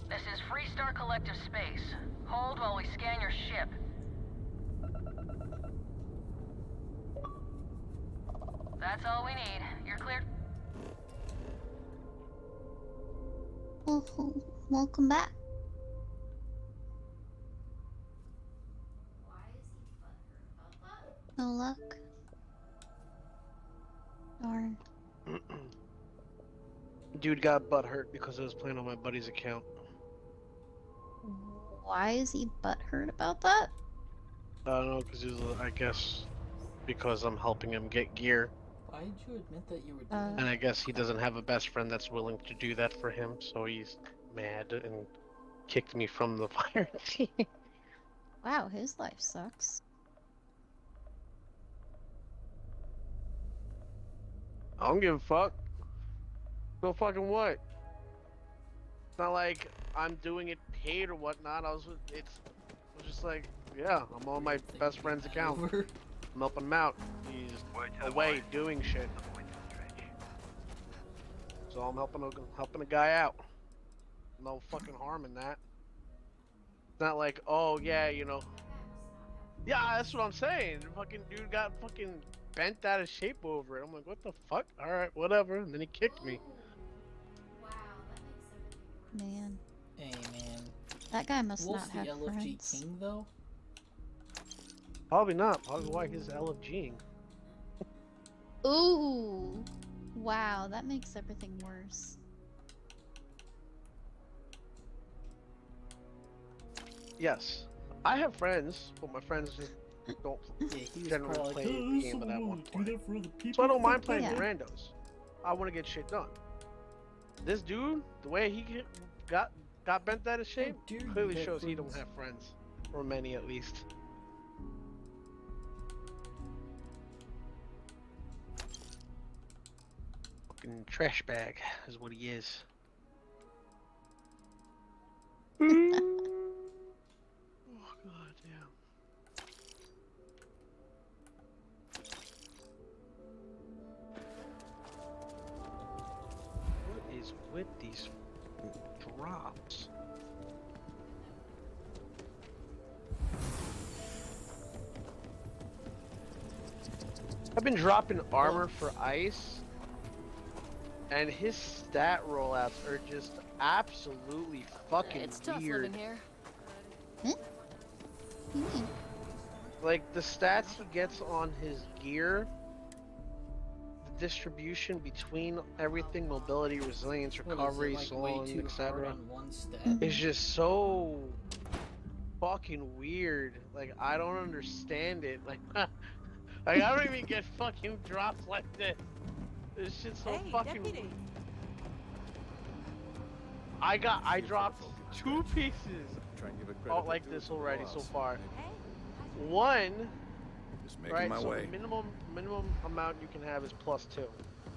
This is Freestar Collective Space. Hold while we scan your ship. That's all we need. You're cleared. Oh, welcome back. No luck. Darn. Dude got butthurt because I was playing on my buddy's account. Why is he butthurt about that? I don't know, because I guess because I'm helping him get gear. Why did you admit that you were doing And I guess he doesn't have a best friend that's willing to do that for him, so he's mad and kicked me from the fire team. Wow, his life sucks. I don't give a fuck. So fucking what? It's not like I'm doing it paid or whatnot. I was just like, yeah, I'm on my best friend's account. I'm helping him out. He's away doing shit. So I'm helping a guy out. No fucking harm in that. It's not like, oh yeah, you know. Yeah, that's what I'm saying. The fucking dude got fucking bent out of shape over it. I'm like, what the fuck? Alright, whatever. And then he kicked me. Man. Hey, man. That guy must Wolf's not have the LFG friends. king, though? Probably not. Probably why he's LFGing. Ooh. Wow, that makes everything worse. Yes. I have friends, but my friends just don't generally play the game that I want to play. So I don't mind playing with randos. I want to get shit done. This dude, the way he got bent out of shape, clearly shows he don't have friends. Or many, at least. Fucking trash bag is what he is. Oh, god damn. What is with these drops? I've been dropping armor for ice, and his stat rollouts are just absolutely fucking It's tough weird. living here. Like the stats he gets on his gear, the distribution between everything, mobility, resilience, recovery, like, so on, etc. It's just so fucking weird. Like I don't understand it. Like, I don't even get fucking drops like this. This shit's so fucking. Deputy. I dropped 2 pieces out like this already so far. One, right? my So way. the minimum amount you can have is +2,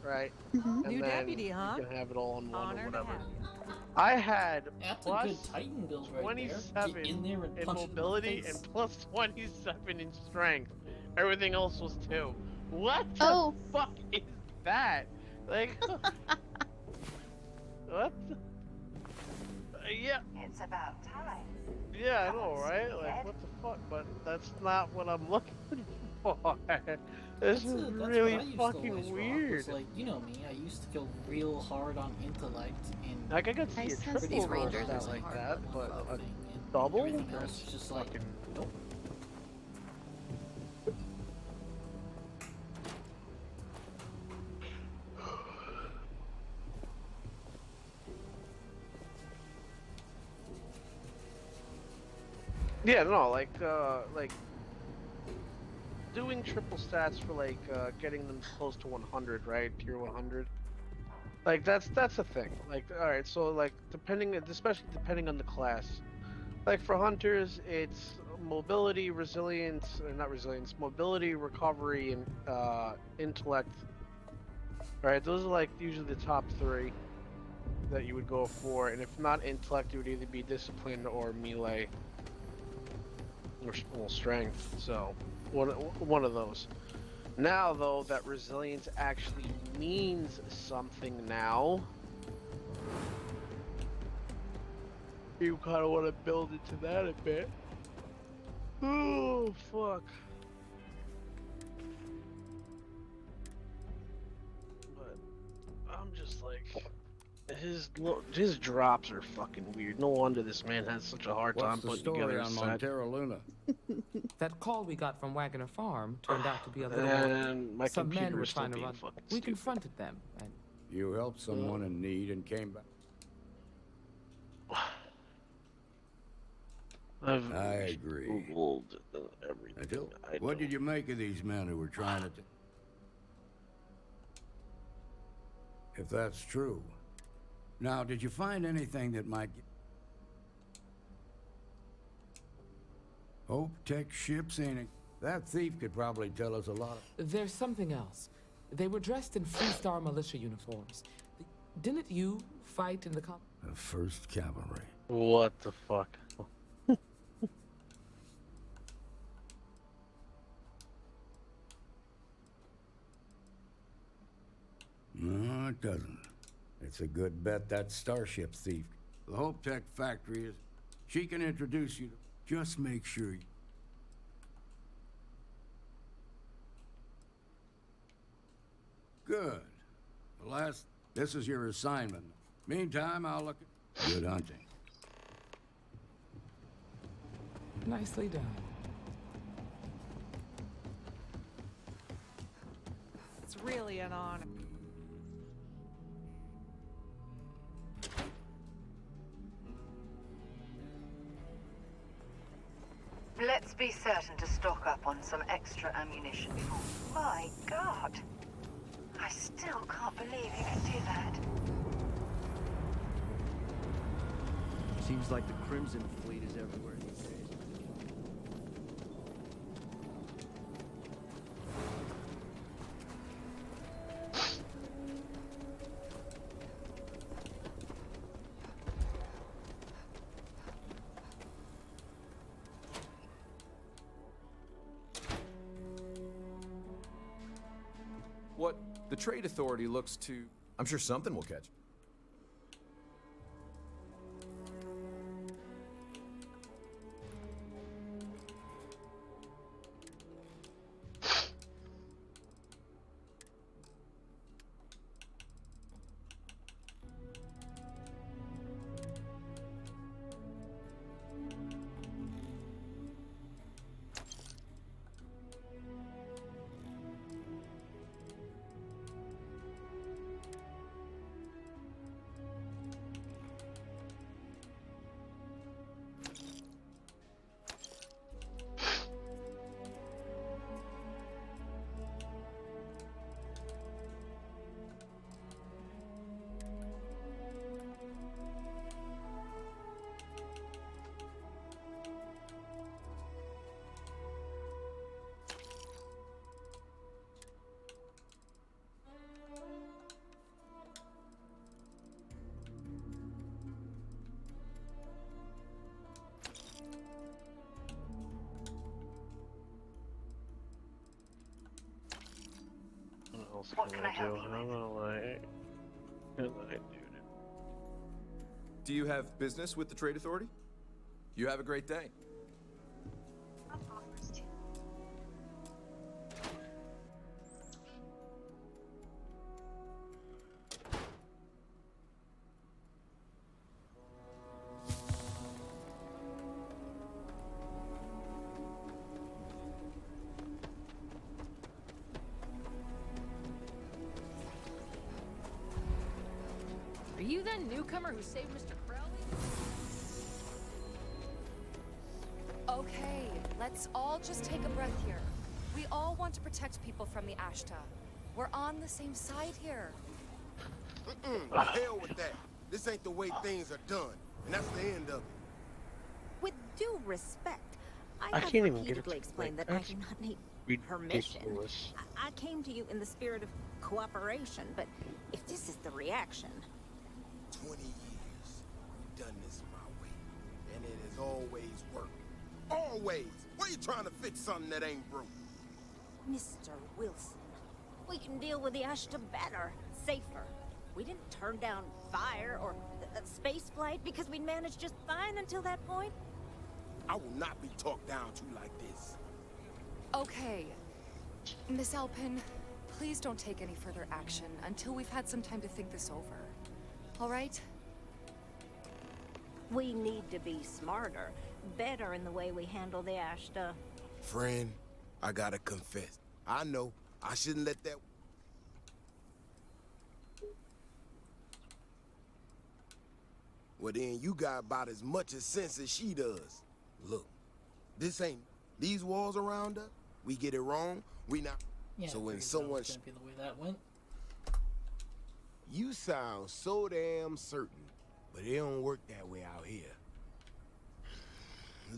right? And New then deputy, huh? you can have it all in one or Honor to whatever. have you. I had That's a good Titan build right 27 there. Get in there and in punch it in the mobility face. and +27 in strength. Everything else was 2. What the fuck is that? Like, what? Yeah. It's about time. Yeah, I know, right? Like, what the fuck? But that's not what I'm looking for. This is really fucking weird. Like, you know me, I used to go real hard on intellect and like I could see a triple roll Rangers stat is like hard that, level but a thing, and double? everything else That's is just like, fucking nope. Yeah, no, like doing triple stats for like getting them close to 100, right? Tier 100. Like that's a thing. Like, all right, so like especially depending on the class. Like for hunters, it's mobility, resilience, not resilience, mobility, recovery, and intellect. Right, those are like usually the top 3 that you would go for, and if not intellect, it would either be discipline or melee. Or strength, so one of those. Now though that resilience actually means something now, you kind of want to build into that a bit. Oh fuck. But I'm just like, his drops are fucking weird. No wonder this man has such a hard time putting together his set. Montero Luna? That call we got from Wagner Farm turned out to be a little And my Some computer men were is still trying to being run. fucking We stupid. confronted them, and You helped someone in need and came back. I agree. Googled everything. What did you make of these men who were trying to... If that's true. Now, did you find anything that might... Hope Tech ships ain't it? That thief could probably tell us a lot. There's something else. They were dressed in Freestar militia uniforms. Didn't you fight in the The 1st Cavalry. What the fuck? No, it doesn't. It's a good bet that starship thief. The Hope Tech factory is... She can introduce you to... Just make sure you... Good. This is your assignment. Meantime, I'll look at... Good hunting. Nicely done. It's really an honor. Let's be certain to stock up on some extra ammunition. My God. I still can't believe you can do that. Seems like the Crimson Fleet is everywhere these days. What the Trade Authority looks to... I'm sure something will catch. What can I help you with? Do you have business with the Trade Authority? You have a great day. Are you that newcomer who saved Mr. Crowley? Okay, let's all just take a breath here. We all want to protect people from the Ashta. We're on the same side here. Hell with that. This ain't the way things are done, and that's the end of it. With due respect, I I have can't even get it repeatedly to explained like, that I that's do not need permission. ridiculous. I came to you in the spirit of cooperation, but if this is the reaction... 20 years. We've done this my way, and it has always worked. Always! Why are you trying to fix something that ain't broke? Mr. Wilson, we can deal with the Ashta better, safer. We didn't turn down fire or space flight because we'd managed just fine until that point. I will not be talked down to like this. Okay. Miss Alpin, please don't take any further action until we've had some time to think this over. All right? We need to be smarter, better in the way we handle the Ashta. Friend, I gotta confess. I know I shouldn't let that... Well then, you got about as much as sense as she does. Look, this ain't... These walls around us, we get it wrong, we not... Yeah, so when that someone... was gonna be the way that went. You sound so damn certain, but it don't work that way out here.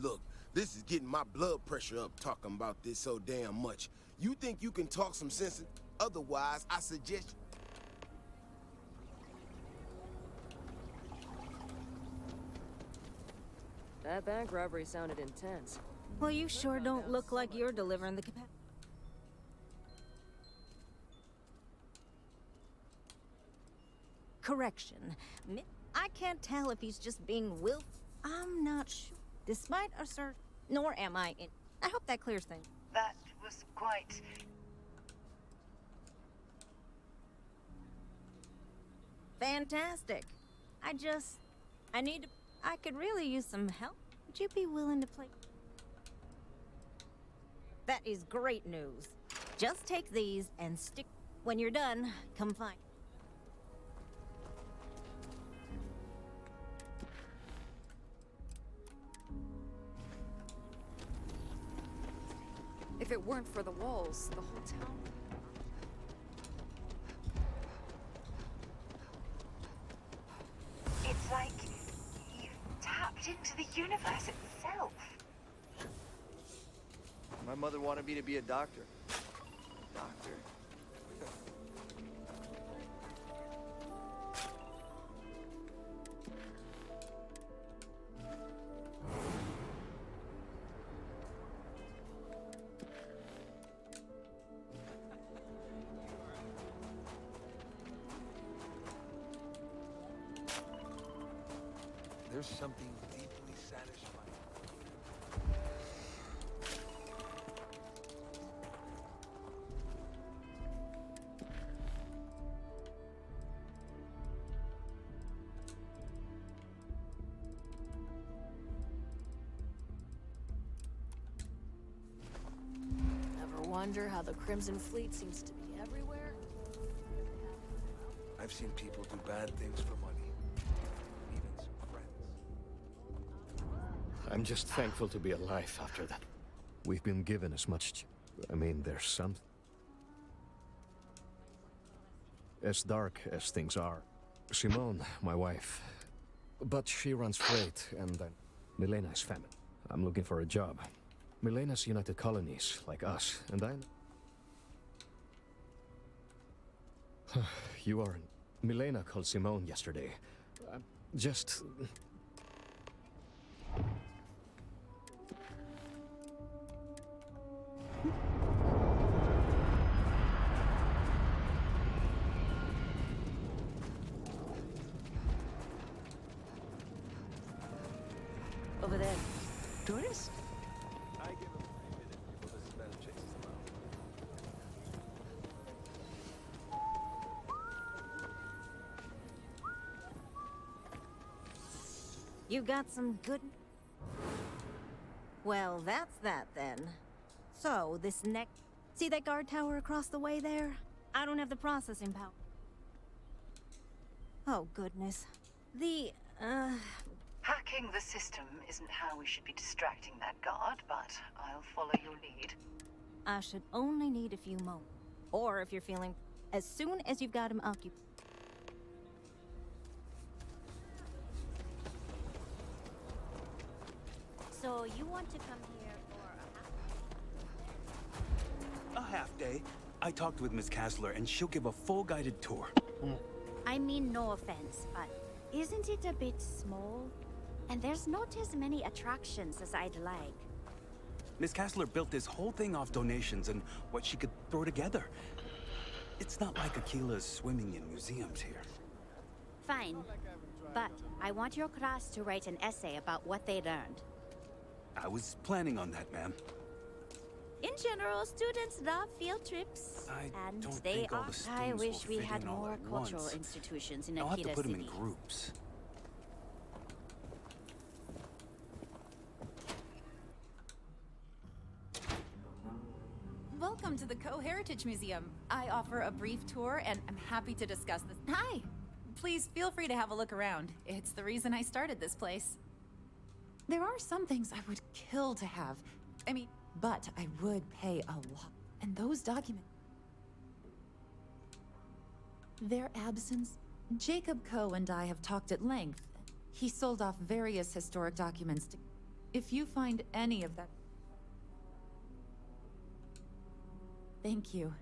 Look, this is getting my blood pressure up talking about this so damn much. You think you can talk some sense? Otherwise, I suggest... That bank robbery sounded intense. Well, you sure don't look like you're delivering the capacity. Correction. I can't tell if he's just being willful. I'm not sure. Despite our search, nor am I in. I hope that clears things. That was quite... Fantastic. I need to... I could really use some help. Would you be willing to play? That is great news. Just take these and stick... When you're done, come find... If it weren't for the walls, the whole town... It's like you've tapped into the universe itself. My mother wanted me to be a doctor. Doctor? There's something deeply satisfying. Ever wonder how the Crimson Fleet seems to be everywhere? I've seen people do bad things for money. Even some friends. I'm just thankful to be alive after that. We've been given as much... I mean, there's something... As dark as things are. Simone, my wife. But she runs freight, and then... Milena is famine. I'm looking for a job. Milena's United Colonies, like us, and I... You aren't... Milena called Simone yesterday. Just... Over there. Tourists? I give them 3 minutes before the smell chases them out. You got some good... Well, that's that then. So, this next... See that guard tower across the way there? I don't have the processing power. Oh, goodness. Hacking the system isn't how we should be distracting that guard, but I'll follow your lead. I should only need a few moments. Or if you're feeling... As soon as you've got him occupied. So, you want to come here for A half day. I talked with Miss Kassler, and she'll give a full guided tour. I mean, no offense, but isn't it a bit small? And there's not as many attractions as I'd like. Miss Kassler built this whole thing off donations and what she could throw together. It's not like Akila's swimming in museums here. Fine. But I want your class to write an essay about what they learned. I was planning on that, ma'am. In general, students love field trips. And don't they think all are... the I students wish will we fit had in all more at cultural once. institutions in I'll have to Akita put them City. in groups. Welcome to the Co-Heritage Museum. I offer a brief tour, and I'm happy to discuss this. Hi! Please feel free to have a look around. It's the reason I started this place. There are some things I would kill to have. I mean, but I would pay a lot. And those documents... Their absence... Jacob Coe and I have talked at length. He sold off various historic documents to... If you find any of that... Thank you.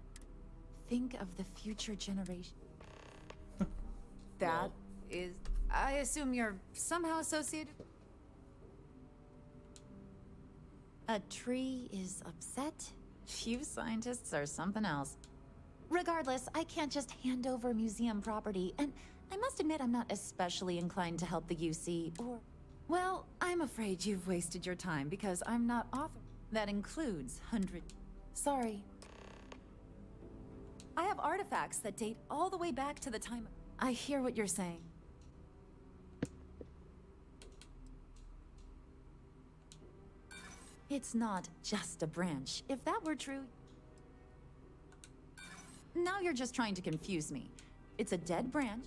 Think of the future generation. That is... I assume you're somehow associated... A tree is upset? Few scientists are something else. Regardless, I can't just hand over museum property, and I must admit I'm not especially inclined to help the UC, or... Well, I'm afraid you've wasted your time because I'm not author. That includes 100... Sorry. I have artifacts that date all the way back to the time... I hear what you're saying. It's not just a branch. If that were true... Now you're just trying to confuse me. It's a dead branch.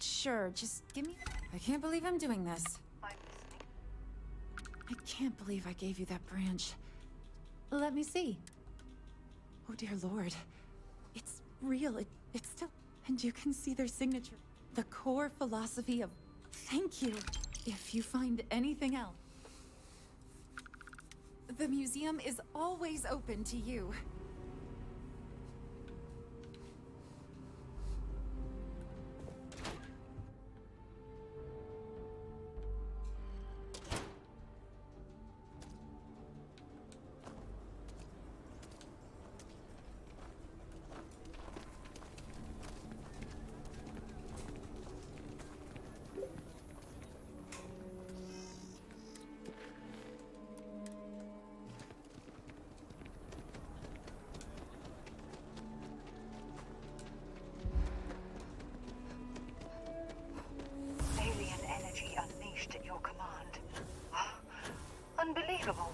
Sure, just give me... I can't believe I'm doing this. I can't believe I gave you that branch. Let me see. Oh dear Lord. It's real. It's still... And you can see their signature. The core philosophy of thank you. If you find anything else, the museum is always open to you. Alien energy unleashed at your command. Unbelievable.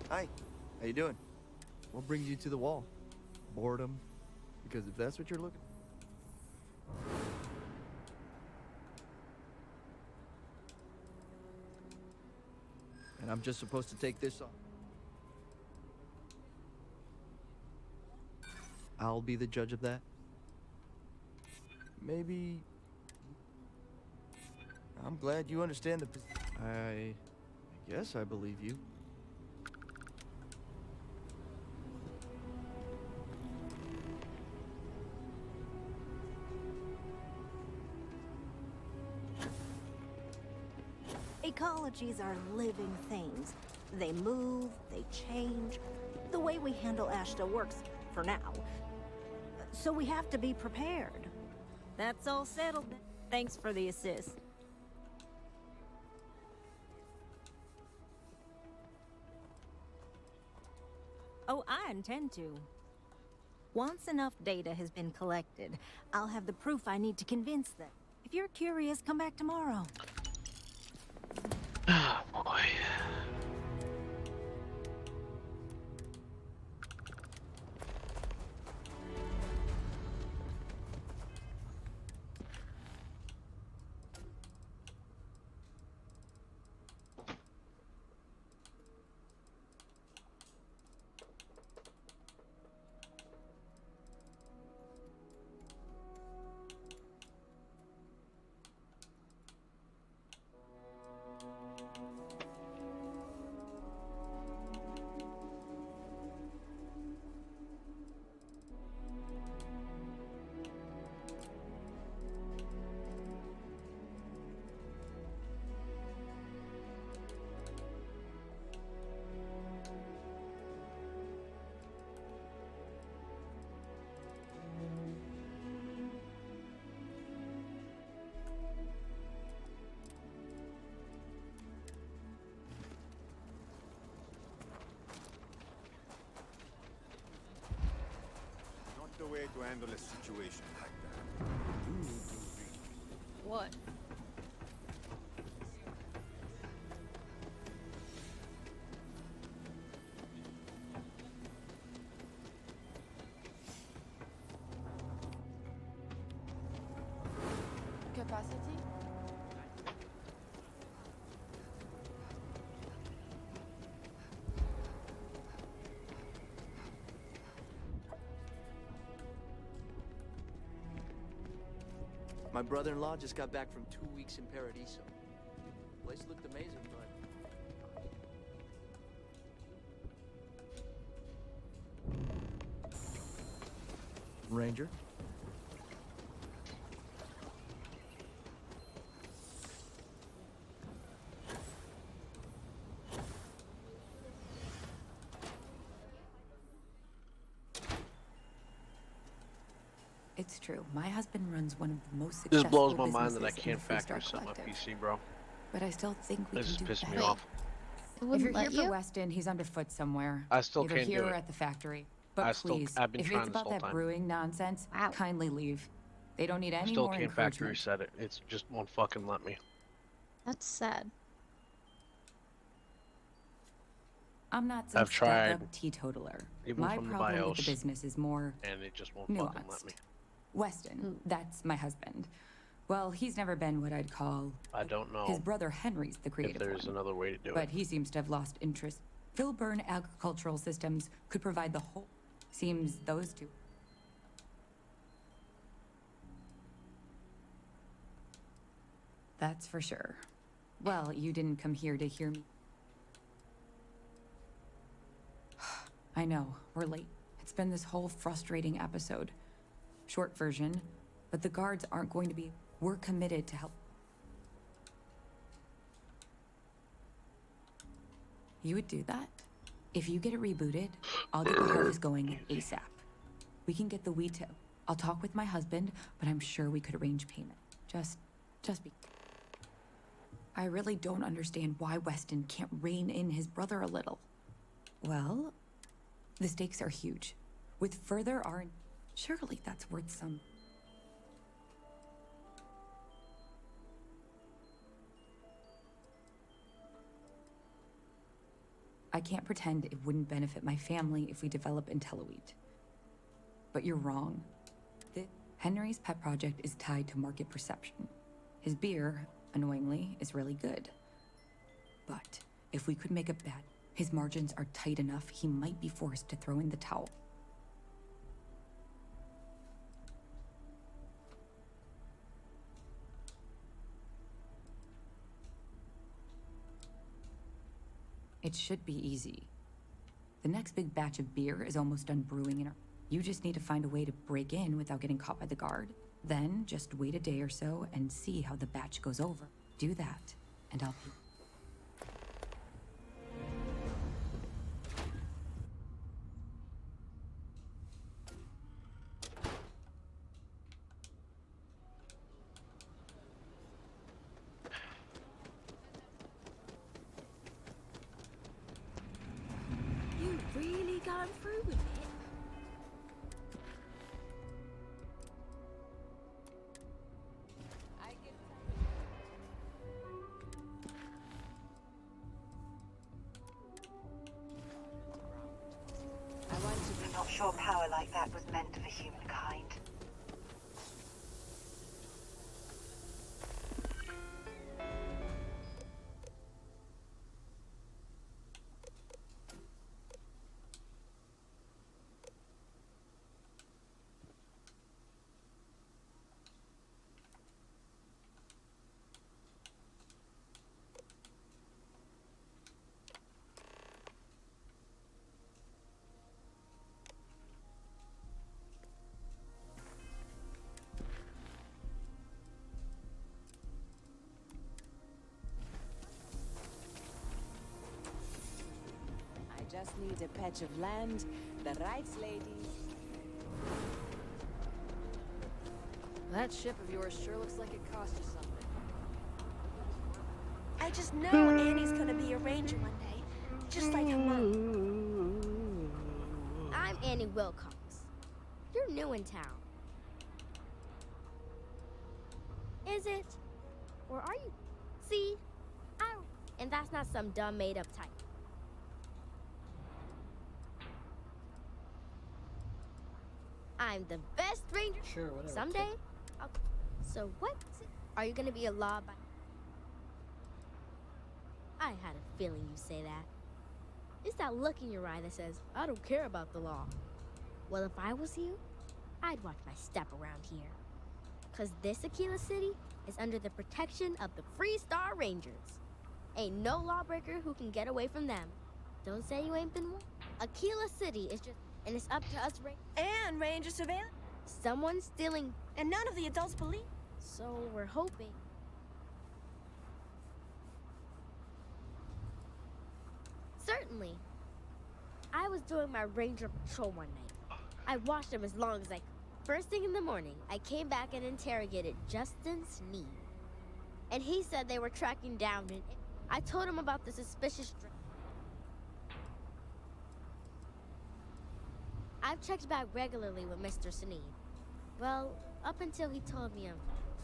Hi, how you doing? What brings you to the wall? Boredom? Because if that's what you're looking... And I'm just supposed to take this off. I'll be the judge of that. Maybe... I'm glad you understand the... I guess I believe you. Ecologies are living things. They move, they change. The way we handle Ashta works for now. So we have to be prepared. That's all settled. Thanks for the assist. Oh, I intend to. Once enough data has been collected, I'll have the proof I need to convince them. If you're curious, come back tomorrow. Oh boy. Not the way to handle a situation like that. You need to read. What? Capacity? My brother-in-law just got back from 2 weeks in Paradiso. The place looked amazing, but... Ranger? It's true. My husband runs one of the most This successful blows my mind that I businesses in the can't Freestar factory set my Collective. PC, bro. But I still think we This can is do pissing me better. off. If you're here for Weston, he's underfoot somewhere. I still Either can't do here or it. at the factory. But I still- please, I've been if trying it's this about whole that time. brewing nonsense, kindly leave. They don't need I any still more can't factory encouragement. reset it. It's just won't fucking let me. That's sad. I'm not some I've tried, stuck-up teetotaler. even My from the problem with the BIOS, business is more and it just won't fucking let nuanced. me. Weston, that's my husband. Well, he's never been what I'd call... I don't know. His brother Henry's the creative if there's one. another way to do But it. he seems to have lost interest. Filburn Agricultural Systems could provide the whole... Seems those two... That's for sure. Well, you didn't come here to hear me. I know, we're late. It's been this whole frustrating episode. Short version, but the guards aren't going to be... We're committed to help. You would do that? If you get it rebooted, I'll get the harvest going ASAP. We can get the wheat to... I'll talk with my husband, but I'm sure we could arrange payment. Just be... I really don't understand why Weston can't rein in his brother a little. Well, the stakes are huge. With further R... Surely that's worth some... I can't pretend it wouldn't benefit my family if we develop IntelliWheat. But you're wrong. Henry's pet project is tied to market perception. His beer, annoyingly, is really good. But if we could make a bet, his margins are tight enough he might be forced to throw in the towel. It should be easy. The next big batch of beer is almost done brewing in our... You just need to find a way to break in without getting caught by the guard. Then, just wait a day or so and see how the batch goes over. Do that, and I'll... You really gone through with it? I'm not sure power like that was meant for humankind. I just need a patch of land, the rights lady. That ship of yours sure looks like it cost you something. I just know Annie's gonna be a ranger one day, just like her mom. I'm Annie Wilcox. You're new in town. Is it? Or are you? See? I don't... And that's not some dumb made-up type. I'm the best ranger. Sure, whatever. Someday. So what? Are you gonna be a law by... I had a feeling you'd say that. It's that look in your eye that says, I don't care about the law. Well, if I was you, I'd watch my step around here. Cause this Aquila City is under the protection of the Free Star Rangers. Ain't no lawbreaker who can get away from them. Don't say you ain't been one. Aquila City is just... And it's up to us, and Ranger surveillance. Someone's stealing, and none of the adults believe. So we're hoping. Certainly. I was doing my ranger patrol one night. I watched them as long as I could. First thing in the morning, I came back and interrogated Justin Sneed. And he said they were tracking down and I told him about the suspicious... I've checked back regularly with Mr. Sneed. Well, up until he told me I'm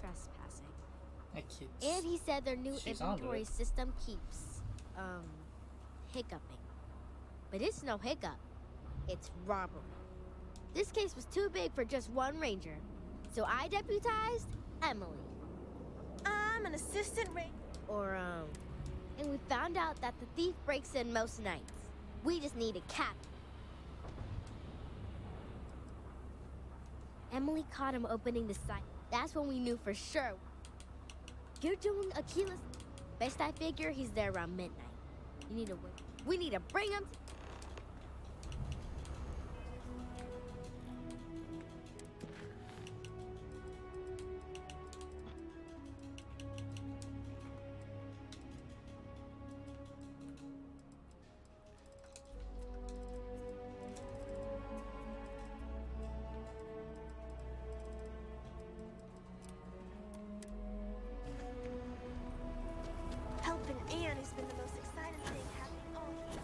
trespassing. And he said their new inventory system keeps, hiccuping. But it's no hiccup. It's robbery. This case was too big for just one ranger. So I deputized Emily. I'm an assistant Or, and we found out that the thief breaks in most nights. We just need a cap. Emily caught him opening the site. That's when we knew for sure. You're doing Akila's. Best I figure he's there around midnight. You need to wait. We need to bring him. Helping Anne has been the most exciting thing happening all year.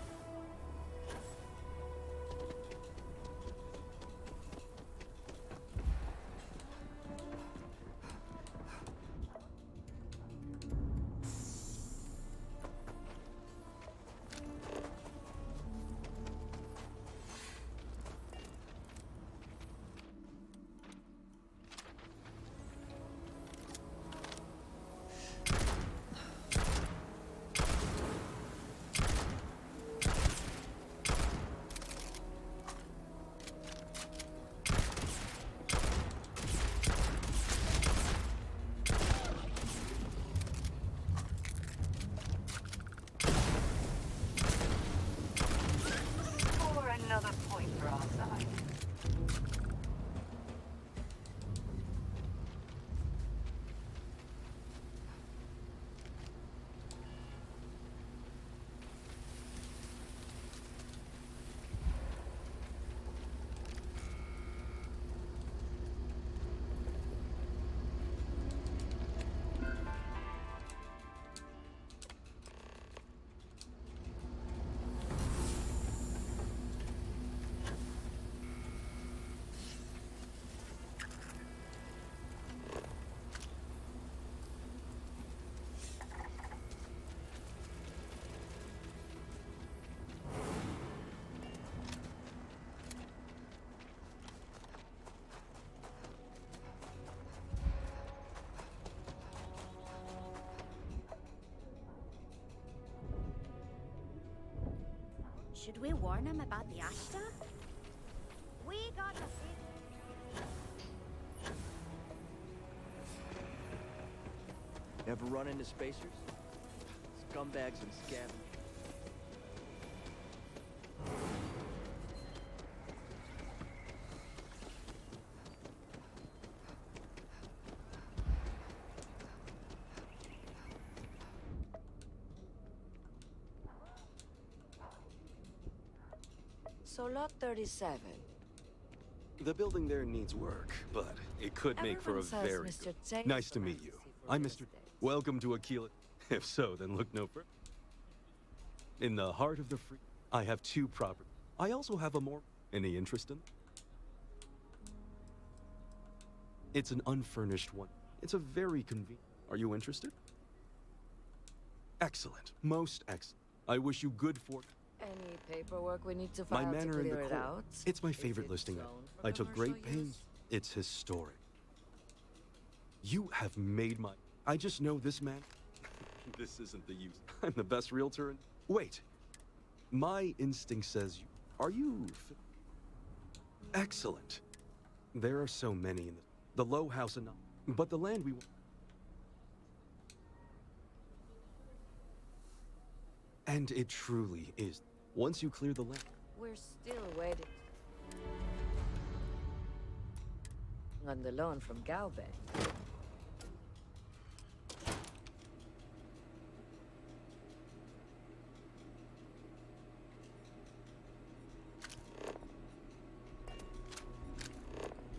Or another point for our side. Should we warn him about the Ashta? We got the Ever run into spacers? Scumbags and scavengers. So lot 37. The building there needs work, but it could make for a Everyone says very Mr. good. J Nice is to the meet you. fantasy for I'm real Mr. estate. Welcome to Aquila. If so, then look no further. In the heart of the free, I have 2 properties. I also have a more. Any interest in? It's an unfurnished one. It's a very convenient. Are you interested? Excellent. Most excellent. I wish you good fortune. Any paperwork we need to My file to manor in the clear it court. out? It's my Is favorite it listing. zoned for I took commercial great pains. use? It's historic. You have made my. I just know this man. This isn't the use. I'm the best realtor in. Wait. My instinct says you. Are you? Excellent. There are so many in the low house enough, but the land we want. And it truly is. Once you clear the land. We're still waiting on the loan from Galbe.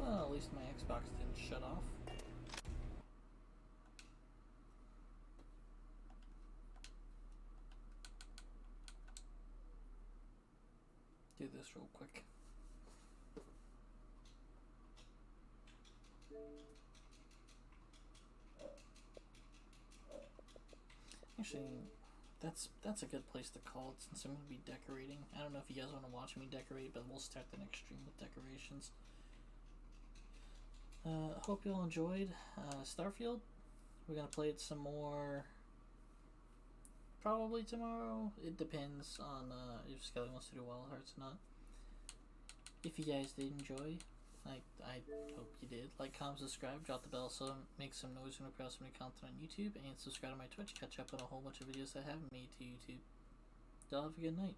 Well, at least my Xbox didn't shut off. Do this real quick. Actually, that's a good place to call it since I'm going to be decorating. I don't know if you guys want to watch me decorate, but we'll start the next stream with decorations. Hope you all enjoyed Starfield. We're gonna play it some more. Probably tomorrow. It depends on if Skelly wants to do Wild Hearts or not. If you guys did enjoy, I hope you did. Like, comment, subscribe, drop the bell so make some noise when I post new content on YouTube, and subscribe to my Twitch. Catch up on a whole bunch of videos I haven't made to YouTube. Y'all have a good night.